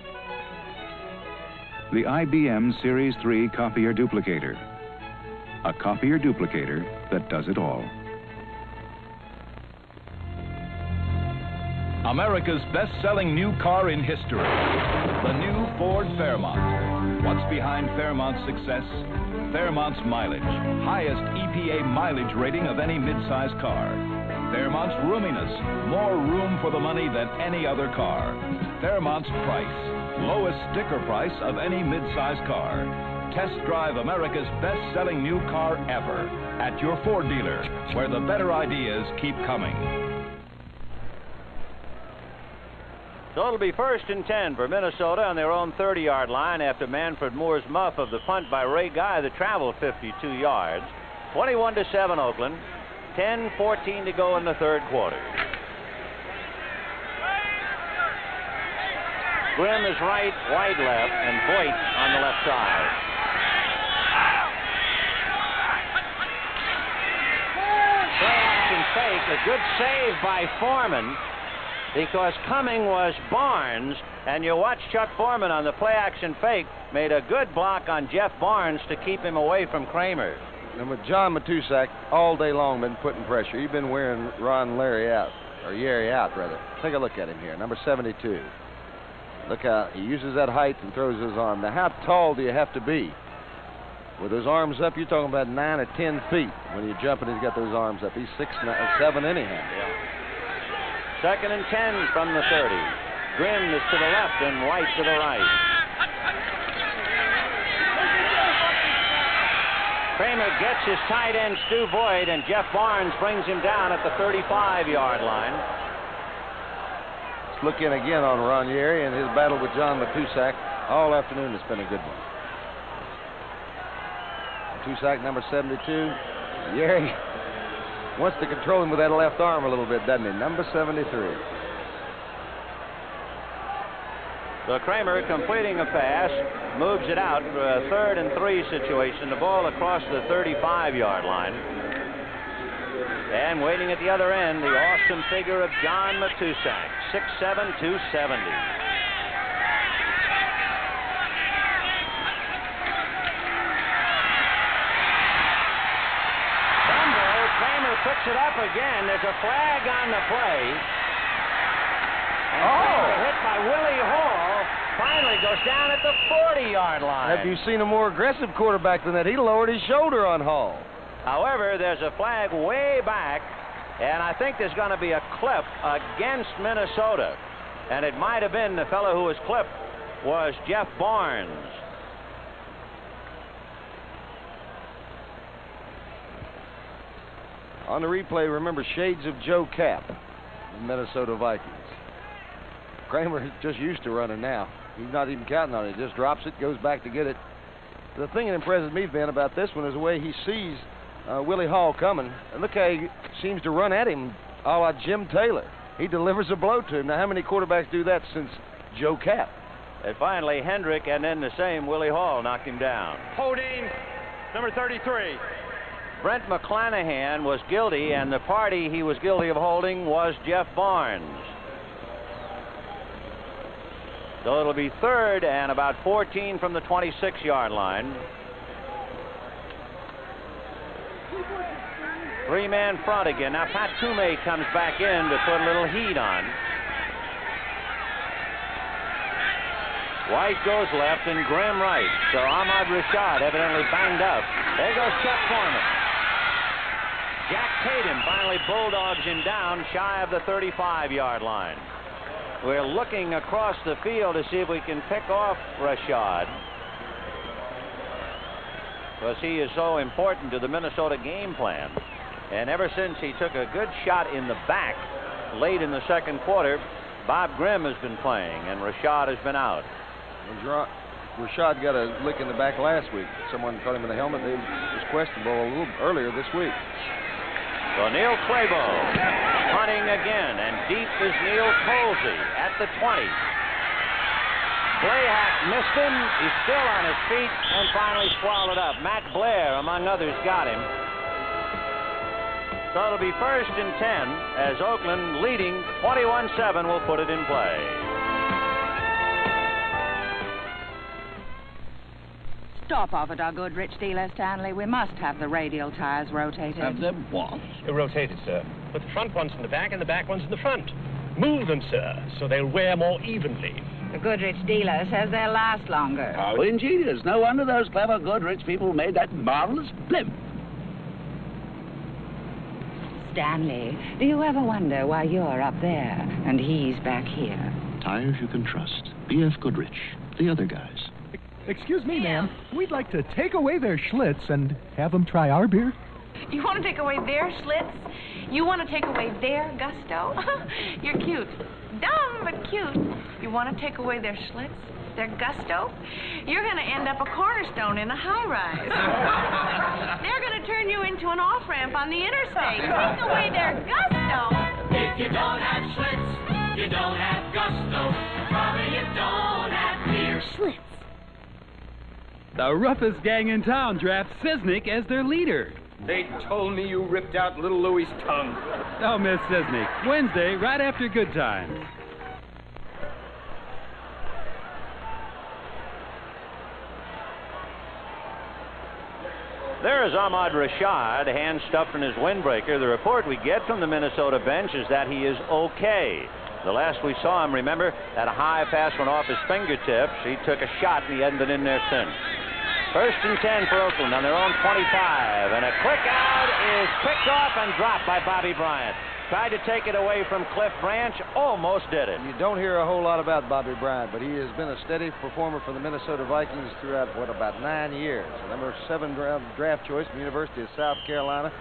The IBM Series 3 copier duplicator, a copier duplicator that does it all. America's best-selling new car in history, the new Ford Fairmont. What's behind Fairmont's success? Fairmont's mileage, highest EPA mileage rating of any midsize car. Fairmont's roominess, more room for the money than any other car. Fairmont's price, lowest sticker price of any midsize car. Test drive America's best-selling new car ever at your Ford dealer, where the better ideas keep coming. So it'll be 1st and 10 for Minnesota on their own 30-yard line after Manfred Moore's muff of the punt by Ray Guy that traveled 52 yards. 21-7 Oakland. 10-14 to go in the third quarter. Grimm is right, White left, and Voigt on the left side. Play action fake, a good save by Foreman, because coming was Barnes, and you watch Chuck Foreman on the play-action fake, made a good block on Jeff Barnes to keep him away from Kramer. And with John Matusak all day long been putting pressure, he's been wearing Ron Larry out, or Yeri out, rather. Take a look at him here, number 72. Look how he uses that height and throws his arm. Now, how tall do you have to be? With those arms up, you're talking about 9 or 10 feet. When you're jumping, he's got those arms up. He's 6'7" anyhow. Yeah. 2nd and 10 from the 30. Grimm is to the left and White to the right. Kramer gets his tight end, Stu Voigt, and Jeff Barnes brings him down at the 35-yard line. Let's look in again on Ron Yeri and his battle with John Matusak. All afternoon it's been a good one. Matusak, number 72. Yeri wants to control him with that left arm a little bit, doesn't he? Number 73. So Kramer completing a pass, moves it out for a 3rd and 3 situation. The ball across the 35-yard line. And waiting at the other end, the awesome figure of John Matusak, 6'7", 270. Picks it up again. There's a flag on the play. And hit by Willie Hall. Finally goes down at the 40-yard line. Have you seen a more aggressive quarterback than that? He lowered his shoulder on Hall. However, there's a flag way back, and I think there's going to be a clip against Minnesota. And it might have been the fellow who was clipped was Jeff Barnes. On the replay, remember, shades of Joe Cap, the Minnesota Vikings. Kramer is just used to running now. He's not even counting on it. He just drops it, goes back to get it. The thing that impresses me, Ben, about this one is the way he sees Willie Hall coming. And look how he seems to run at him a la Jim Taylor. He delivers a blow to him. Now, how many quarterbacks do that since Joe Cap? And finally, Hendrick, and then the same Willie Hall knocked him down. Holding, number 33. Brent McClanahan was guilty, and the party he was guilty of holding was Jeff Barnes. So it'll be 3rd and about 14 from the 26-yard line. 3-man front again. Now Pat Toomey comes back in to put a little heat on. White goes left and Grimm right. So Ahmad Rashad evidently banged up. There goes Chuck Foreman. Jack Tatum finally bulldogs him down shy of the 35-yard line. We're looking across the field to see if we can pick off Rashad, because he is so important to the Minnesota game plan. And ever since he took a good shot in the back late in the second quarter, Bob Grimm has been playing and Rashad has been out. Rashad got a lick in the back last week. Someone caught him in the helmet. It was questionable a little earlier this week. So Neil Clabo punting again, and deep is Neil Colsey at the 20. Blahack missed him. He's still on his feet and finally swallowed up. Matt Blair, among others, got him. So it'll be 1st and 10 as Oakland, leading 21-7, will put it in play. Stop off at our Goodrich dealer, Stanley. We must have the radial tires rotated. Have them what? Rotated, sir. Put the front ones in the back and the back ones in the front. Move them, sir, so they'll wear more evenly. The Goodrich dealer says they'll last longer. How ingenious. No wonder those clever Goodrich people made that marvelous blimp. Stanley, do you ever wonder why you're up there and he's back here? Tires you can trust. B.F. Goodrich. The other guys. Excuse me, ma'am. We'd like to take away their Schlitz and have them try our beer. You want to take away their Schlitz? You want to take away their gusto? You're cute. Dumb, but cute. You want to take away their Schlitz? Their gusto? You're going to end up a cornerstone in a high-rise. They're going to turn you into an off-ramp on the interstate. Take away their gusto. If you don't have Schlitz, you don't have gusto. Probably you don't have beer. Schlitz. The roughest gang in town drafts Sisnick as their leader. They told me you ripped out little Louie's tongue. Don't miss Sisnick. Wednesday, right after Good Times. There's Ahmad Rashad, hand stuffed in his windbreaker. The report we get from the Minnesota bench is that he is okay. The last we saw him, remember, that a high pass went off his fingertips. He took a shot and he hadn't been in there since. 1st and 10 for Oakland on their own 25. And a quick out is picked off and dropped by Bobby Bryant. Tried to take it away from Cliff Branch, almost did it. You don't hear a whole lot about Bobby Bryant, but he has been a steady performer for the Minnesota Vikings throughout, about 9 years. Number 7 draft choice from the University of South Carolina.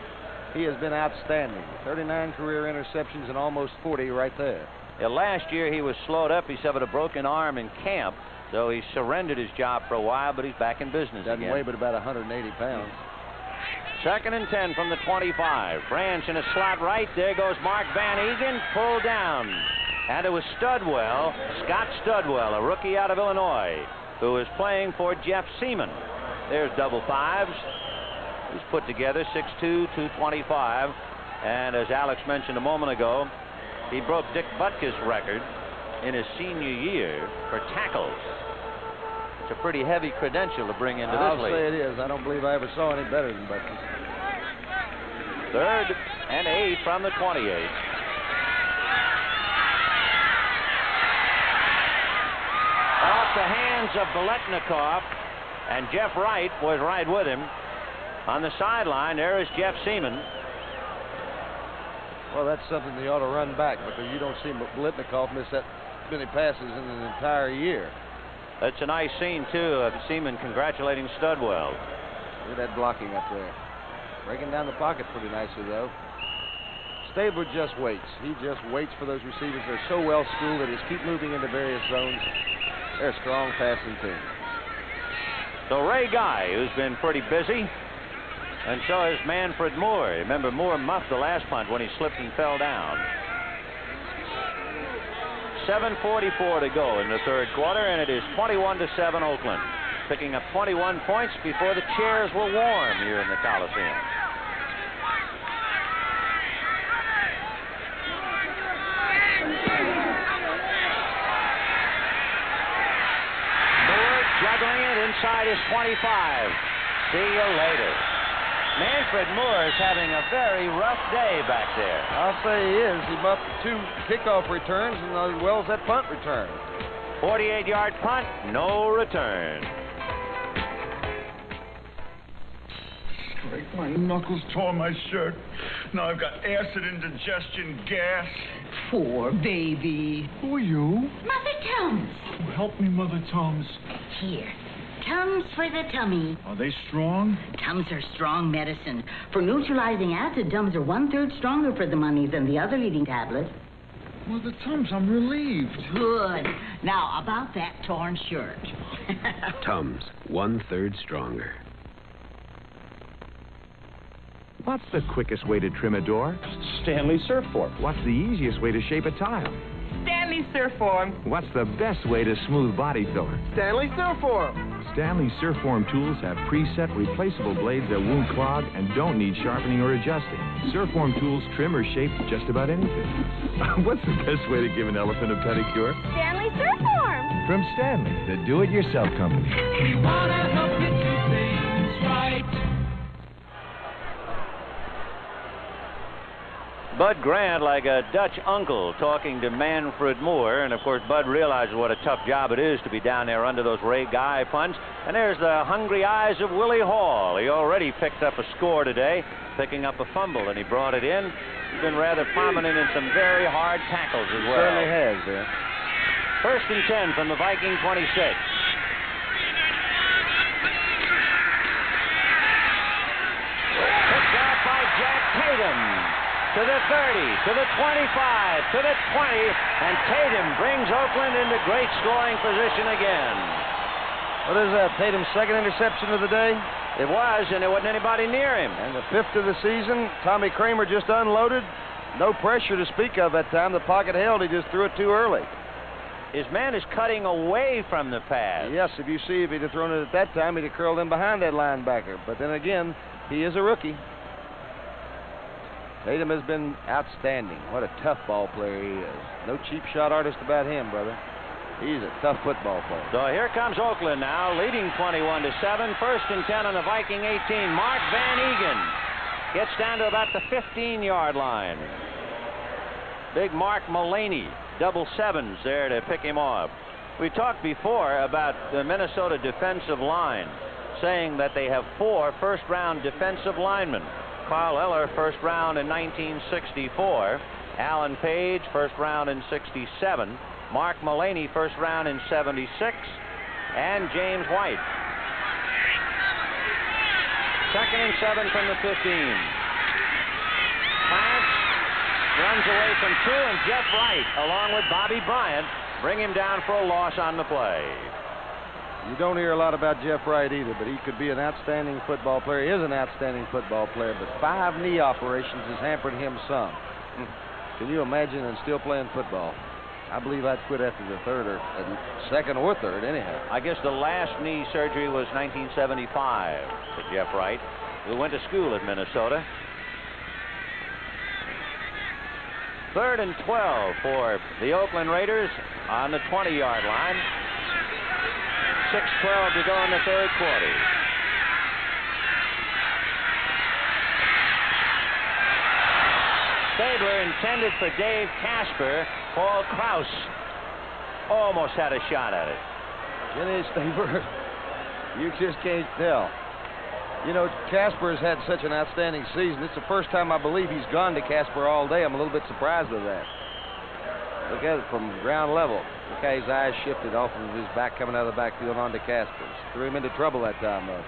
He has been outstanding. 39 career interceptions and almost 40 right there. Yeah, last year he was slowed up, he suffered a broken arm in camp, so he surrendered his job for a while, but he's back in business Doesn't again. weigh but about 180 pounds. 2nd and 10 from the 25. Branch in a slot right. There goes Mark van Eeghen, pulled down. And it was Studwell, Scott Studwell, a rookie out of Illinois, who is playing for Jeff Seaman. There's double fives. He's put together 6'2", 225. And as Alex mentioned a moment ago, he broke Dick Butkus' record in his senior year for tackles. It's a pretty heavy credential to bring into this league. I'll say it is. I don't believe I ever saw any better than Butkus. 3rd and 8 from the 28. Off the hands of Biletnikoff, and Jeff Wright was right with him. On the sideline, there is Jeff Seaman. Well, that's something they ought to run back, because you don't see Biletnikoff miss that many passes in an entire year. That's a nice scene, too, of Seaman congratulating Studwell. Look at that blocking up there. Breaking down the pocket pretty nicely, though. Stabler just waits. He just waits for those receivers. They're so well schooled that they keep moving into various zones. They're a strong passing team. So Ray Guy, who's been pretty busy, and so is Manfred Moore. Remember, Moore muffed the last punt when he slipped and fell down. 7:44 to go in the 3rd quarter, and it is 21-7 Oakland, picking up 21 points before the chairs were warm here in the Coliseum. Moore juggling it inside his 25. See you later. Manfred Moore is having a very rough day back there. I'll say he is. He muffed 2 kickoff returns and well as that punt return. 48-yard punt, no return. My knuckles tore my shirt. Now I've got acid indigestion, gas. Poor baby. Who are you? Mother Tums. Oh, help me, Mother Tums. Here. Tums for the tummy. Are they strong? Tums are strong medicine. For neutralizing acid, Tums are 1/3 stronger for the money than the other leading tablets. Mother Tums, I'm relieved. Good. Now, about that torn shirt. Tums, 1/3 stronger. What's the quickest way to trim a door? Stanley Surfform. What's the easiest way to shape a tile? Stanley Surfform. What's the best way to smooth body filler? Stanley Surfform. Stanley Surfform tools have preset replaceable blades that won't clog and don't need sharpening or adjusting. Surfform tools trim or shape just about anything. What's the best way to give an elephant a pedicure? Stanley Surfform. From Stanley, the do-it-yourself company. We want to help you do things right. Bud Grant like a Dutch uncle talking to Manfred Moore. And, of course, Bud realizes what a tough job it is to be down there under those Ray Guy punts. And there's the hungry eyes of Willie Hall. He already picked up a score today, picking up a fumble, and he brought it in. He's been rather prominent in some very hard tackles as well. Certainly has, there. 1st and 10 from the Viking 26. Picked out by Jack Tatum. To the 30, to the 25, to the 20, and Tatum brings Oakland into great scoring position again. What is that, Tatum's second interception of the day? It was, and there wasn't anybody near him. And the 5th of the season. Tommy Kramer just unloaded. No pressure to speak of that time. The pocket held. He just threw it too early. His man is cutting away from the pass. Yes, if you see, if he'd have thrown it at that time, he'd have curled in behind that linebacker. But then again, he is a rookie. Tatum has been outstanding. What a tough ball player he is. No cheap shot artist about him, brother. He's a tough football player. So here comes Oakland now, leading 21-7. 1st and 10 on the Viking 18. Mark van Eeghen gets down to about the 15-yard line. Big Mark Mullaney, double sevens there to pick him off. We talked before about the Minnesota defensive line, saying that they have 4 first-round defensive linemen. Carl Eller, first round in 1964. Alan Page, first round in 67. Mark Mullaney, first round in 76. And James White. 2nd and 7 from the 15. Plants runs away from 2, and Jeff Wright, along with Bobby Bryant, bring him down for a loss on the play. You don't hear a lot about Jeff Wright either, but he could be an outstanding football player. He is an outstanding football player, but 5 knee operations has hampered him some. Can you imagine and still playing football? I believe I'd quit after the 3rd or 2nd or 3rd anyhow. I guess the last knee surgery was 1975 for Jeff Wright, who went to school at Minnesota. 3rd and 12 for the Oakland Raiders on the 20-yard line. 6:12 to go in the 3rd quarter. Stabler intended for Dave Casper. Paul Krause almost had a shot at it. Jenny Stabler, you just can't tell. You know, Casper has had such an outstanding season. It's the first time I believe he's gone to Casper all day. I'm a little bit surprised with that. Look at it from ground level. Look how his eyes shifted off of his back coming out of the backfield onto Casper's. Threw him into trouble that time, though.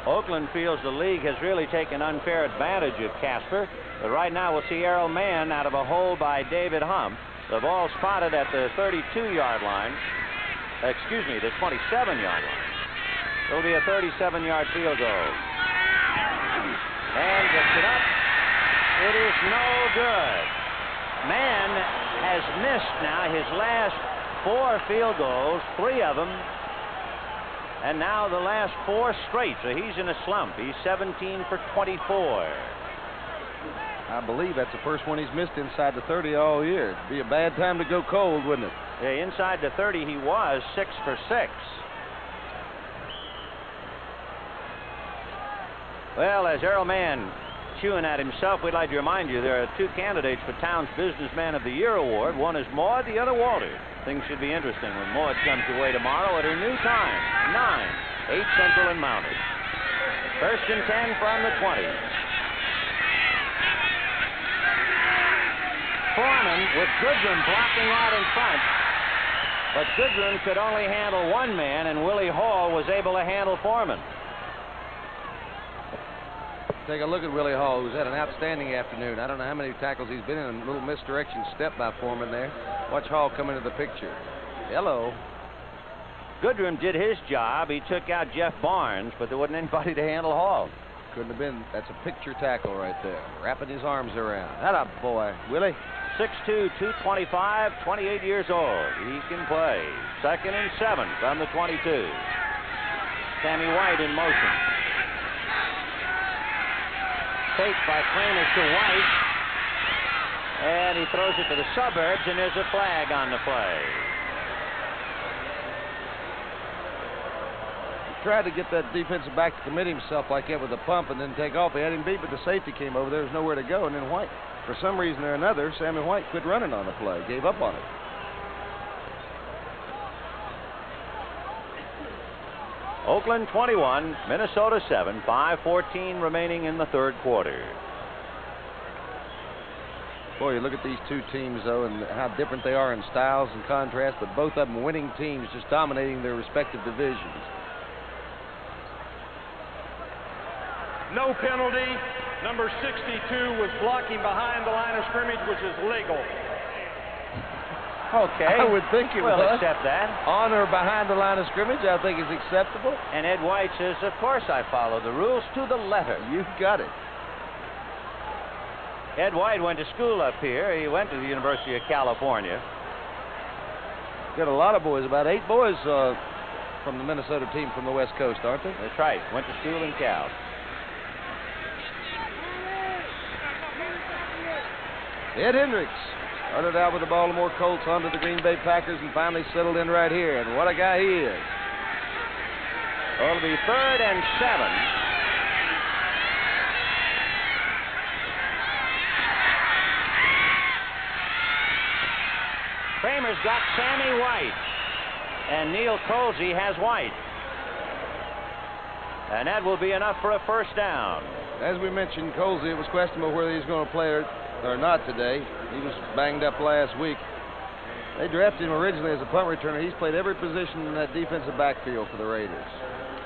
Oakland feels the league has really taken unfair advantage of Casper. But right now we'll see Errol Mann out of a hole by David Hump. The ball spotted at the 32-yard line. Excuse me, the 27-yard line. It'll be a 37-yard field goal. And gets it up. It is no good. Mann has missed now his last 4 field goals, 3 of them, and now the last 4 straight, so he's in a slump. He's 17 for 24. I believe that's the first one he's missed inside the 30 all year. It'd be a bad time to go cold, wouldn't it? Yeah, inside the 30 he was 6 for 6. Well, as Errol Mann chewing at himself, we'd like to remind you there are 2 candidates for Town's Businessman of the Year award. One is Maud, the other Walter. Things should be interesting when Maud comes your way tomorrow at her new time, 9, 8 Central and Mounted. 1st and 10 from the 20. Foreman with Goodrum blocking out in front. But Goodrum could only handle 1 man, and Willie Hall was able to handle Foreman. Take a look at Willie Hall, who's had an outstanding afternoon. I don't know how many tackles he's been in. A little misdirection step by Foreman there. Watch Hall come into the picture. Hello. Goodrum did his job. He took out Jeff Barnes, but there wasn't anybody to handle Hall. Couldn't have been. That's a picture tackle right there. Wrapping his arms around. That boy, Willie. 6'2", 225, 28 years old. He can play. 2nd and 7 from the 22. Sammy White in motion. Fake by Kramer to White. And he throws it to the suburbs, and there's a flag on the play. He tried to get that defensive back to commit himself like that with a pump and then take off. He had him beat, but the safety came over. There was nowhere to go, and then White For some reason or another, Sammy White quit running on the play, gave up on it. Oakland 21, Minnesota 7, 5:14 remaining in the third quarter. Boy, you look at these two teams, though, and how different they are in styles and contrast, but both of them winning teams, just dominating their respective divisions. No penalty. Number 62 was blocking behind the line of scrimmage, which is legal. Okay. I would think it we'll was. accept that. On or behind the line of scrimmage, I think is acceptable. And Ed White says, of course I follow the rules to the letter. You've got it. Ed White went to school up here. He went to the University of California. Got a lot of boys, about 8 boys from the Minnesota team from the West Coast, aren't they? That's right. Went to school in Cal. Ed Hendricks started out with the Baltimore Colts onto the Green Bay Packers and finally settled in right here. And what a guy he is. It'll be 3rd and 7. Kramer's got Sammy White. And Neil Colsey has White. And that will be enough for a first down. As we mentioned, Colsey, it was questionable whether he's going to play or not today. He was banged up last week. They drafted him originally as a punt returner. He's played every position in that defensive backfield for the Raiders.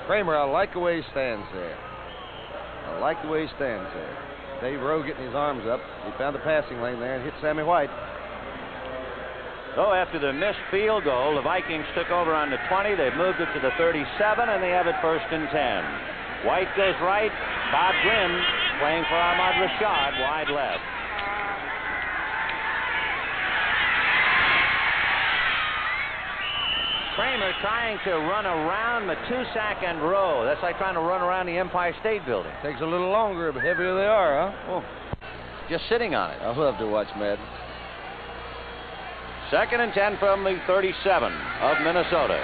Kramer, I like the way he stands there. I like the way he stands there. Dave Rowe getting his arms up. He found the passing lane there and hit Sammy White. So after the missed field goal, the Vikings took over on the 20. They've moved it to the 37, and they have it 1st and 10. White goes right. Bob Grimm playing for Ahmad Rashad, wide left. Kramer trying to run around Matusak and Rowe. That's like trying to run around the Empire State Building. Takes a little longer, but heavier they are, huh? Well, just sitting on it. I love to watch Madden. 2nd and 10 from the 37 of Minnesota.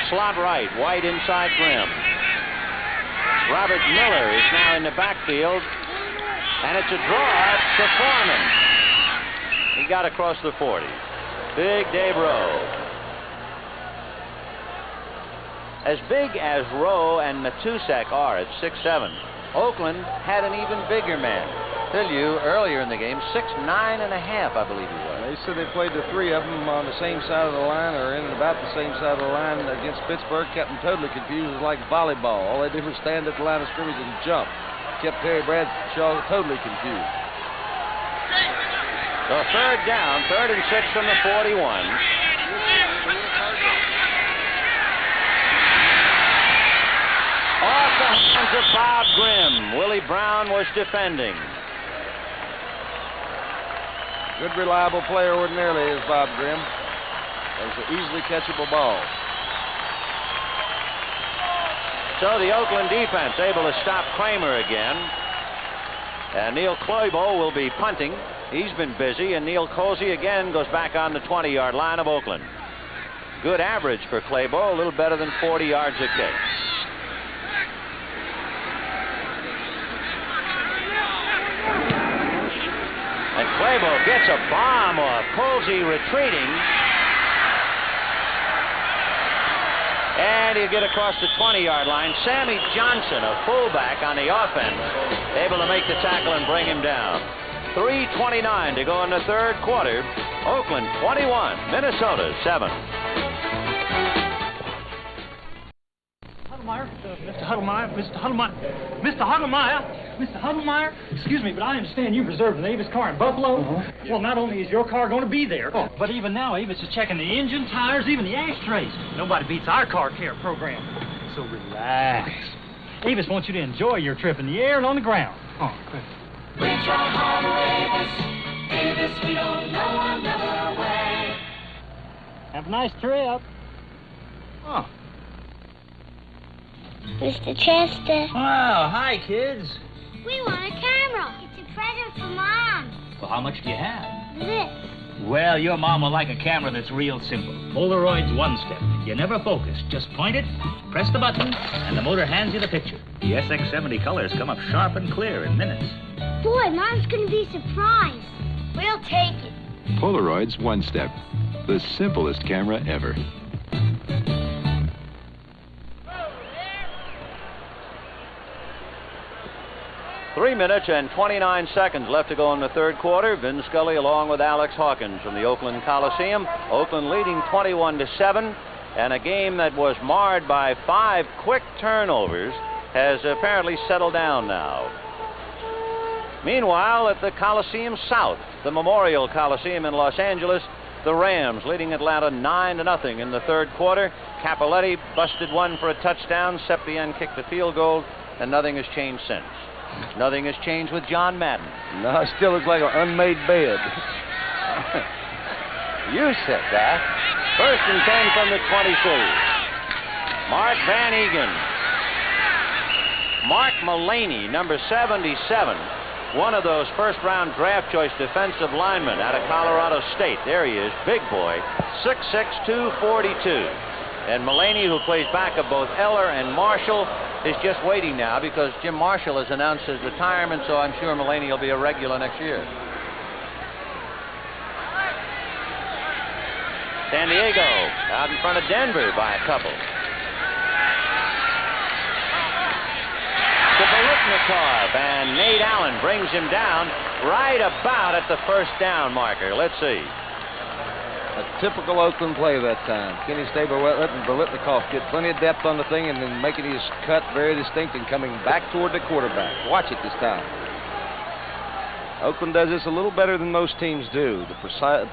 Slot right, White inside Grimm. Robert Miller is now in the backfield, and it's a draw to Foreman. He got across the 40. Big Dave Rowe. As big as Rowe and Matusak are at 6'7", Oakland had an even bigger man. Tell you, earlier in the game, 6'9 and a half, I believe he was. They said they played the 3 of them on the same side of the line or in and about the same side of the line against Pittsburgh. Kept them totally confused. It was like volleyball. All they did was stand at the line of scrimmage and jump. Kept Terry Bradshaw totally confused. So 3rd down, 3rd and 6 from the 41. Off the hands of Bob Grimm. Willie Brown was defending. Good, reliable player ordinarily is Bob Grimm. That was an easily catchable ball. So the Oakland defense able to stop Kramer again. And Neil Kloibo will be punting. He's been busy, and Neil Colsey again goes back on the 20-yard line of Oakland. Good average for Kloibo, a little better than 40 yards a kick. And Kloibo gets a bomb off. Colsey retreating. And he'll get across the 20-yard line. Sammy Johnson, a fullback on the offense, able to make the tackle and bring him down. 3:29 to go in the third quarter. Oakland 21, Minnesota 7. Mr. Huddlemeyer, excuse me, but I understand you've reserved an Avis car in Buffalo. Well, not only is your car going to be there, but even now Avis is checking the engine, tires, even the ashtrays. Nobody beats our car care program. So relax. Avis wants you to enjoy your trip in the air and on the ground. Reach out home, Avis. Avis, we don't know another way. Have a nice trip. Oh. Mr. Chester. Wow, hi, kids. We want a camera. It's a present for Mom. Well, how much do you have? This. Well, your mom will like a camera that's real simple. Polaroid's one step. You never focus. Just point it, press the button, and the motor hands you the picture. The SX70 colors come up sharp and clear in minutes. Boy, Mom's going to be surprised. We'll take it. Polaroid's One Step, the simplest camera ever. Three minutes and 29 seconds left to go in the third quarter. Vin Scully along with Alex Hawkins from the Oakland Coliseum. Oakland leading 21-7, and a game that was marred by 5 quick turnovers has apparently settled down now. Meanwhile, at the Coliseum South, the Memorial Coliseum in Los Angeles, the Rams leading Atlanta 9-0 in the third quarter. Capoletti busted one for a touchdown. Sepien kicked a field goal, and nothing has changed since. Nothing has changed with John Madden. No, it still looks like an unmade bed. You said that. First and 10 from the 22. Mark van Eeghen. Mark Mullaney, number 77. One of those first-round draft choice defensive linemen out of Colorado State. There he is, big boy, 6'6", 242. And Mullaney, who plays back of both Eller and Marshall, is just waiting now because Jim Marshall has announced his retirement, so I'm sure Mullaney will be a regular next year. San Diego out in front of Denver by a couple. To Biletnikoff, and Nate Allen brings him down right about at the first down marker. Let's see. A typical Oakland play that time. Kenny Stabler letting Biletnikoff get plenty of depth on the thing and then making his cut very distinct and coming back toward the quarterback. Watch it this time. Oakland does this a little better than most teams do. The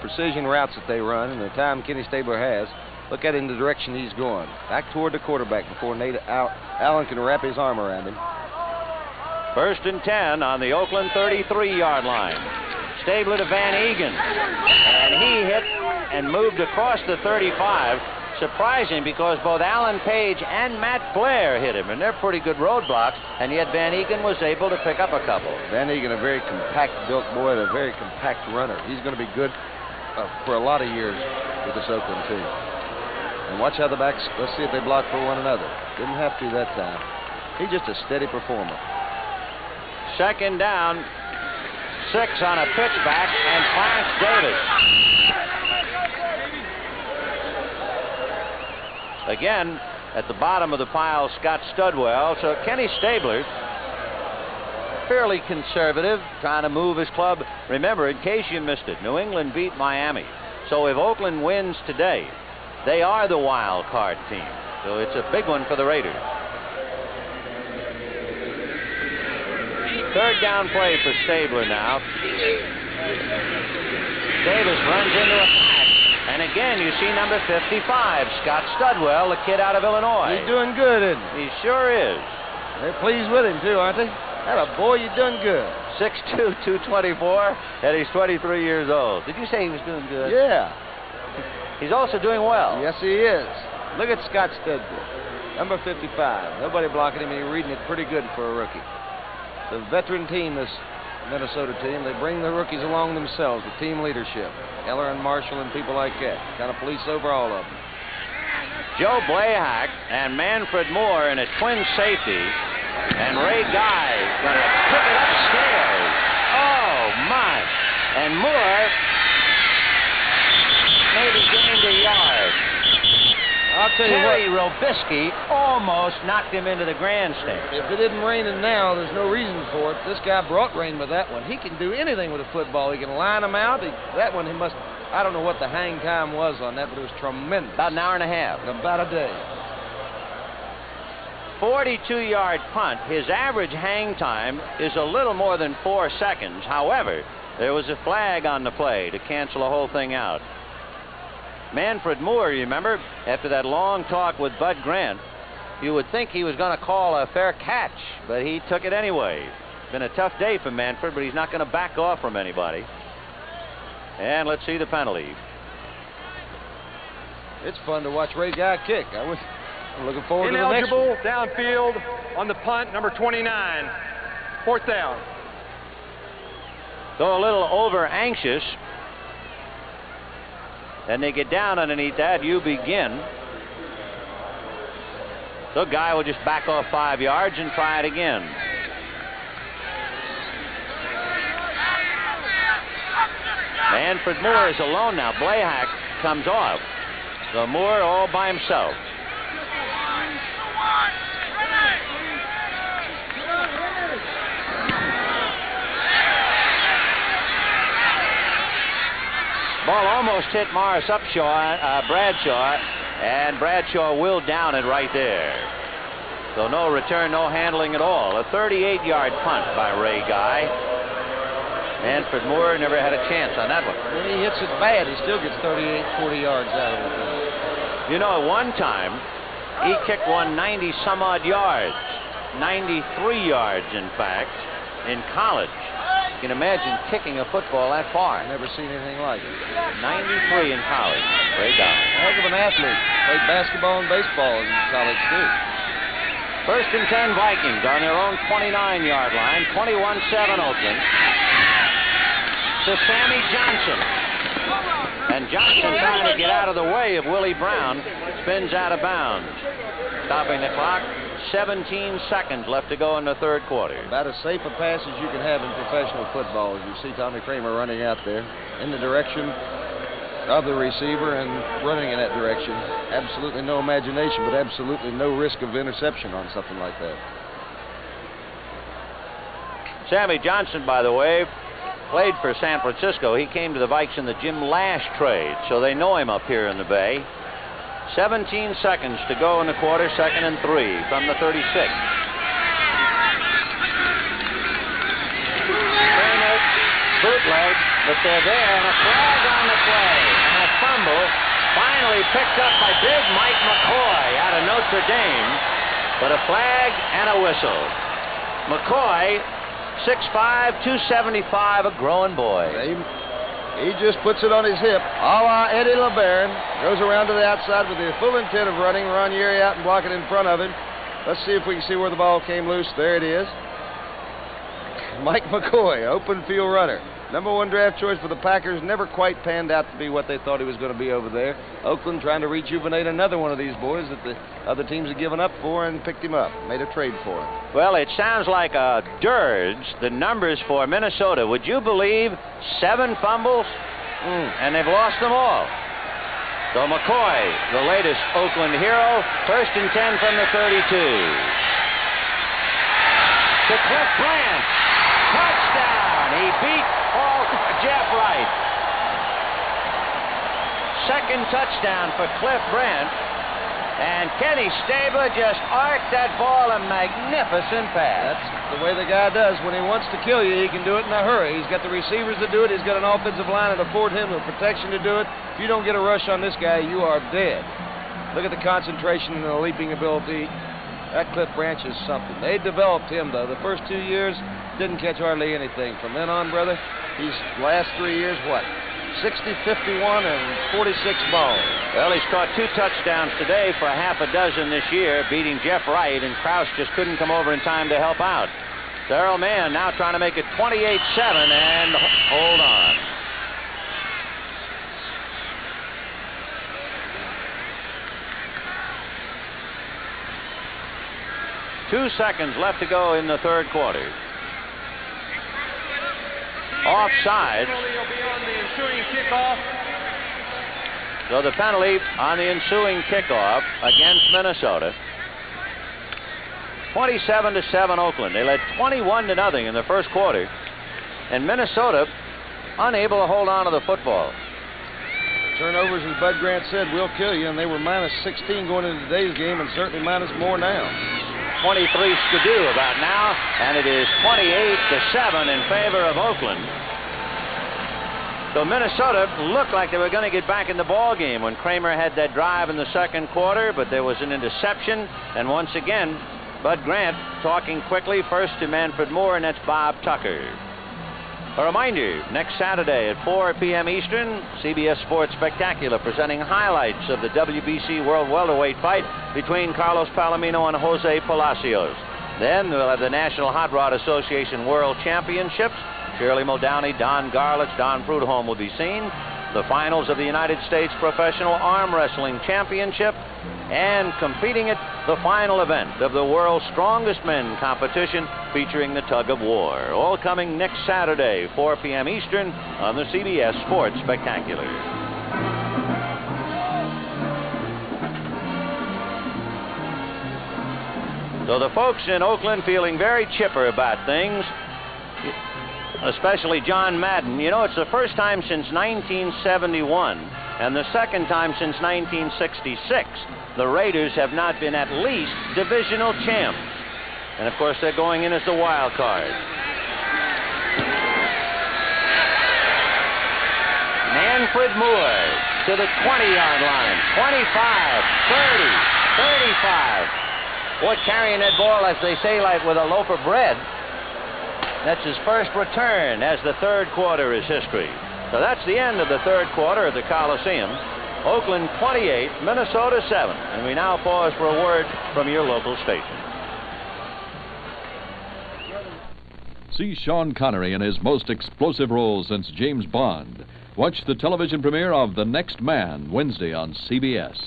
precision routes that they run and the time Kenny Stabler has. Look at it in the direction he's going. Back toward the quarterback before Nate Allen can wrap his arm around him. First and 10 on the Oakland 33-yard line. Stabler to Van Eeghen. And he hit and moved across the 35. Surprising because both Alan Page and Matt Blair hit him, and they're pretty good roadblocks, and yet Van Eeghen was able to pick up a couple. Van Eeghen, a very compact-built boy, and a very compact runner. He's going to be good for a lot of years with this Oakland team. And watch how the backs, let's see if they block for one another. Didn't have to that time. He's just a steady performer. Second down, 6 on a pitchback, and Clarence Davis. Again, at the bottom of the pile, Scott Studwell. So Kenny Stabler, fairly conservative, trying to move his club. Remember, in case you missed it, New England beat Miami. So if Oakland wins today, they are the wild card team. So it's a big one for the Raiders. Third down play for Stabler now. Davis runs into a pack. And again, you see number 55, Scott Studwell, the kid out of Illinois. He's doing good, isn't he? He sure is. They're pleased with him, too, aren't they? That a boy, you're doing good. 6'2", 224, and he's 23 years old. Did you say he was doing good? Yeah. He's also doing well. Yes, he is. Look at Scott Studwell, number 55. Nobody blocking him, and he's reading it pretty good for a rookie. It's a veteran team, this Minnesota team. They bring the rookies along themselves, the team leadership. Eller and Marshall and people like that. Kind of police over all of them. Joe Blahack and Manfred Moore in a twin safety. And Ray Guy going to pick it upstairs. Oh, my. And Moore maybe gained a yard. I'll tell you Terry Robisky almost knocked him into the grandstand. If it isn't raining now, there's no reason for it. This guy brought rain with that one. He can do anything with a football. He can line them out. That one, he must, I don't know what the hang time was on that, but it was tremendous. About an hour and a half. About a day. 42-yard punt. His average hang time is a little more than 4 seconds. However, there was a flag on the play to cancel the whole thing out. Manfred Moore, you remember, after that long talk with Bud Grant, you would think he was going to call a fair catch, but he took it anyway. It's been a tough day for Manfred, but he's not going to back off from anybody. And let's see the penalty. It's fun to watch Ray Guy kick. I'm looking forward to the next one. Ineligible downfield on the punt, number 29. Fourth down. So a little over anxious. And they get down underneath that. You begin. So Guy will just back off 5 yards and try it again. Manfred Moore is alone now. Blahack comes off. So Moore all by himself. Ball almost hit Morris Bradshaw, and Bradshaw will down it right there. So no return, no handling at all. A 38-yard punt by Ray Guy. Manfred Moore never had a chance on that one. When he hits it bad, he still gets 38, 40 yards out of it. You know, at one time, he kicked one 90-some-odd yards. 93 yards, in fact, in college. You can imagine kicking a football that far. Never seen anything like it. 93 in college. Ray Guy. Heck of an athlete. Played basketball and baseball in college, too. First and 10 Vikings on their own 29-yard line. 21-7 Oakland. To Sammy Johnson. And Johnson trying to get out of the way of Willie Brown. Spins out of bounds. Stopping the clock. 17 seconds left to go in the third quarter. About as safe a pass as you can have in professional football as you see Tommy Kramer running out there in the direction of the receiver and running in that direction. Absolutely no imagination, but absolutely no risk of interception on something like that. Sammy Johnson, by the way, played for San Francisco. He came to the Vikes in the Jim Lash trade, so they know him up here in the Bay. 17 seconds to go in the quarter, 2nd and 3 from the 36. Kramer, bootleg, but they're there, and a flag on the play, and a fumble finally picked up by big Mike McCoy out of Notre Dame, but a flag and a whistle. McCoy, 6'5", 275, a growing boy. He just puts it on his hip, a la Eddie LeBaron. Goes around to the outside with the full intent of running Ranieri out and block it in front of him. Let's see if we can see where the ball came loose. There it is. Mike McCoy, open field runner. #1 draft choice for the Packers. Never quite panned out to be what they thought he was going to be over there. Oakland trying to rejuvenate another one of these boys that the other teams had given up for and picked him up. Made a trade for him. Well, it sounds like a dirge, the numbers for Minnesota. Would you believe 7 fumbles? And they've lost them all. So McCoy, the latest Oakland hero, 1st and 10 from the 32. To Cliff Branch. Touchdown. He beat Jeff Wright. 2nd touchdown for Cliff Branch. And Kenny Stabler just arced that ball, a magnificent pass. That's the way the guy does. When he wants to kill you, he can do it in a hurry. He's got the receivers to do it. He's got an offensive line that afford him the protection to do it. If you don't get a rush on this guy, you are dead. Look at the concentration and the leaping ability. That Cliff Branch is something. They developed him, though. The first 2 years, didn't catch hardly anything. From then on, brother, he's last 3 years, what? 60, 51, and 46 balls. Well, he's caught 2 touchdowns today for half a dozen this year, beating Jeff Wright, and Krause just couldn't come over in time to help out. Darrell Mann now trying to make it 28-7, and hold on. Two seconds left to go in the third quarter. Offside. So the penalty on the ensuing kickoff against Minnesota. 27-7 Oakland. They led 21-0 in the first quarter, and Minnesota unable to hold on to the football. Turnovers, as Bud Grant said, will kill you, and they were -16 going into today's game, and certainly minus more now. 23 skidoo about now, and it is 28-7 in favor of Oakland. So Minnesota looked like they were going to get back in the ball game when Kramer had that drive in the second quarter, but there was an interception, and once again, Bud Grant talking quickly first to Manfred Moore, and that's Bob Tucker. A reminder, next Saturday at 4 p.m. Eastern, CBS Sports Spectacular presenting highlights of the WBC World Welterweight fight between Carlos Palomino and Jose Palacios. Then we'll have the National Hot Rod Association World Championships. Shirley Muldowney, Don Garlitz, Don Prudhomme will be seen. The finals of the United States Professional Arm Wrestling Championship, and competing at the final event of the World's Strongest Men competition featuring the tug of war. All coming next Saturday, 4 p.m. Eastern on the CBS Sports Spectacular. So the folks in Oakland feeling very chipper about things, especially John Madden. You know, it's the first time since 1971 and the second time since 1966 the Raiders have not been at least divisional champs. And of course they're going in as the wild card. Manfred Moore to the 20-yard line. 25, 30, 35. Boy, carrying that ball, as they say, like with a loaf of bread. That's his first return as the third quarter is history. So that's the end of the third quarter at the Coliseum. Oakland 28, Minnesota 7. And we now pause for a word from your local station. See Sean Connery in his most explosive role since James Bond. Watch the television premiere of The Next Man Wednesday on CBS.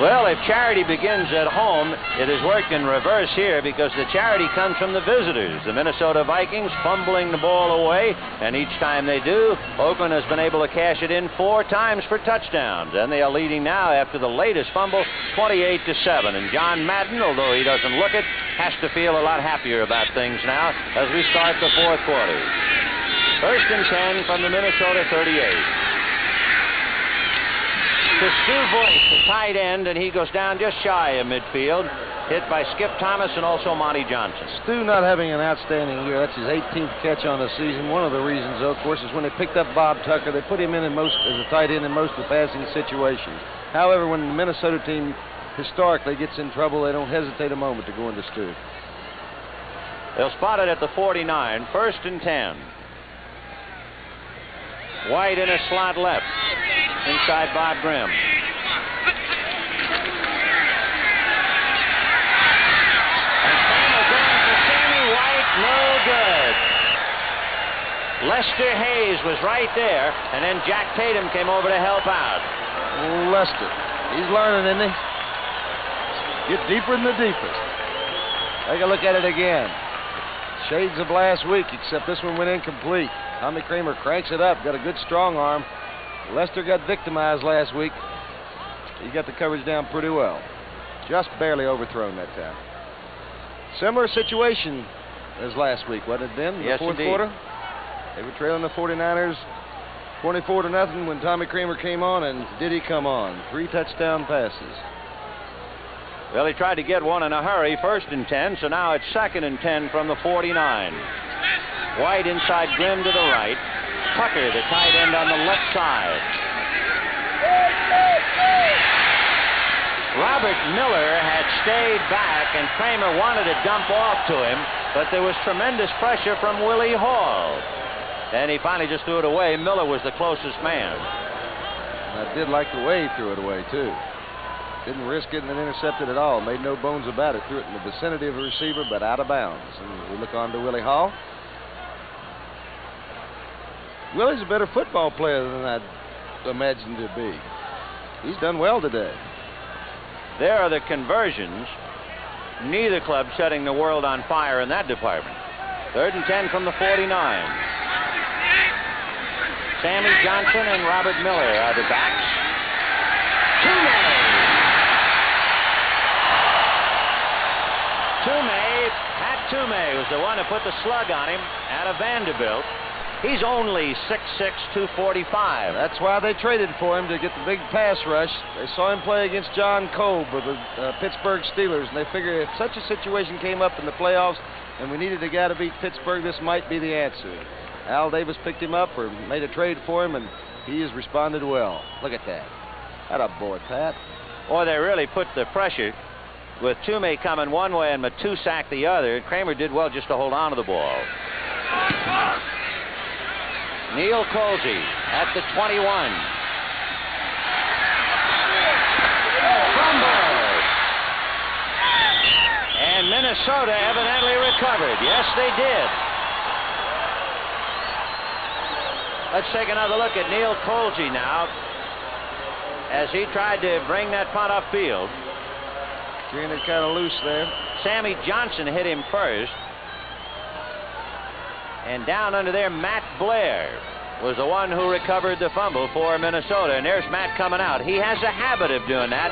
Well, if charity begins at home, it has worked in reverse here because the charity comes from the visitors. The Minnesota Vikings fumbling the ball away, and each time they do, Oakland has been able to cash it in 4 times for touchdowns. And they are leading now after the latest fumble, 28-7. And John Madden, although he doesn't look it, has to feel a lot happier about things now as we start the fourth quarter. 1st and 10 from the Minnesota 38. To Stu Voigt, the tight end, and he goes down just shy of midfield, hit by Skip Thomas and also Monty Johnson. Stu not having an outstanding year. That's his 18th catch on the season. One of the reasons, though, of course, is when they picked up Bob Tucker, they put him in most as a tight end in most of the passing situations. However, when the Minnesota team historically gets in trouble, they don't hesitate a moment to go into Stu. They'll spot it at the 49, 1st and 10. White in a slot left. Inside Bob Grimm. And Kramer going for Sammy White, no good. Lester Hayes was right there, and then Jack Tatum came over to help out. Lester, he's learning, isn't he? Get deeper than the deepest. Take a look at it again. Shades of last week, except this one went incomplete. Tommy Kramer cranks it up, got a good strong arm. Lester got victimized last week. He got the coverage down pretty well. Just barely overthrown that time. Similar situation as last week, wasn't it, Ben? Yes, the fourth indeed. quarter. They were trailing the 49ers 24-0 when Tommy Kramer came on, and did he come on? 3 touchdown passes. Well, he tried to get one in a hurry, 1st and 10, so now it's 2nd and 10 from the 49. White inside Grimm to the right. Tucker, the tight end, on the left side. Robert Miller had stayed back, and Kramer wanted to dump off to him, but there was tremendous pressure from Willie Hall. And he finally just threw it away. Miller was the closest man. And I did like the way he threw it away, too. Didn't risk getting it intercepted at all. Made no bones about it. Threw it in the vicinity of a receiver, but out of bounds. And we look on to Willie Hall. Willie's a better football player than I'd imagined to be. He's done well today. There are the conversions. Neither club setting the world on fire in that department. 3rd and 10 from the 49. Sammy Johnson and Robert Miller are the backs. Pat Toomey was the one who put the slug on him out of Vanderbilt. He's only 6'6", 245. That's why they traded for him, to get the big pass rush. They saw him play against John Kolb of the Pittsburgh Steelers, and they figured if such a situation came up in the playoffs and we needed a guy to beat Pittsburgh, this might be the answer. Al Davis picked him up or made a trade for him, and he has responded well. Look at that. Atta boy, Pat. Boy, they really put the pressure with Toomey coming one way and Matusak the other. Kramer did well just to hold on to the ball. Neil Colsey at the 21. Fumble. And Minnesota evidently recovered. Yes, they did. Let's take another look at Neil Colsey now as he tried to bring that punt upfield. Getting it kind of loose there. Sammy Johnson hit him first. And down under there, Matt Blair was the one who recovered the fumble for Minnesota. And there's Matt coming out. He has a habit of doing that.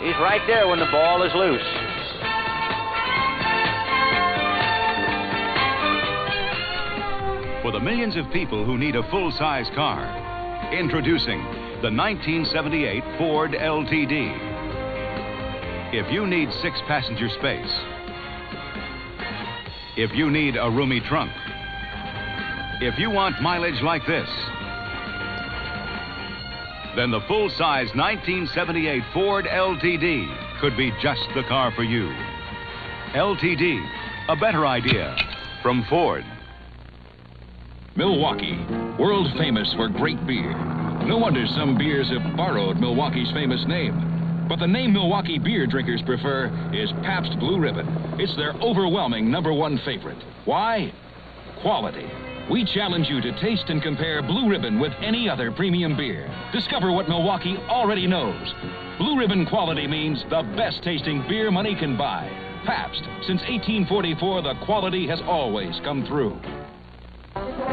He's right there when the ball is loose. For the millions of people who need a full-size car, introducing the 1978 Ford LTD. If you need 6-passenger space, if you need a roomy trunk, if you want mileage like this, then the full-size 1978 Ford LTD could be just the car for you. LTD, a better idea from Ford. Milwaukee, world famous for great beer. No wonder some beers have borrowed Milwaukee's famous name. But the name Milwaukee beer drinkers prefer is Pabst Blue Ribbon. It's their overwhelming #1 favorite. Why? Quality. We challenge you to taste and compare Blue Ribbon with any other premium beer. Discover what Milwaukee already knows. Blue Ribbon quality means the best tasting beer money can buy. Pabst. Since 1844, the quality has always come through.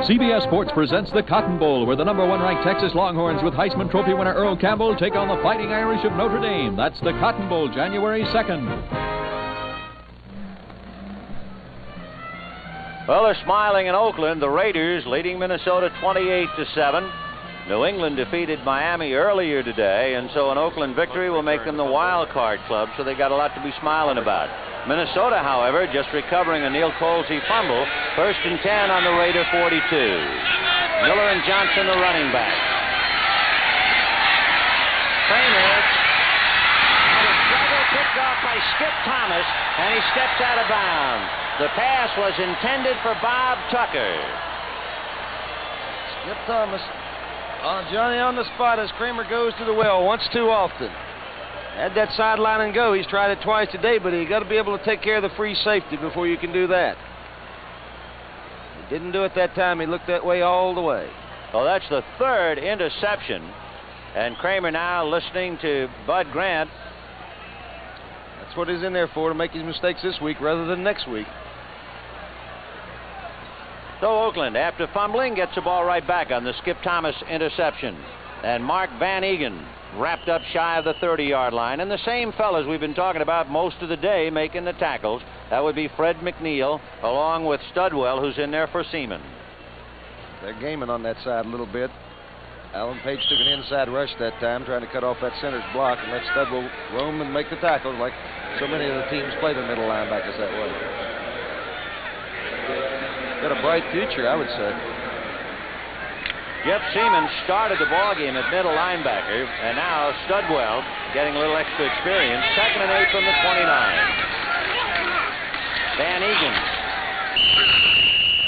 CBS Sports presents the Cotton Bowl, where the #1 ranked Texas Longhorns with Heisman Trophy winner Earl Campbell take on the Fighting Irish of Notre Dame. That's the Cotton Bowl, January 2nd. Well, they're smiling in Oakland. The Raiders leading Minnesota 28-7. New England defeated Miami earlier today, and so an Oakland victory will make them the wild card club, so they got a lot to be smiling about. Minnesota, however, just recovering a Neil Colsey fumble. 1st and 10 on the Raider 42. Miller and Johnson, the running back. Kramer had a double picked off by Skip Thomas, and he steps out of bounds. The pass was intended for Bob Tucker. Skip Thomas. Johnny on the spot as Kramer goes to the well once too often. Had that sideline and go. He's tried it twice today, but you got to be able to take care of the free safety before you can do that. He didn't do it that time. He looked that way all the way. Well, that's the 3rd interception. And Kramer now listening to Bud Grant. That's what he's in there for, to make his mistakes this week rather than next week. So Oakland, after fumbling, gets the ball right back on the Skip Thomas interception. And Mark van Eeghen wrapped up shy of the 30-yard line. And the same fellas we've been talking about most of the day making the tackles. That would be Fred McNeil, along with Studwell, who's in there for Seaman. They're gaming on that side a little bit. Alan Page took an inside rush that time, trying to cut off that center's block and let Studwell roam and make the tackles like so many of the teams play the middle linebackers that way. Got a bright future, I would say. Jeff Seaman started the ball game at middle linebacker, and now Studwell getting a little extra experience. 2nd and 8 from the 29. Van Eeghen.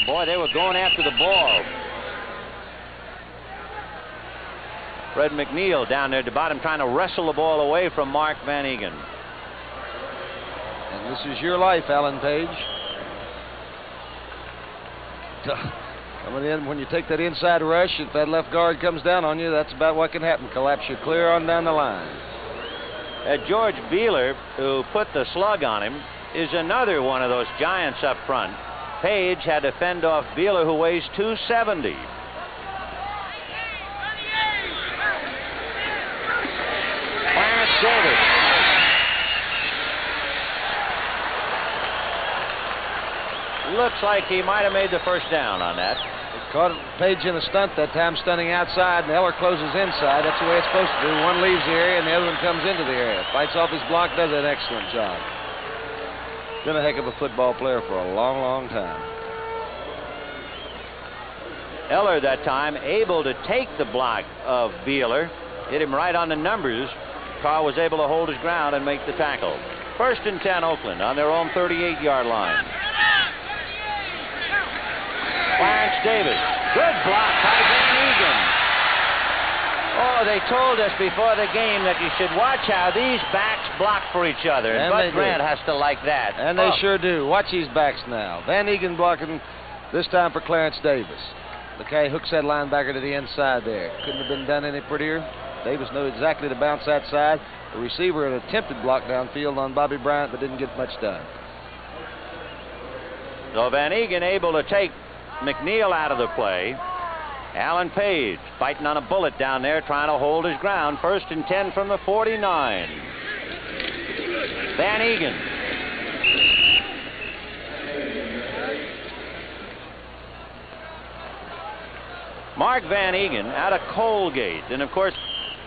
Boy, they were going after the ball. Fred McNeil down there at the bottom trying to wrestle the ball away from Mark van Eeghen. And this is your life, Alan Page. Coming in, when you take that inside rush, if that left guard comes down on you, that's about what can happen. Collapse you clear on down the line. George Beeler, who put the slug on him, is another one of those giants up front. Page had to fend off Beeler, who weighs 270. Clarence Davis. Looks like he might have made the first down on that. He caught Page in a stunt that time, stunting outside, and Eller closes inside. That's the way it's supposed to do. One leaves the area, and the other one comes into the area. Fights off his block, does an excellent job. Been a heck of a football player for a long, long time. Eller that time able to take the block of Beeler. Hit him right on the numbers. Carr was able to hold his ground and make the tackle. 1st and 10 Oakland on their own 38-yard line. Clarence Davis. Good block by Van Eeghen. Oh, they told us before the game that you should watch how these backs block for each other. And Bud Grant has to like that. And they sure do. Watch these backs now. Van Eeghen blocking this time for Clarence Davis. The guy hooks that linebacker to the inside there. Couldn't have been done any prettier. Davis knew exactly to bounce that side. The receiver had attempted block downfield on Bobby Bryant, but didn't get much done. So Van Eeghen able to take McNeil out of the play. Alan Page fighting on a bullet down there, trying to hold his ground. 1st and 10 from the 49. Van Eeghen. Mark van Eeghen out of Colgate. And, of course,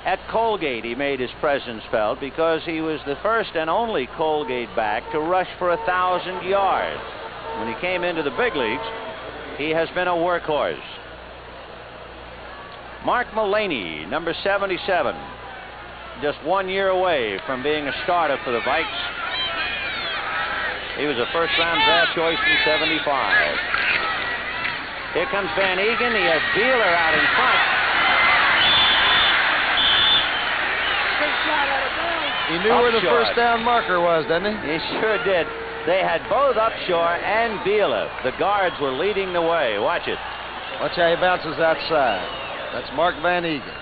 at Colgate he made his presence felt because he was the first and only Colgate back to rush for 1,000 yards. When he came into the big leagues, he has been a workhorse. Mark Mullaney, number 77, just 1 year away from being a starter for the Vikes. He was a first-round draft choice in '75. Here comes Van Eeghen. He has Beeler out in front. He knew where the first down marker was, didn't he? He sure did. They had both Upshur and Beeler. The guards were leading the way. Watch it. Watch how he bounces outside. That's Mark van Eeghen.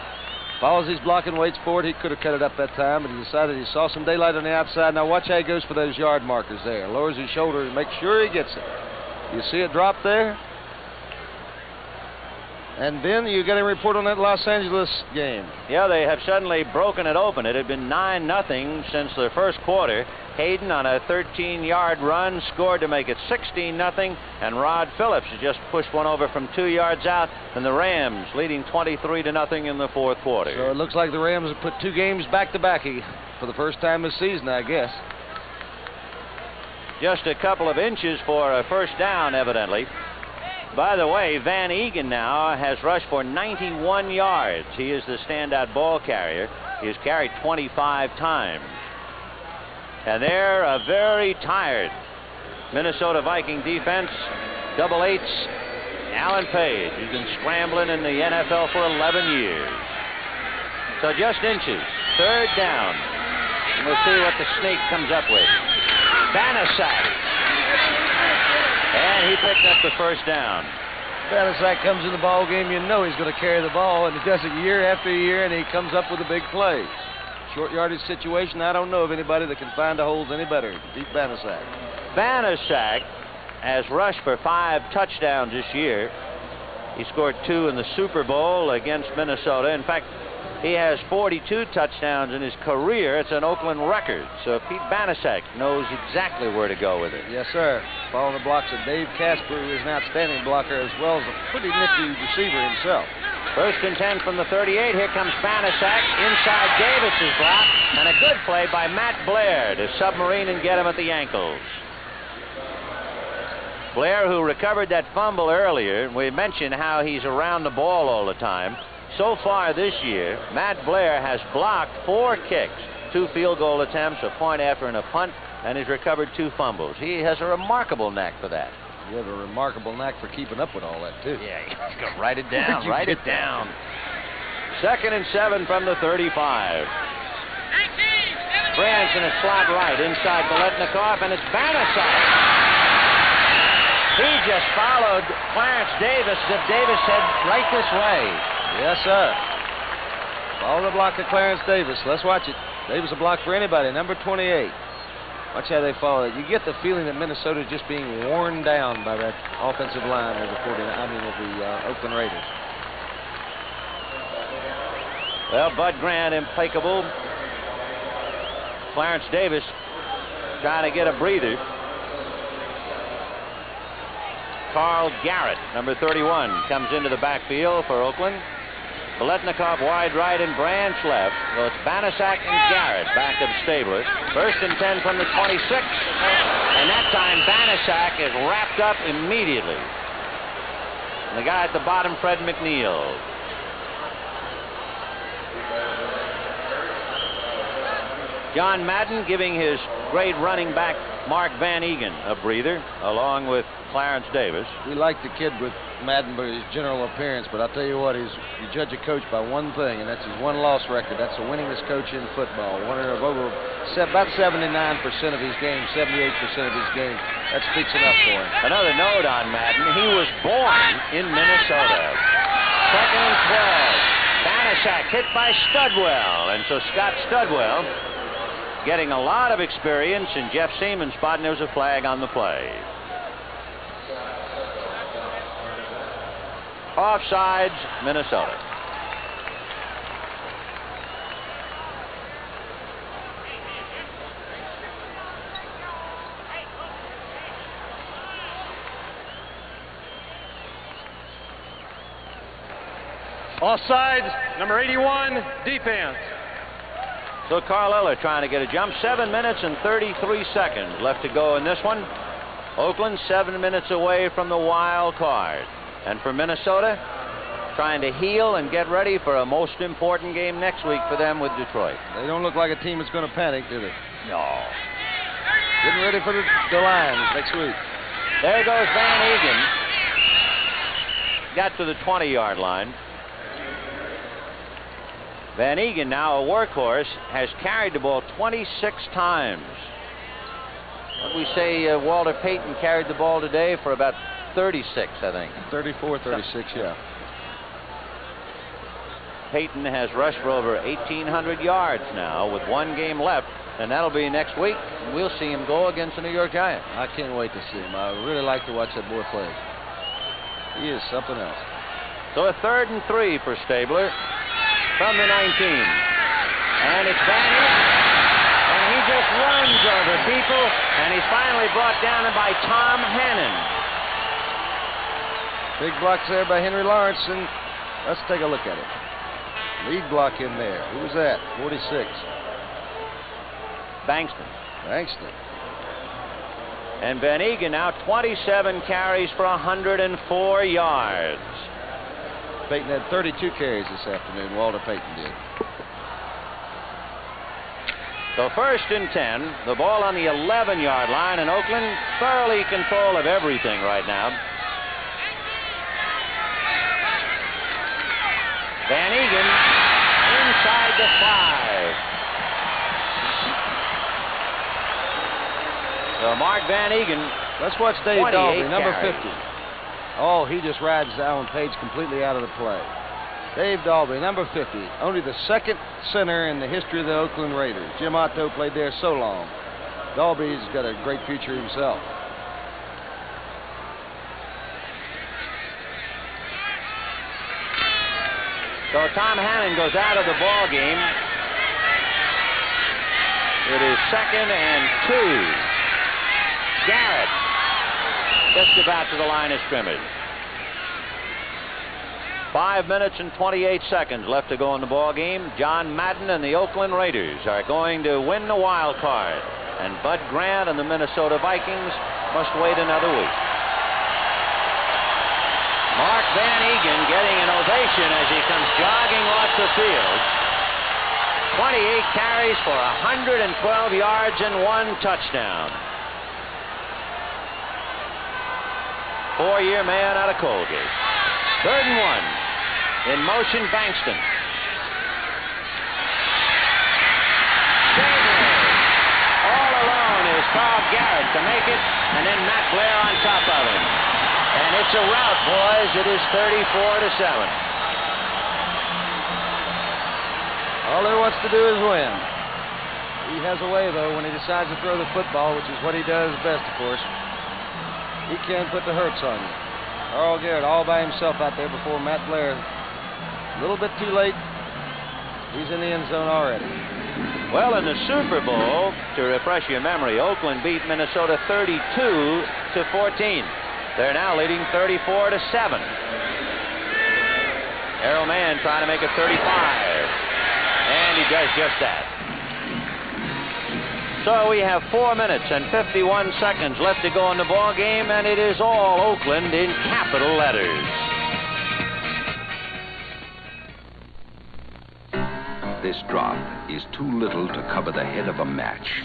Follows his block and waits for it. He could have cut it up that time, but he decided he saw some daylight on the outside. Now watch how he goes for those yard markers there. Lowers his shoulder to make sure he gets it. You see it drop there? And Ben, you got a report on that Los Angeles game. Yeah, they have suddenly broken it open. It had been 9-0 since the first quarter. Hayden on a 13-yard run scored to make it 16-0, and Rod Phillips has just pushed one over from 2 yards out, and the Rams leading 23-0 in the fourth quarter. So it looks like the Rams have put 2 games back-to-back for the first time this season, I guess. Just a couple of inches for a first down, evidently. By the way, Van Eeghen now has rushed for 91 yards. He is the standout ball carrier. He has carried 25 times. And they're a very tired Minnesota Viking defense. Double eights. Alan Page, who's been scrambling in the NFL for 11 years. So just inches. 3rd down. And we'll see what the snake comes up with. Banasak. And he picked up the first down. Banasak comes in the ball game, you know he's going to carry the ball, and he does it year after year, and he comes up with a big play. Short yardage situation, I don't know of anybody that can find the holes any better to beat Banasak. Banasak has rushed for 5 touchdowns this year. He scored 2 in the Super Bowl against Minnesota. In fact, he has 42 touchdowns in his career. It's an Oakland record. So Pete Banasak knows exactly where to go with it. Yes, sir. Following the blocks of Dave Casper, who is an outstanding blocker, as well as a pretty nifty receiver himself. 1st and 10 from the 38. Here comes Banasak inside Davis's block, and a good play by Matt Blair to submarine and get him at the ankles. Blair, who recovered that fumble earlier, we mentioned how he's around the ball all the time. So far this year, Matt Blair has blocked 4 kicks, 2 field goal attempts, a point after and a punt, and has recovered 2 fumbles. He has a remarkable knack for that. You have a remarkable knack for keeping up with all that, too. Yeah, you go write it down. Write it down. 2nd and 7 from the 35. Branch in a slot right inside Biletnikoff, and it's Banasak. He just followed Clarence Davis as if Davis said, right this way. Yes, sir. Follow the block of Clarence Davis. Let's watch it. Davis a block for anybody. Number 28. Watch how they follow it. You get the feeling that Minnesota is just being worn down by that offensive line of the Oakland Raiders. Well, Bud Grant implacable. Clarence Davis trying to get a breather. Carl Garrett, number 31, comes into the backfield for Oakland. Biletnikoff wide right and Branch left. Well, it's Banasak and Garrett back to the Stabler. 1st and 10 from the 26. And that time Banasak is wrapped up immediately. And the guy at the bottom, Fred McNeil. John Madden giving his great running back Mark van Eeghen a breather, along with Clarence Davis. We like the kid with Madden by his general appearance, but I'll tell you what, you judge a coach by one thing, and that's his one-loss record. That's the winningest coach in football. Winner of about 79% of his games, 78% of his games. That speaks enough for him. Another note on Madden, he was was born in Minnesota. 2nd and 12. Banaszak hit by Studwell, and so Scott Studwell getting a lot of experience, and Jeff Seaman spotting there was a flag on the play. Offsides, Minnesota. Offsides, number 81, defense. So Carl Eller trying to get a jump. 7 minutes and 33 seconds left to go in this one. Oakland 7 minutes away from the wild card. And for Minnesota, trying to heal and get ready for a most important game next week for them with Detroit. They don't look like a team that's going to panic, do they? No. Getting ready for the Lions next week. There goes Van Eeghen. Got to the 20-yard line. Van Eeghen, now a workhorse, has carried the ball 26 times. What we say, Walter Payton carried the ball today for about 36, I think. 34, 36, yeah. Payton has rushed for over 1,800 yards now with one game left, and that'll be next week. We'll see him go against the New York Giants. I can't wait to see him. I really like to watch that boy play. He is something else. So a 3rd and 3 for Stabler from the 19. And it's Van Eeghen. And he just runs over people, and he's finally brought down by Tom Hannon. Big blocks there by Henry Lawrence, and let's take a look at it. Lead block in there. Who was that? 46. Bankston. And Van Eeghen now 27 carries for 104 yards. Payton had 32 carries this afternoon. Walter Payton did. So 1st and 10. The ball on the 11-yard line, and Oakland thoroughly in control of everything right now. Van Eeghen inside the 5. So Mark van Eeghen. Let's watch Dave Dalby, number carries. 50. Oh, he just rides Alan Page completely out of the play. Dave Dalby, number 50. Only the 2nd center in the history of the Oakland Raiders. Jim Otto played there so long. Dalby's got a great future himself. So Tom Hannon goes out of the ball game. It is 2nd and 2. Garrett just about to the line of scrimmage. 5 minutes and 28 seconds left to go in the ball game. John Madden and the Oakland Raiders are going to win the wild card, and Bud Grant and the Minnesota Vikings must wait another week. Mark van Eeghen getting an ovation as he comes jogging off the field. 28 carries for 112 yards and 1 touchdown. 4-year man out of Colgate. 3rd and 1. In motion, Bankston. All alone is Carl Garrett to make it, and then Matt Blair on top of him. And it's a rout, boys. It is 34-7. All he wants to do is win. He has a way, though, when he decides to throw the football, which is what he does best, of course. He can put the hurts on you. Carl Garrett all by himself out there before Matt Blair. A little bit too late. He's in the end zone already. Well, in the Super Bowl, to refresh your memory, Oakland beat Minnesota 32-14. They're now leading 34-7. Errol Mann trying to make it 35. And he does just that. So we have 4 minutes and 51 seconds left to go in the ball game, and it is all Oakland in capital letters. This drop is too little to cover the head of a match.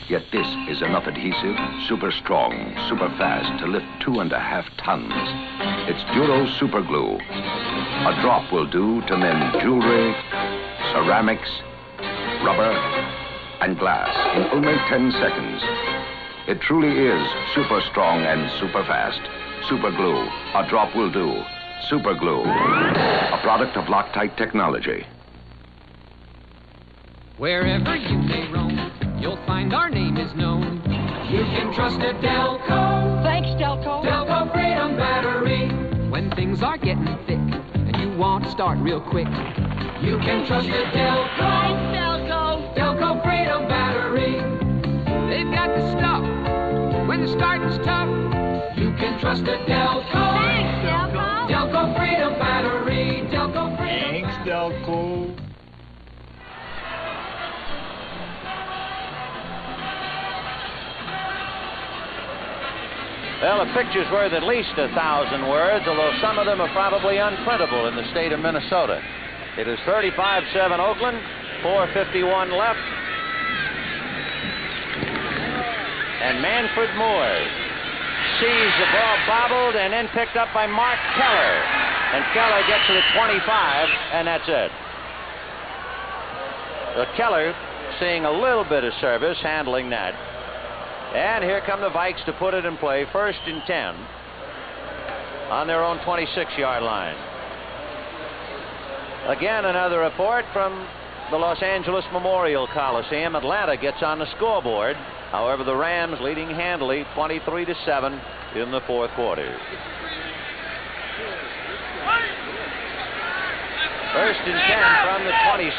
Yet this is enough adhesive, super strong, super fast to lift 2.5 tons. It's Duro Super Glue. A drop will do to mend jewelry, ceramics, rubber, and glass in only 10 seconds. It truly is super strong and super fast. Super Glue. A drop will do. Super Glue, a product of Loctite Technology. Wherever you may roam, you'll find our name is known. You can trust a Delco. Thanks, Delco. Delco Freedom Battery. When things are getting thick and you want to start real quick, you can trust a Delco. Thanks, Delco. Delco Freedom Battery. They've got the stuff when the starting's tough. You can trust a Delco. Thanks, Delco. Delco Freedom Battery. Delco Freedom. Thanks, Delco. Well, a picture's worth at least 1,000 words, although some of them are probably unprintable in the state of Minnesota. It is 35-7 Oakland, 4:51 left. And Manfred Moore sees the ball bobbled and then picked up by Mark Keller. And Keller gets to the 25, and that's it. So Keller seeing a little bit of service handling that. And here come the Vikes to put it in play, 1st and 10 on their own 26-yard line. Again, another report from the Los Angeles Memorial Coliseum. Atlanta gets on the scoreboard. However, the Rams leading handily 23-7 in the fourth quarter. 1st and 10 from the 26.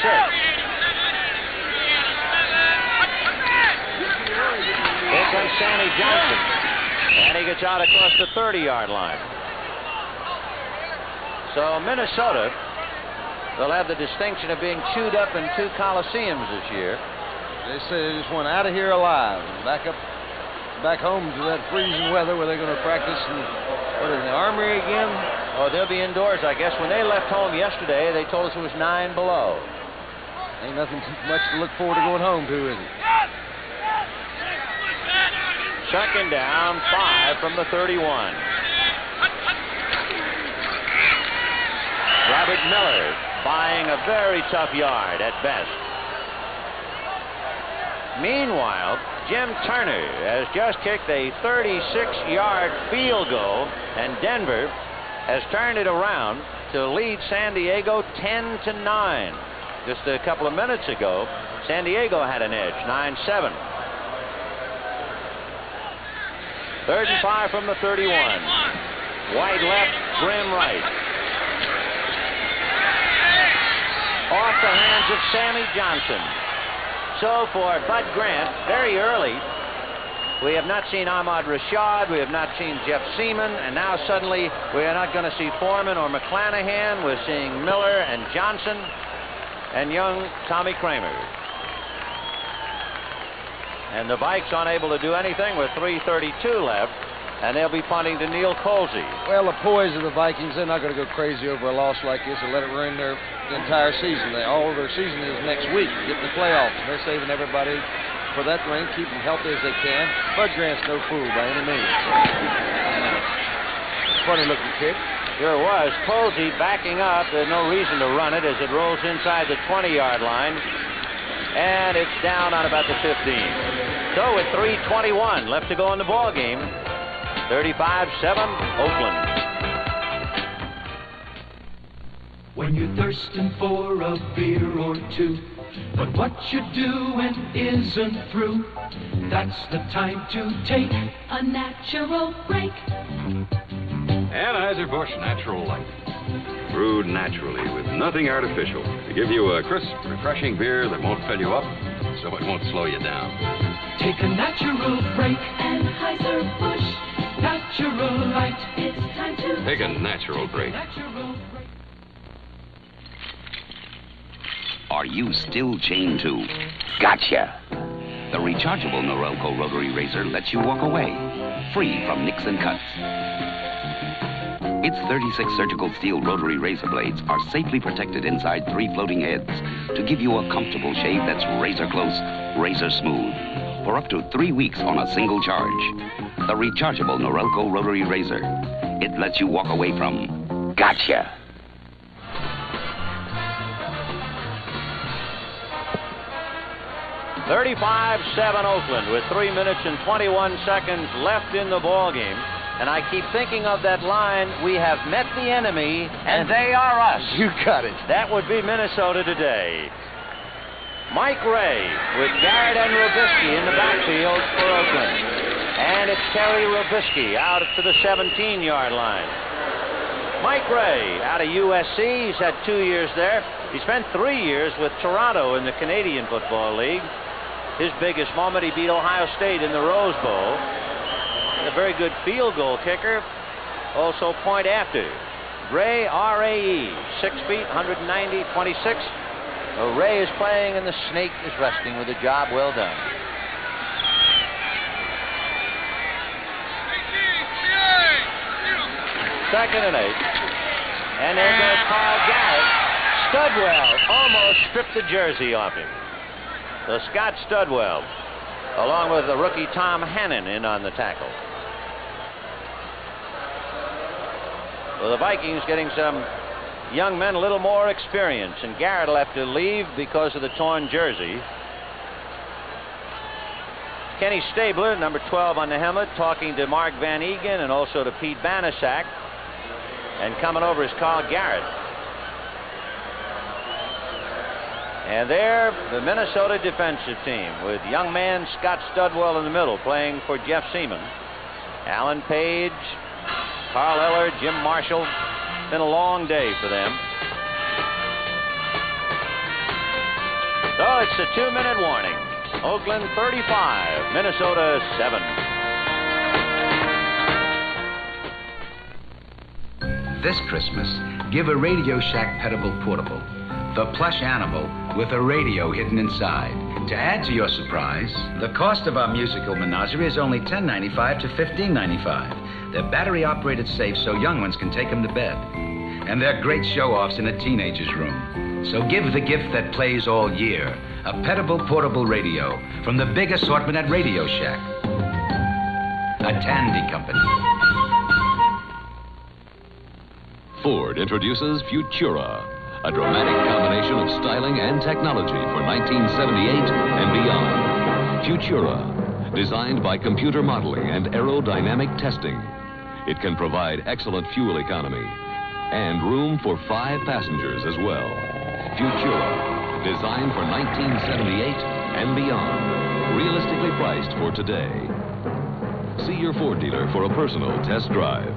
Here comes Sammy Johnson, and he gets out across the 30-yard line. So Minnesota will have the distinction of being chewed up in 2 Coliseums this year. They say they just went out of here alive and back home to that freezing weather where they're going to practice in, what is it, the Armory again? Oh, they'll be indoors, I guess. When they left home yesterday, they told us it was 9 below. Ain't nothing much to look forward to going home to, is it? 2nd down, 5 from the 31. Robert Miller buying a very tough yard at best. Meanwhile, Jim Turner has just kicked a 36-yard field goal, and Denver has turned it around to lead San Diego 10-9. Just a couple of minutes ago, San Diego had an edge, 9-7. 3rd and 5 from the 31. Wide left, Grim right. Off the hands of Sammy Johnson. So for Bud Grant, very early, we have not seen Ahmad Rashad, we have not seen Jeff Seaman, and now suddenly we are not going to see Foreman or McClanahan. We're seeing Miller and Johnson and young Tommy Kramer. And the Vikes unable to do anything with 3:32 left, and they'll be punting to Neil Colsey. Well, the poise of the Vikings, they're not going to go crazy over a loss like this and let it ruin their entire season. All their season is next week, getting the playoffs. And they're saving everybody for that ring, keep them healthy as they can. Bud Grant's no fool by any means. Funny-looking kid. Sure was. Colsey backing up. There's no reason to run it as it rolls inside the 20-yard line. And it's down on about the 15. So with 3:21 left to go in the ball game, 35-7 Oakland. When you're thirsting for a beer or two, but what you're doing isn't through, that's the time to take a natural break. Anheuser-Busch Natural Light. Brewed naturally with nothing artificial to give you a crisp, refreshing beer that won't fill you up, so it won't slow you down. Take a natural break. Anheuser-Busch Natural Light. It's time to take a natural break. Are you still chained to? Gotcha! The rechargeable Norelco rotary razor lets you walk away, free from nicks and cuts. Its 36 surgical steel rotary razor blades are safely protected inside 3 floating heads to give you a comfortable shave that's razor close, razor smooth, for up to 3 weeks on a single charge. The rechargeable Norelco rotary razor. It lets you walk away from gotcha. $35-7 Oakland with 3 minutes and 21 seconds left in the ball game. And I keep thinking of that line, we have met the enemy, and they are us. You got it. That would be Minnesota today. Mike Ray with Garrett and Robisky in the backfield for Oakland. And it's Terry Robisky out to the 17-yard line. Mike Ray out of USC. He's had 2 years there. He spent 3 years with Toronto in the Canadian Football League. His biggest moment, he beat Ohio State in the Rose Bowl. A very good field goal kicker. Also point after. Ray, R-A-E, 6 feet, 190, 26. Ray is playing and the snake is resting with a job well done. Second and 8. And there goes Carl Garrett. Studwell almost stripped the jersey off him. So Scott Studwell, along with the rookie Tom Hannon, in on the tackle. Well, the Vikings getting some young men a little more experience, and Garrett will have to leave because of the torn jersey. Kenny Stabler, number 12 on the helmet, talking to Mark van Eeghen and also to Pete Banasak. And coming over is Carl Garrett. And there, the Minnesota defensive team with young man Scott Studwell in the middle playing for Jeff Seaman. Alan Page, Carl Eller, Jim Marshall. Been a long day for them. So it's a 2-minute warning. Oakland 35, Minnesota 7. This Christmas, give a Radio Shack Petable Portable. The plush animal with a radio hidden inside. To add to your surprise, the cost of our musical menagerie is only $10.95 to $15.95. They're battery-operated safe so young ones can take them to bed. And they're great show-offs in a teenager's room. So give the gift that plays all year, a Petable Portable Radio from the big assortment at Radio Shack. A Tandy Company. Ford introduces Futura, a dramatic combination of styling and technology for 1978 and beyond. Futura, designed by computer modeling and aerodynamic testing. It can provide excellent fuel economy and room for 5 passengers as well. Futura, designed for 1978 and beyond. Realistically priced for today. See your Ford dealer for a personal test drive.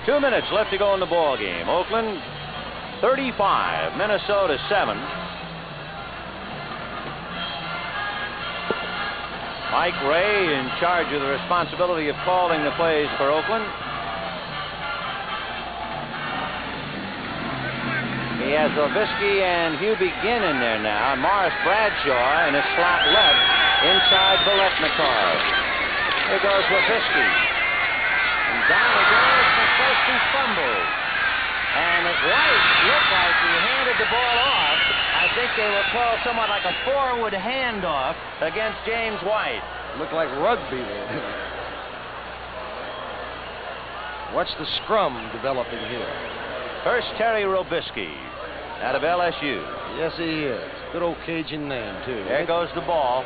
Two minutes left to go in the ball game. Oakland 35, Minnesota 7. Mike Ray in charge of the responsibility of calling the plays for Oakland. He has Robisky and Hubie Ginn in there now. Morris Bradshaw in a slot left inside Biletnikoff. Here goes Robisky. And down he goes. First he fumbled. And White looked like he handed the ball off. I think they will call somewhat like a forward handoff against James White. Looked like rugby there. Watch the scrum developing here. First, Terry Robisky out of LSU. Yes, he is. Good old Cajun name, too. There goes the ball.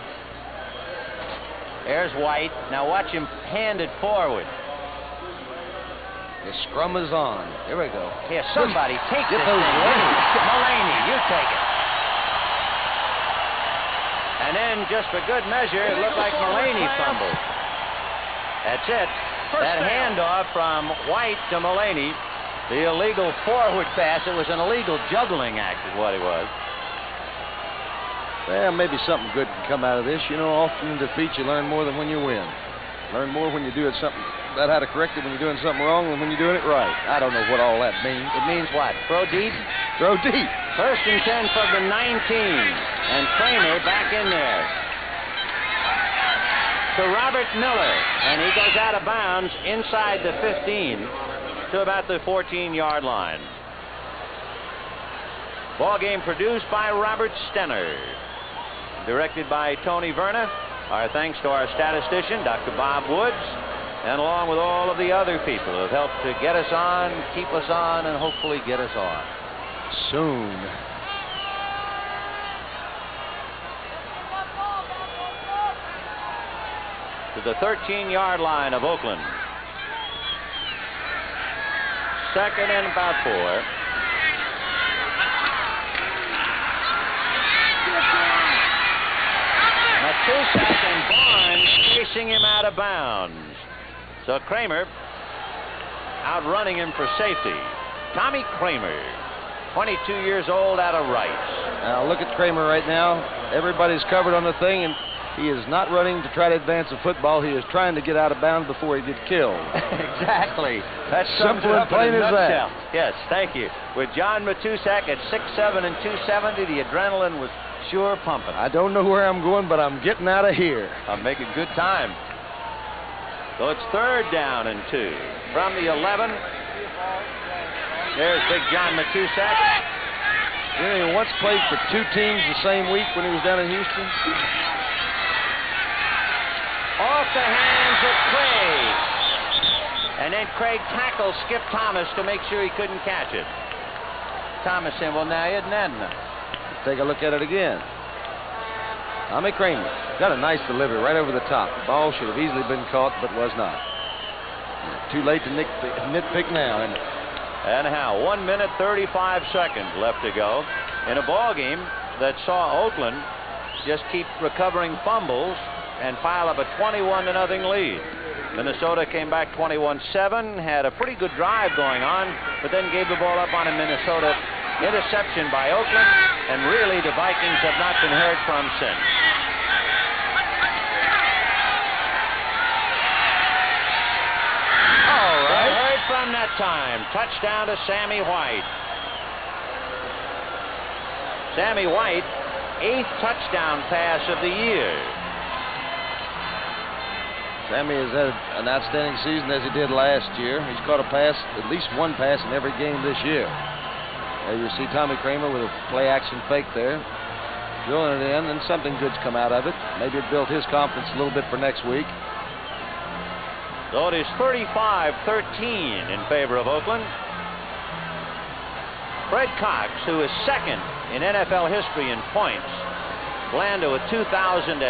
There's White. Now watch him hand it forward. The scrum is on. Here we go. Here, somebody take Get this those thing. legs. Mulaney, you take it. And then, just for good measure, it looked like Mulaney fumbled. That's it. That handoff from White to Mulaney, the illegal forward pass. It was an illegal juggling act is what it was. Well, maybe something good can come out of this. You know, often in defeat you learn more than when you win. Learn more when you do it something about how to correct it when you're doing something wrong than when you're doing it right. I don't know what all that means. It means what? Throw deep? Throw deep. First and 10 for the 19. And Kramer back in there. To Robert Miller. And he goes out of bounds inside the 15 to about the 14-yard line. Ball game produced by Robert Stenner. Directed by Tony Verna. Our thanks to our statistician, Dr. Bob Woods, and along with all of the other people who have helped to get us on, keep us on, and hopefully get us off. Soon. to the 13-yard line of Oakland. 2nd and about 4. Matusak and Barnes chasing him out of bounds. So Kramer outrunning him for safety. Tommy Kramer, 22 years old, out of Rice. Now look at Kramer right now. Everybody's covered on the thing, and he is not running to try to advance a football. He is trying to get out of bounds before he gets killed. Exactly. That's simple and plain as that. Yes, thank you. With John Matusak at 6'7" and 270, the adrenaline was sure pumping. I don't know where I'm going, but I'm getting out of here. I'm making good time. So it's 3rd down and 2. From the 11, there's big John Matusak. You know, he once played for 2 teams the same week when he was down in Houston. Off the hands of Craig. And then Craig tackles Skip Thomas to make sure he couldn't catch it. Thomas saying, well, now isn't that enough? Take a look at it again. Tommy Kramer got a nice delivery right over the top. The ball should have easily been caught, but was not. Too late to nitpick now, isn't it? And how? 1 minute, 35 seconds left to go in a ball game that saw Oakland just keep recovering fumbles and pile up a 21-0 lead. Minnesota came back 21-7, had a pretty good drive going on, but then gave the ball up on a Minnesota interception by Oakland, and really the Vikings have not been heard from since. All right. Heard from that time. Touchdown to Sammy White. Sammy White, 8th touchdown pass of the year. Sammy has had an outstanding season as he did last year. He's caught a pass, at least one pass in every game this year. There you see Tommy Kramer with a play-action fake there, drilling it in, and something good's come out of it. Maybe it built his confidence a little bit for next week. So it is 35-13 in favor of Oakland. Fred Cox, who is 2nd in NFL history in points, landed with 2002,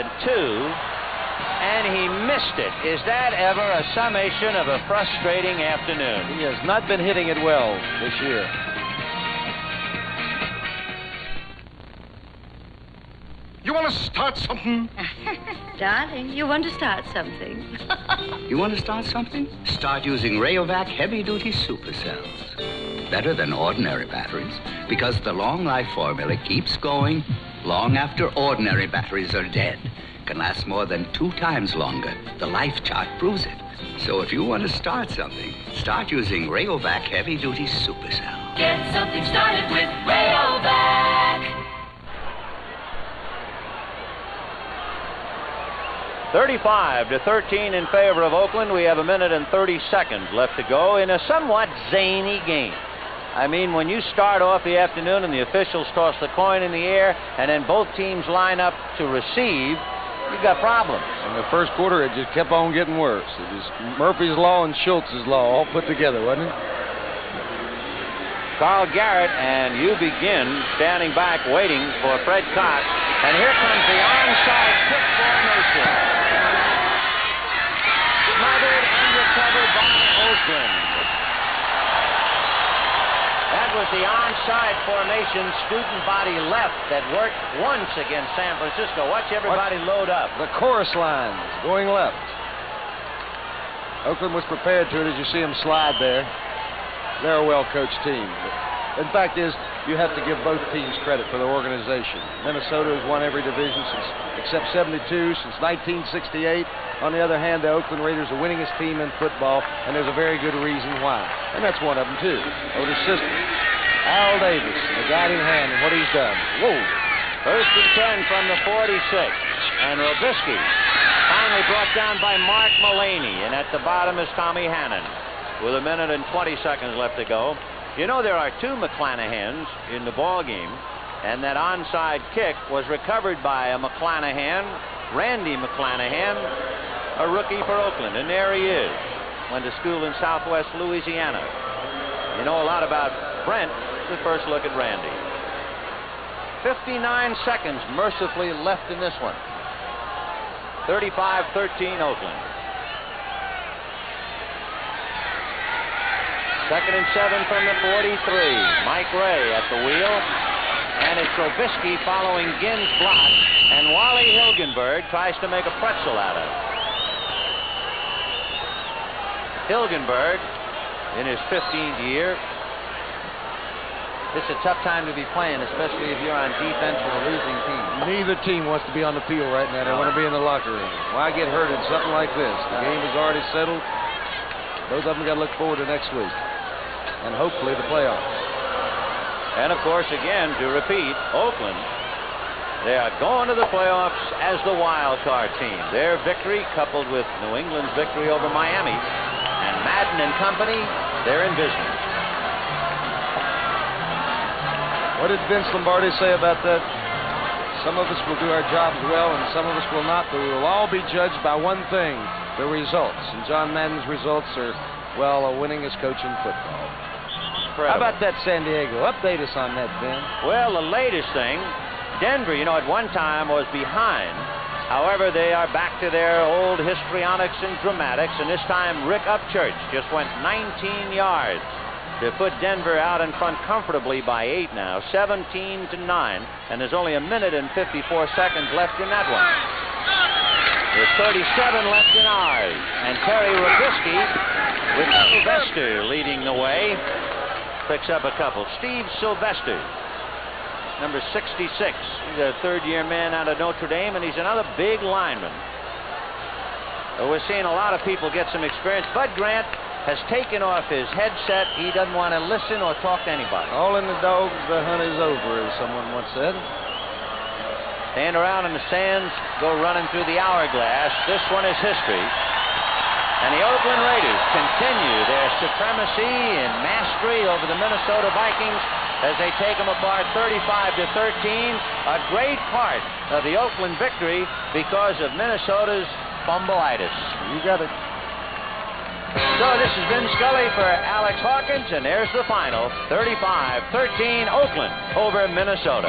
and he missed it. Is that ever a summation of a frustrating afternoon? He has not been hitting it well this year. You want to start something? Darling, you want to start something? You want to start something? Start using Rayovac heavy-duty supercells. Better than ordinary batteries, because the long life formula keeps going long after ordinary batteries are dead. Can last more than 2 times longer. The life chart proves it. So if you want to start something, start using Rayovac heavy-duty supercell. Get something started with Rayovac. 35-13 in favor of Oakland. We have 1 minute and 30 seconds left to go in a somewhat zany game. I mean, when you start off the afternoon and the officials toss the coin in the air and then both teams line up to receive, you've got problems. In the first quarter, it just kept on getting worse. It was Murphy's Law and Schultz's Law all put together, wasn't it? Carl Garrett and you begin standing back waiting for Fred Cox. And here comes the onside kick formation. Smothered and recovered by Oakland. That was the onside formation, student body left, that worked once against San Francisco. Watch everybody load up. The chorus lines going left. Oakland was prepared to it as you see them slide there. They're a well-coached team. But the fact is, you have to give both teams credit for their organization. Minnesota has won every division except 72 since 1968. On the other hand, the Oakland Raiders are the winningest team in football, and there's a very good reason why. And that's one of them, too. Otis' sister, Al Davis, the guiding hand in what he's done. Whoa. 1st and 10 from the 46. And Robisky finally brought down by Mark Mullaney. And at the bottom is Tommy Hannon with 1 minute and 20 seconds left to go. You know, there are 2 McClanahans in the ball game, and that onside kick was recovered by a McClanahan, Randy McClanahan, a rookie for Oakland, and there he is. Went to school in Southwest Louisiana. You know a lot about Brent. The first look at Randy. 59 seconds mercifully left in this one. 35-13 Oakland. 2nd and 7 from the 43. Mike Ray at the wheel. And it's Trubisky following Ginn's block. And Wally Hilgenberg tries to make a pretzel out of it. Hilgenberg, in his 15th year. It's a tough time to be playing, especially if you're on defense with a losing team. Neither team wants to be on the field right now. They want to be in the locker room. Why get hurt in something like this? The game is already settled. Both of them got to look forward to next week. And hopefully the playoffs. And, of course, again, to repeat, Oakland, they are going to the playoffs as the wild card team. Their victory, coupled with New England's victory over Miami, and Madden and company, they're in business. What did Vince Lombardi say about that? Some of us will do our jobs well, and some of us will not, but we will all be judged by one thing, the results. And John Madden's results are, well, winningest coach in football. How about that San Diego? Update us on that, Ben. Well, the latest thing, Denver, at one time was behind. However, they are back to their old histrionics and dramatics, and this time Rick Upchurch just went 19 yards to put Denver out in front comfortably by 8 now, 17-9, and there's only 1 minute and 54 seconds left in that one. There's 37 left in ours, and Terry Rubisky with Sylvester leading the way. Picks up a couple. Steve Sylvester, number 66. He's a third-year man out of Notre Dame, and he's another big lineman. We're seeing a lot of people get some experience. Bud Grant has taken off his headset. He doesn't want to listen or talk to anybody. All in the dogs, the hunt is over, as someone once said. Stand around in the stands, go running through the hourglass. This one is history. And the Oakland Raiders continue their supremacy and mastery over the Minnesota Vikings as they take them apart 35-13. A great part of the Oakland victory because of Minnesota's fumbleitis. You got it. So this has been Scully for Alex Hawkins, and there's the final, 35-13 Oakland over Minnesota.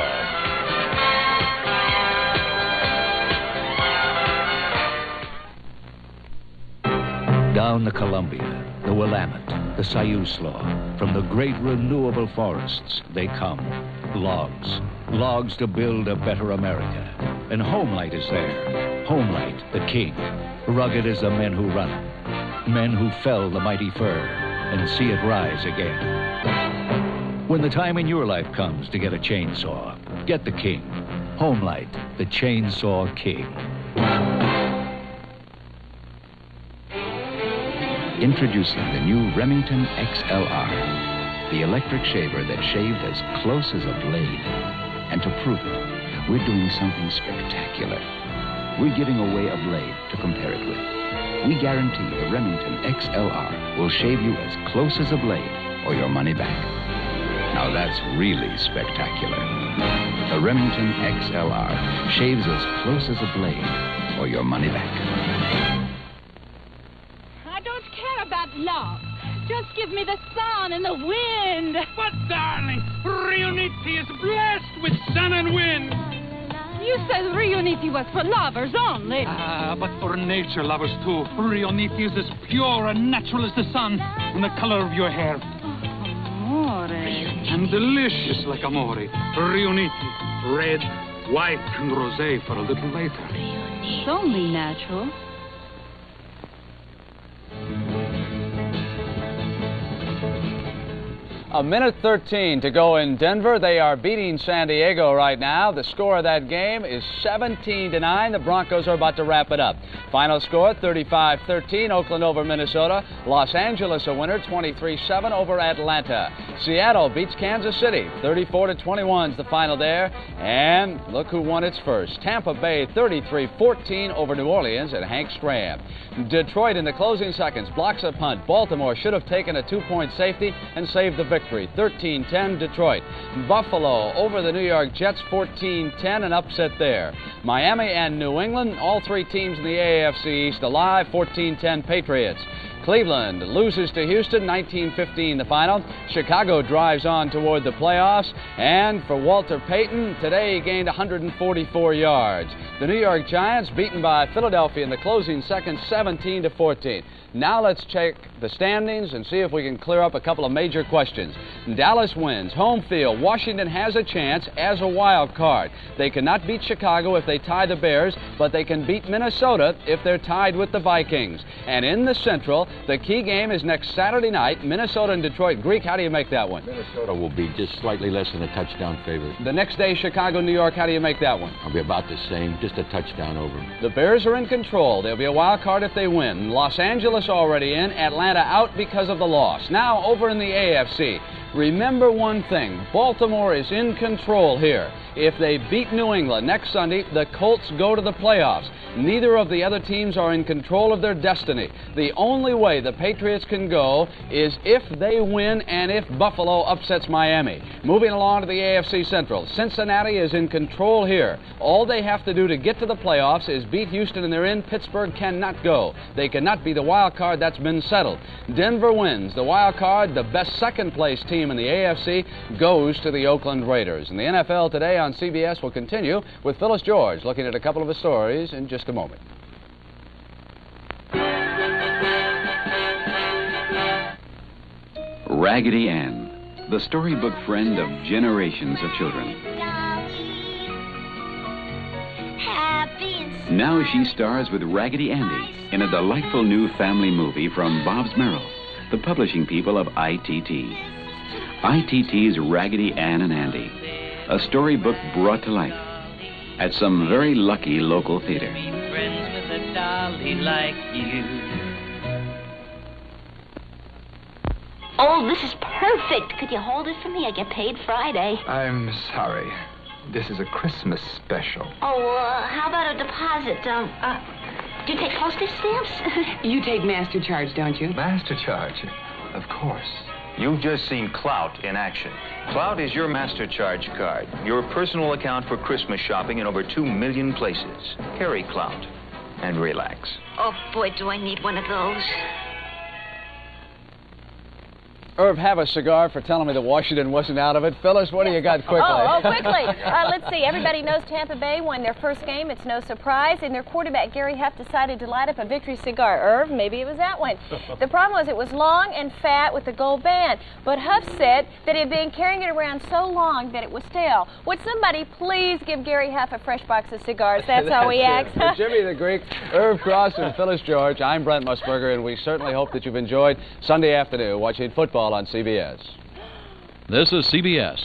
Down the Columbia, the Willamette, the Siuslaw, from the great renewable forests, they come. Logs. Logs to build a better America. And Homelight is there. Homelight, the king. Rugged as the men who run it. Men who fell the mighty fir and see it rise again. When the time in your life comes to get a chainsaw, get the king. Homelight, the chainsaw king. Introducing the new Remington XLR, the electric shaver that shaved as close as a blade. And to prove it, we're doing something spectacular. We're giving away a blade to compare it with. We guarantee the Remington XLR will shave you as close as a blade or your money back. Now that's really spectacular. The Remington XLR shaves as close as a blade or your money back. About love. Just give me the sun and the wind. But, darling, Rio Niti is blessed with sun and wind. You said Rio Niti was for lovers only. But for nature lovers, too. Rio Niti is as pure and natural as the sun and the color of your hair. Amore. And delicious like amore. Rio Niti. Red, white, and rosé for a little later. It's only natural. A minute 13 to go in Denver. They are beating San Diego right now. The score of that game is 17-9. The Broncos are about to wrap it up. Final score 35-13. Oakland over Minnesota. Los Angeles a winner 23-7 over Atlanta. Seattle beats Kansas City 34-21 is the final there. And look who won its first. Tampa Bay 33-14 over New Orleans at Hank Stram. Detroit in the closing seconds blocks a punt. Baltimore should have taken a 2-point safety and saved the victory. 13-10 Detroit. Buffalo over the New York Jets 14-10, an upset there. Miami and New England, all three teams in the AFC East alive, 14-10 Patriots. Cleveland loses to Houston, 19-15 the final. Chicago drives on toward the playoffs. And for Walter Payton, today he gained 144 yards. The New York Giants beaten by Philadelphia in the closing seconds, 17-14. Now let's check the standings and see if we can clear up a couple of major questions. Dallas wins. Home field. Washington has a chance as a wild card. They cannot beat Chicago if they tie the Bears, but they can beat Minnesota if they're tied with the Vikings. And in the Central, the key game is next Saturday night, Minnesota and Detroit. Greek, how do you make that one? Minnesota will be just slightly less than a touchdown favorite. The next day, Chicago, New York, how do you make that one? I'll be about the same, just a touchdown over. The Bears are in control. They'll be a wild card if they win. Los Angeles already in, Atlanta out because of the loss. Now over in the AFC. Remember one thing, Baltimore is in control here. If they beat New England next Sunday, the Colts go to the playoffs. Neither of the other teams are in control of their destiny. The only way the Patriots can go is if they win and if Buffalo upsets Miami. Moving along to the AFC Central, Cincinnati is in control here. All they have to do to get to the playoffs is beat Houston and they're in. Pittsburgh cannot go. They cannot be the wild card. That's been settled. Denver wins. The wild card, the best second-place team in the AFC, goes to the Oakland Raiders. And the NFL today on CBS will continue with Phyllis George looking at a couple of his stories in just a moment. Raggedy Ann, the storybook friend of generations of children. Now she stars with Raggedy Andy in a delightful new family movie from Bob's Merrill, the publishing people of ITT. ITT's Raggedy Ann and Andy, a storybook brought to life at some very lucky local theater. Friends with a dolly like you. Oh, this is perfect. Could you hold it for me? I get paid Friday. I'm sorry. This is a Christmas special. Oh, how about a deposit? Do you take postage stamps? You take Master Charge, don't you? Master Charge? Of course. You've just seen Clout in action. Clout is your Master Charge card, your personal account for Christmas shopping in over 2 million places. Carry Clout and relax. Oh, boy, do I need one of those. Irv, have a cigar for telling me that Washington wasn't out of it. Phyllis, what do you got quickly? Quickly. Let's see. Everybody knows Tampa Bay won their first game. It's no surprise. And their quarterback, Gary Huff, decided to light up a victory cigar. Irv, maybe it was that one. The problem was it was long and fat with a gold band. But Huff said that he had been carrying it around so long that it was stale. Would somebody please give Gary Huff a fresh box of cigars? That's how he acts. For Jimmy the Greek, Irv Cross, and Phyllis George, I'm Brent Musburger, and we certainly hope that you've enjoyed Sunday afternoon watching football on CBS. This is CBS.